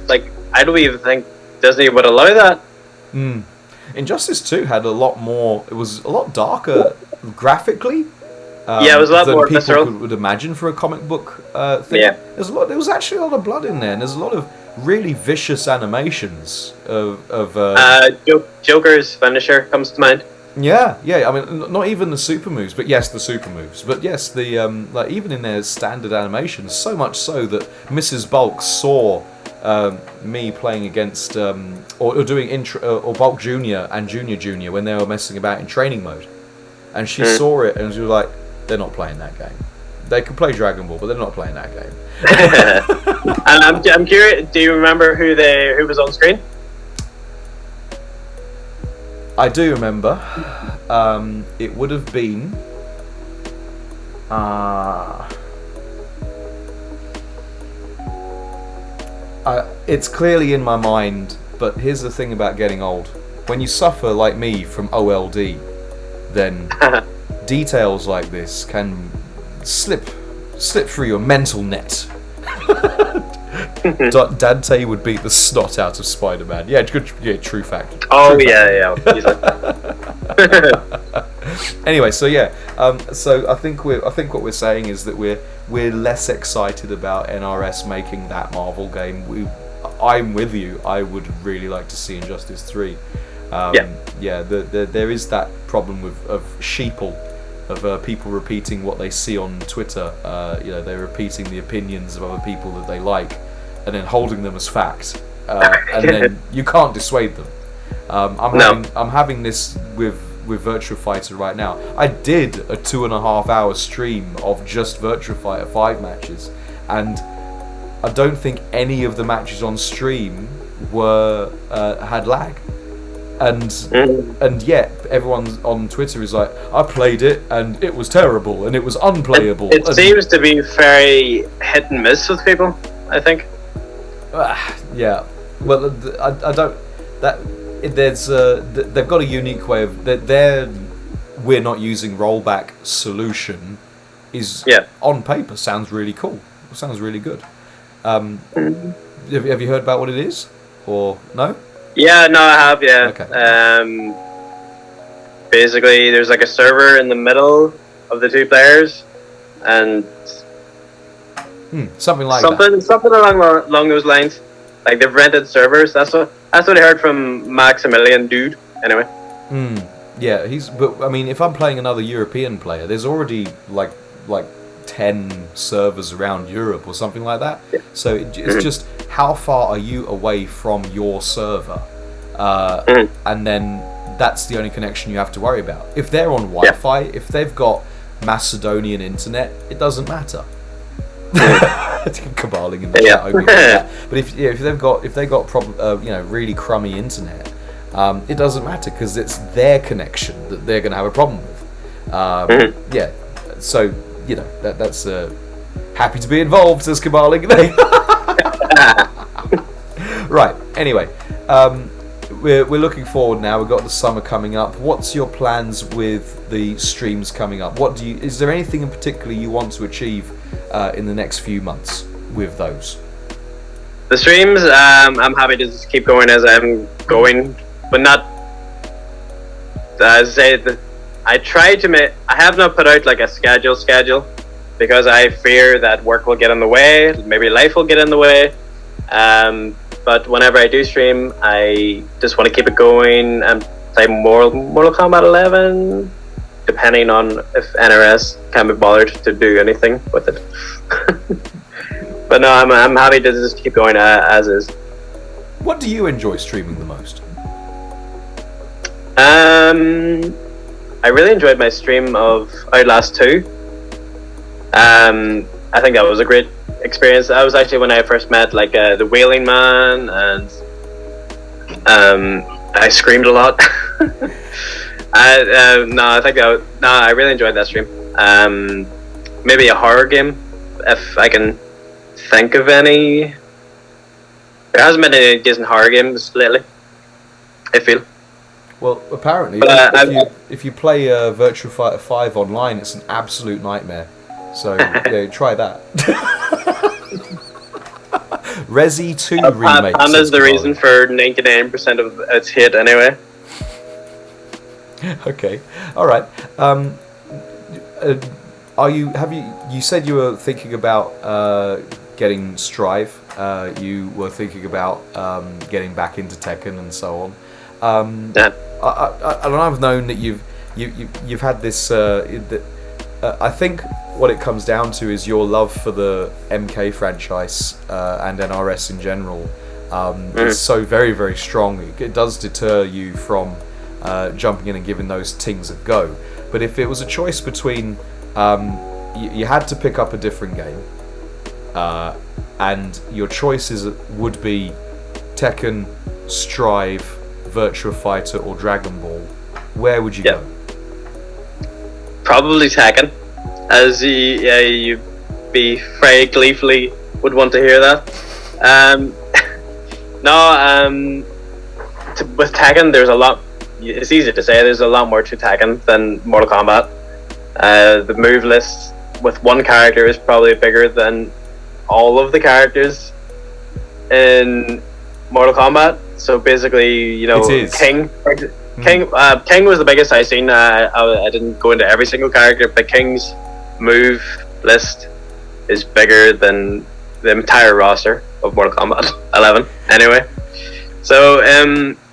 I don't even think Disney would allow that. Injustice 2 had a lot more. It was a lot darker graphically. It was a lot than more people visceral. would imagine for a comic book thing. Yeah. There was actually a lot of blood in there, and there's a lot of really vicious animations of Joker's finisher comes to mind. Yeah. I mean, not even the super moves, but yes, the super moves. But yes, the even in their standard animations, so much so that Mrs. Bulk saw me playing against or doing or Bulk Junior and Junior when they were messing about in training mode. and she saw it and she was like, they're not playing that game. They can play Dragon Ball, but they're not playing that game. And I'm curious, do you remember who was on screen? I do remember. It would have been. It's clearly in my mind, but here's the thing about getting old. When you suffer like me from OLD, then details like this can slip through your mental net. Dante would beat the snot out of Spider-Man. Yeah, good. Yeah, true fact. Oh True yeah, fact. Anyway, so yeah, so I think what we're saying is that we're less excited about NRS making that Marvel game. I'm with you. I would really like to see Injustice 3. There is that problem of sheeple, of people repeating what they see on Twitter. They're repeating the opinions of other people that they like, and then holding them as fact, and then you can't dissuade them. I'm having this with Virtua Fighter right now. I did a 2.5 hour stream of just Virtua Fighter 5 matches, and I don't think any of the matches on stream had lag. And yet everyone on Twitter is like, I played it and it was terrible and it was unplayable. It seems to be very hit and miss with people, I think. Yeah. Well, I don't. They've got a unique way of we're not using rollback solution. On paper sounds really cool. Sounds really good. Have you heard about what it is, or no? Yeah, no, I have. Yeah. Okay. Basically, there's like a server in the middle of the two players, and something like something along those lines. Like they've rented servers. That's what I heard from Maximilian Dude. Anyway. Yeah, But I mean, if I'm playing another European player, there's already like 10 servers around Europe or something like that. Yeah. So it's just how far are you away from your server, and then that's the only connection you have to worry about. If they're on Wi-Fi, if they've got Macedonian internet, it doesn't matter. Caballing in the chat, I that. But if they've got really crummy internet, it doesn't matter because it's their connection that they're going to have a problem with. Yeah, so that's happy to be involved, says Caballing. Right. Anyway, we're looking forward now. We've got the summer coming up. What's your plans with the streams coming up? Is there anything in particular you want to achieve in the next few months with those? The streams, I'm happy to just keep going as I'm going, but not. As I say, I try to make. I have not put out like a schedule because I fear that work will get in the way. Maybe life will get in the way. But whenever I do stream, I just want to keep it going and play Mortal Kombat 11, depending on if NRS can be bothered to do anything with it. But no, I'm happy to just keep going as is. What do you enjoy streaming the most? I really enjoyed my stream of Outlast 2. I think that was a great experience. That was actually when I first met the Wailing Man, and I screamed a lot. I really enjoyed that stream. Maybe a horror game, if I can think of any. There hasn't been any decent horror games lately, I feel. Well, apparently, if you play Virtua Fighter 5 online, it's an absolute nightmare. So, try that. Resi 2 remake. And is the reason for 99% of its hit anyway. Okay, all right. You said you were thinking about getting Strive. You were thinking about getting back into Tekken and so on. I've known that you've had this. I think what it comes down to is your love for the MK franchise and NRS in general. Is so very, very strong. It does deter you from jumping in and giving those tings a go. But if it was a choice between, you had to pick up a different game, and your choices would be Tekken, Strive, Virtua Fighter, or Dragon Ball, where would you go? Probably Tekken, as you be very gleefully would want to hear that. With Tekken, there's a lot. It's easy to say there's a lot more to Tekken than Mortal Kombat. The move list with one character is probably bigger than all of the characters in Mortal Kombat. So basically, King was the biggest I've seen. I didn't go into every single character, but King's move list is bigger than the entire roster of Mortal Kombat 11. Anyway, so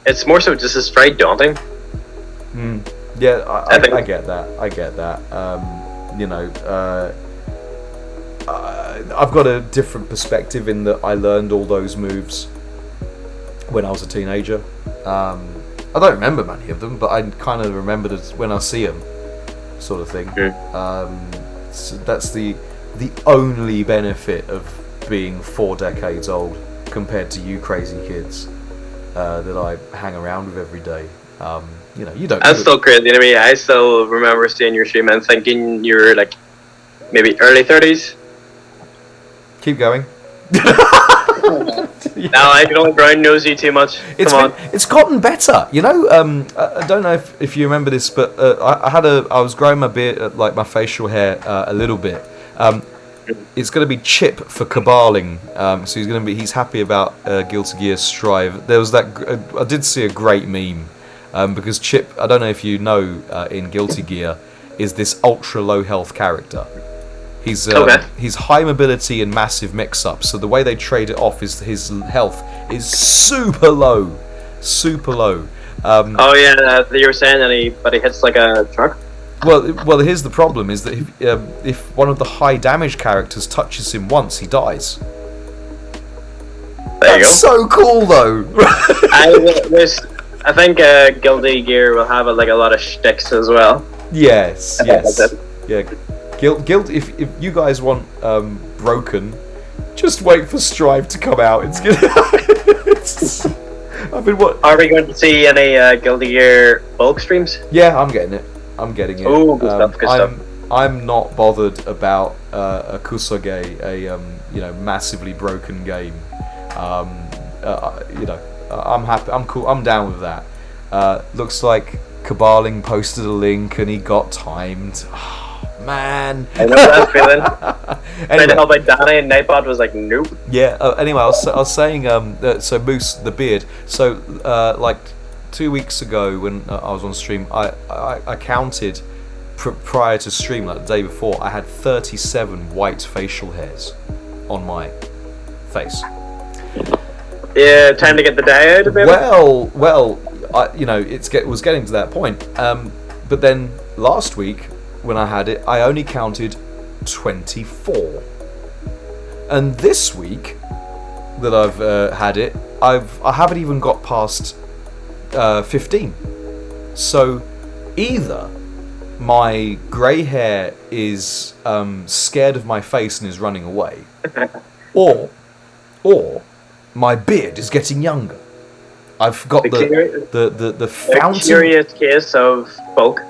it's more so just it's very daunting. Yeah, I get that. I get that. I've got a different perspective in that I learned all those moves when I was a teenager. I don't remember many of them, but I kind of remember it when I see them, sort of thing. So that's the only benefit of being 4 decades old compared to you crazy kids that I hang around with every day. You don't. That's still crazy to me. I still remember seeing your stream and thinking you were like maybe early 30s. Keep going. Now I can only brown nose you too much. It's gotten better. I don't know if you remember this, but I was growing my beard, like my facial hair, a little bit. It's going to be Chip for caballing. So he's happy about Guilty Gear Strive. There was I did see a great meme because Chip, I don't know if you know, in Guilty Gear, is this ultra low health character. He's high mobility and massive mix-up. So the way they trade it off is his health is super low, super low. You were saying but he hits like a truck. Well, here's the problem: is that if one of the high damage characters touches him once, he dies. There you go. So cool, though. I think Guilty Gear will have a lot of shticks as well. Yes. Yeah. Guilt. If you guys want Broken, just wait for Strive to come out. It's gonna. What? Are we going to see any Guilty Gear bulk streams? Yeah, I'm getting it. It. Oh, good stuff. I'm not bothered about a Kusage, a massively broken game. I'm happy. I'm cool. I'm down with that. Looks like Cabaling posted a link and he got timed. Man, I know that feeling. Anyway, to help like Danny and Nightbot was like, nope. Yeah. Anyway, I was saying, so Moose the beard. So like 2 weeks ago when I was on stream, I counted prior to stream, like the day before, I had 37 white facial hairs on my face. Yeah, time to get the dye out of it. Well, it was getting to that point. But then last week, when I had it, I only counted 24. And this week that I've had it, I haven't even got past 15. So either my grey hair is scared of my face and is running away, or my beard is getting younger. I've got the fountain. Curious case of bulk.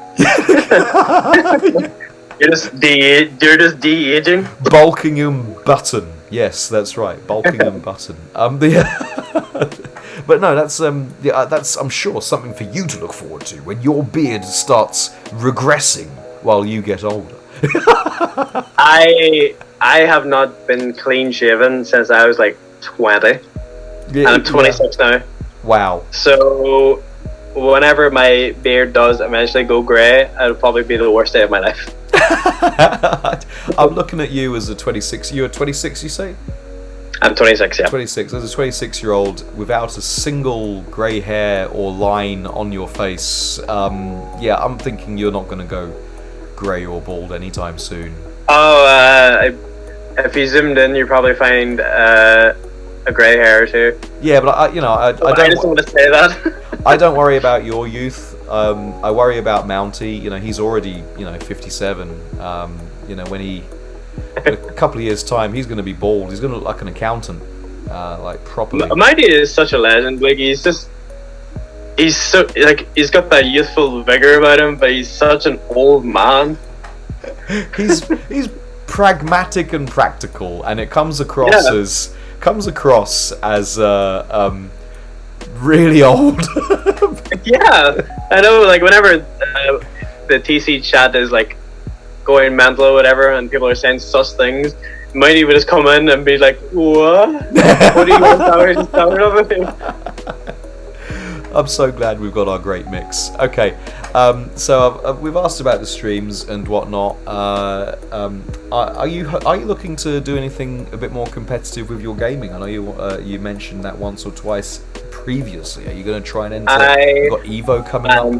You're just de-aging. Bulkingham Button. Yes, that's right. Bulkingham Button. But no, that's I'm sure something for you to look forward to when your beard starts regressing while you get older. I have not been clean shaven since I was like 20. And I'm 26 now. Wow. So whenever my beard does eventually go grey, it'll probably be the worst day of my life. I'm looking at you as a 26. You're 26, you say? I'm 26, yeah. 26. As a 26-year-old without a single grey hair or line on your face, I'm thinking you're not going to go grey or bald anytime soon. Oh, if you zoomed in, you'd probably find a grey hair or two. Yeah, but I don't just want to say that. I don't worry about your youth. I worry about Mounty. You know, he's already 57. When in a couple of years' time, he's going to be bald. He's going to look like an accountant, like properly. Mounty is such a legend. Like he's so he's got that youthful vigor about him, but he's such an old man. He's pragmatic and practical, and it comes across as really old. Yeah, I know. Like whenever the TC chat is like going mental or whatever, and people are saying sus things, Mighty would just come in and be like, "What? What are you tired of it?" I'm so glad we've got our great mix. Okay, so we've asked about the streams and whatnot. Are you looking to do anything a bit more competitive with your gaming? I know you mentioned that once or twice previously. Are you going to try and enter? You've got Evo coming up.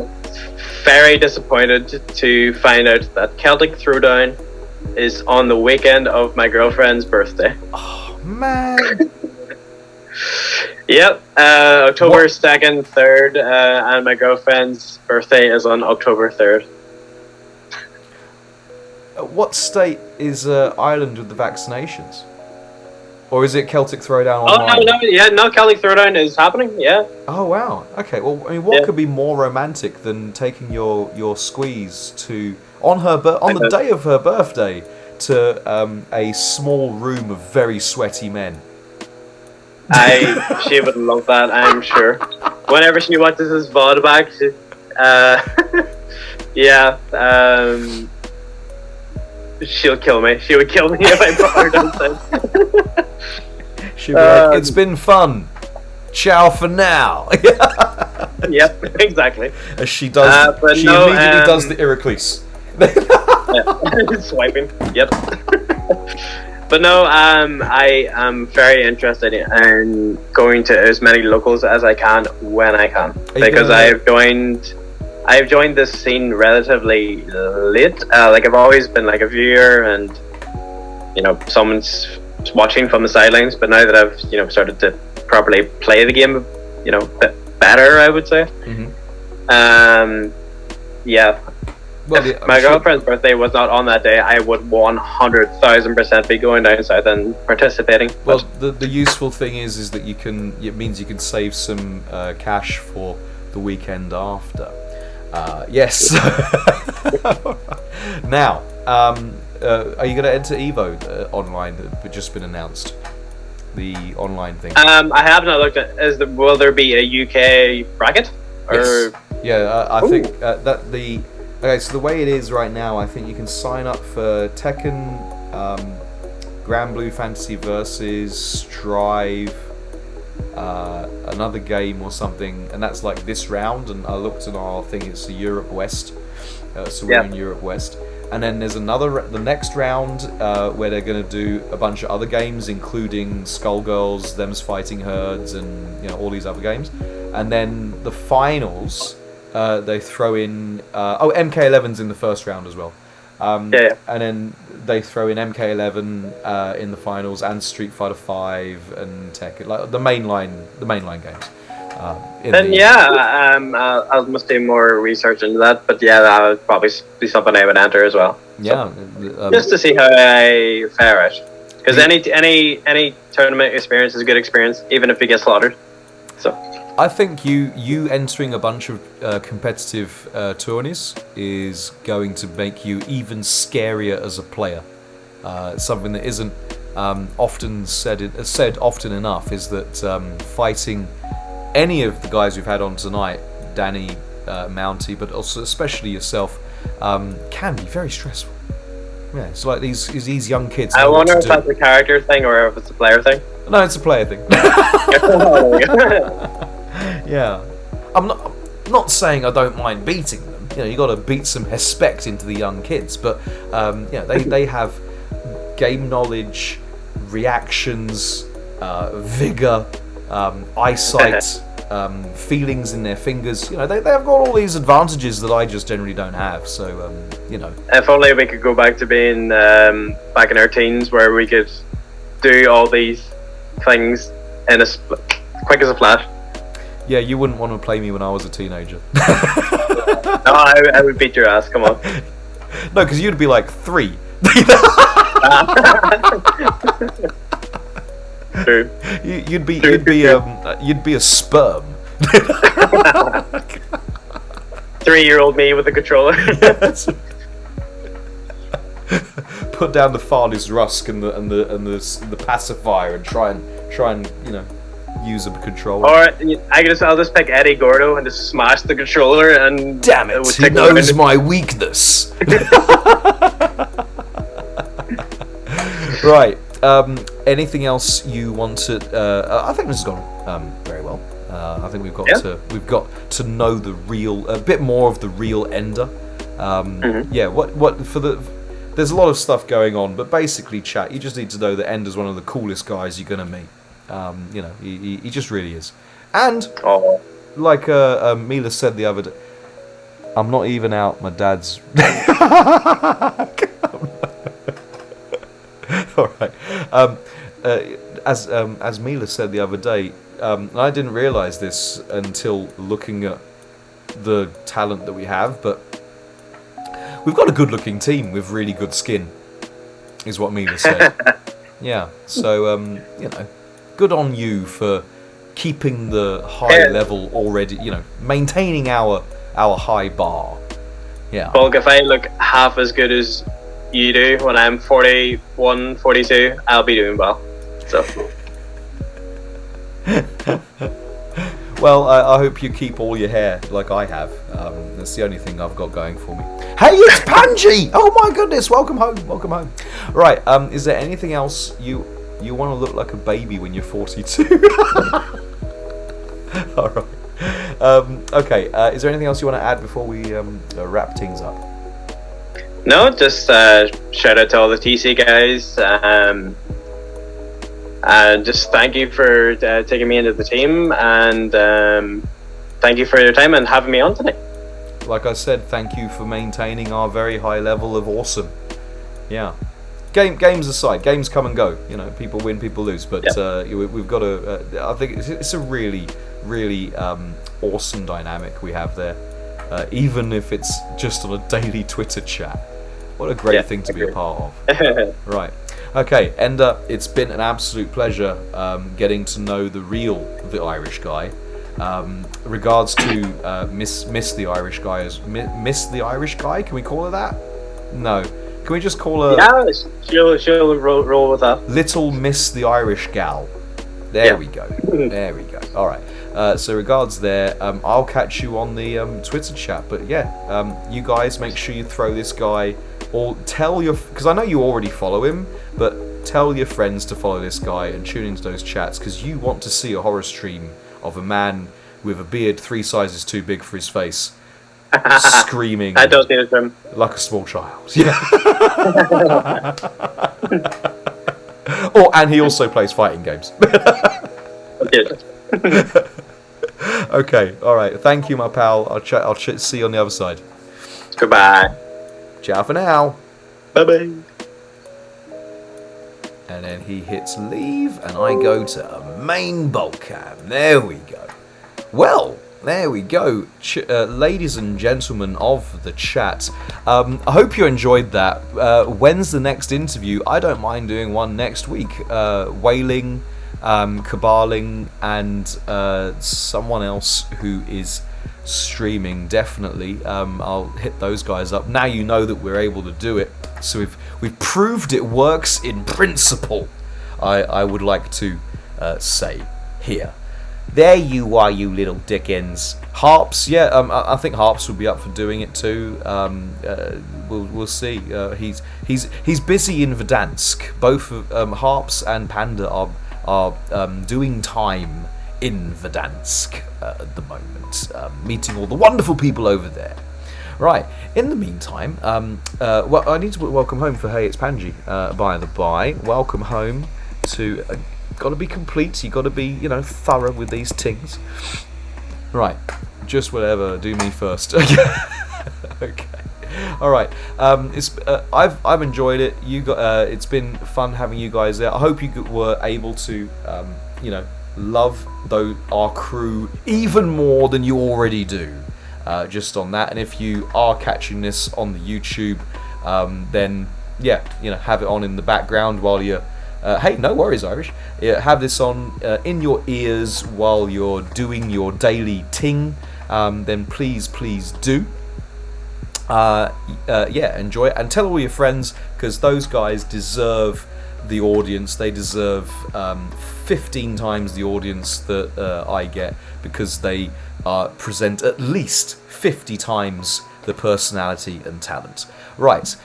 Very disappointed to find out that Celtic Throwdown is on the weekend of my girlfriend's birthday. Oh man. Yep, October 2nd, 3rd, and my girlfriend's birthday is on October 3rd. What state is Ireland with the vaccinations? Or is it Celtic Throwdown online? No, Celtic Throwdown is happening, yeah. Oh, wow. Okay, well, I mean, what could be more romantic than taking your squeeze on the day of her birthday to a small room of very sweaty men? She would love that, I'm sure. Whenever she watches this VOD back, she'll kill me. She would kill me if I brought her downstairs. She'll be like, "It's been fun. Ciao for now." Yep, exactly. As she does, immediately does the Iroquois. Swiping. Yep. But no, I am very interested in going to as many locals as I can when I can, because I've joined this scene relatively late. Like I've always been like a viewer and someone's watching from the sidelines, but now that I've started to properly play the game, better, I would say. Mm-hmm. Yeah. Well, if my girlfriend's birthday was not on that day, I would 100,000% be going down south and participating. Well, the useful thing is that it means you can save some cash for the weekend after. Yes. Now, are you going to enter Evo online that just been announced? The online thing. I have not looked at. Will there be a UK bracket? Yes. Yeah, I think that the. Okay, so the way it is right now, I think you can sign up for Tekken, Grand Blue Fantasy Versus, Strive, another game or something, and that's like this round. And I looked at our thing; it's the Europe West, so we're in Europe West. And then there's the next round where they're going to do a bunch of other games, including Skullgirls, Them's Fighting Herds, and all these other games. And then the finals. They throw in MK11's in the first round as well, and then they throw in MK11 in the finals and Street Fighter 5 and Tekken, like the mainline games. I must do more research into that, but that would probably be something I would enter as well. Yeah, just to see how I fare out, because any tournament experience is a good experience, even if you get slaughtered. So. I think you entering a bunch of competitive tourneys is going to make you even scarier as a player. Something that isn't often said often enough is that fighting any of the guys we've had on tonight, Danny, Mounty, but also especially yourself, can be very stressful. Yeah, it's like these young kids. I wonder if that's a character thing or if it's a player thing. No, it's a player thing. Yeah, I'm not saying I don't mind beating them. You got to beat some respect into the young kids, but they have game knowledge, reactions, vigor, eyesight, feelings in their fingers. They've got all these advantages that I just generally don't have. So if only we could go back to being back in our teens, where we could do all these things in quick as a flash. Yeah, you wouldn't want to play me when I was a teenager. No, I would beat your ass. Come on. No, because you'd be like 3. True. You'd be a sperm. 3-year-old me with a controller. Yes. Put down the Farley's Rusk and the pacifier and try and use a controller. Or I'll just pick Eddie Gordo and just smash the controller and. Damn it! He knows my weakness. Right. Anything else you want to? I think this has gone very well. I think we've got to know a bit more of the real Ender. Yeah. What for the? There's a lot of stuff going on, but basically, chat. You just need to know that Ender's one of the coolest guys you're gonna meet. He just really is. And like Mila said the other day, I'm not even out my dad's. All right. As Mila said the other day, I didn't realise this until looking at the talent that we have, but we've got a good-looking team with really good skin, is what Mila said. Yeah. So good on you for keeping the high level already. Maintaining our high bar. Yeah. Bulk, if I look half as good as you do when I'm 41, 42, I'll be doing well. So. Well, I hope you keep all your hair like I have. That's the only thing I've got going for me. Hey, it's Panji! Oh my goodness, welcome home. Right, is there anything else you want to look like a baby when you're 42? All right. Okay, is there anything else you want to add before we wrap things up? No, just shout out to all the TC guys. And just thank you for taking me into the team, and thank you for your time and having me on tonight. Like I said, thank you for maintaining our very high level of awesome. Yeah. Games aside, games come and go. People win, people lose, but we've got to. I think it's a really, really awesome dynamic we have there. Even if it's just on a daily Twitter chat, what a great thing to be a part of. Right. Okay, Ender, it's been an absolute pleasure getting to know the Irish guy. Regards to Miss the Irish guy as Miss the Irish guy. Can we call her that? No. Can we just call her? Yeah, she'll roll with that. Little Miss the Irish gal. There we go. There we go. All right. So regards there. I'll catch you on the Twitter chat. But yeah, you guys make sure you throw this guy, or tell your, because I know you already follow him, but tell your friends to follow this guy and tune into those chats, because you want to see a horror stream of a man with a beard 3 sizes too big for his face, screaming. I don't need a trim. Like a small child. Yeah. And he also plays fighting games. Okay, alright. Thank you, my pal. I'll see you on the other side. Goodbye. Ciao for now. Bye-bye. And then he hits leave, and I go to a main bulk cam. There we go. Well, there we go. Ladies and gentlemen of the chat, I hope you enjoyed that. When's the next interview? I don't mind doing one next week. Wailing, Caballing, and someone else who is streaming, definitely. I'll hit those guys up. Now you know that we're able to do it. So we've proved it works in principle, I would like to say here. There you are, you little dickens. Harps, yeah, I think Harps will be up for doing it too. We'll see. He's busy in Verdansk. Both Harps and Panda are doing time in Verdansk at the moment, meeting all the wonderful people over there. Right. In the meantime, well, I need to put welcome home for Hey It's Panji. By the by, welcome home to. Got to be complete. You got to be, thorough with these tings. Right. Just whatever. Do me first. Okay. All right. I've enjoyed it. It's been fun having you guys there. I hope you were able to, love our crew even more than you already do. Just on that, and if you are catching this on the YouTube, then have it on in the background while you're. Hey, no worries, Irish. Have this on in your ears while you're doing your daily ting. Then please do. Enjoy it and tell all your friends, because those guys deserve the audience. They deserve 15 times the audience that I get, because they present at least 50 times the personality and talent. Right.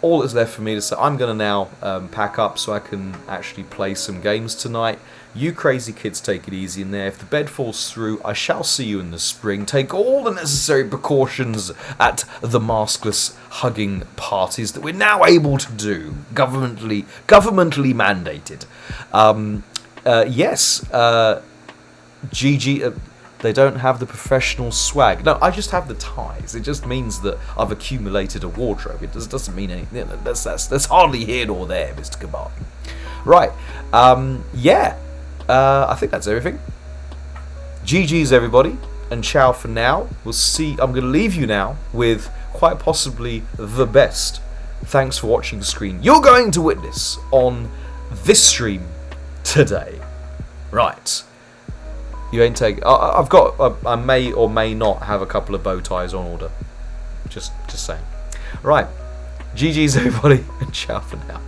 All that's left for me to say, I'm going to now pack up so I can actually play some games tonight. You crazy kids take it easy in there. If the bed falls through, I shall see you in the spring. Take all the necessary precautions at the maskless hugging parties that we're now able to do, governmentally mandated. GG... they don't have the professional swag. No, I just have the ties. It just means that I've accumulated a wardrobe. It doesn't mean anything. That's hardly here nor there, Mr. Kombat. Right. I think that's everything. GG's, everybody, and ciao for now. We'll see. I'm going to leave you now with quite possibly the best thanks for watching screen you're going to witness on this stream today. Right. You ain't taking. I've got. I may or may not have a couple of bow ties on order. Just saying. Right. GG's, everybody, and ciao for now.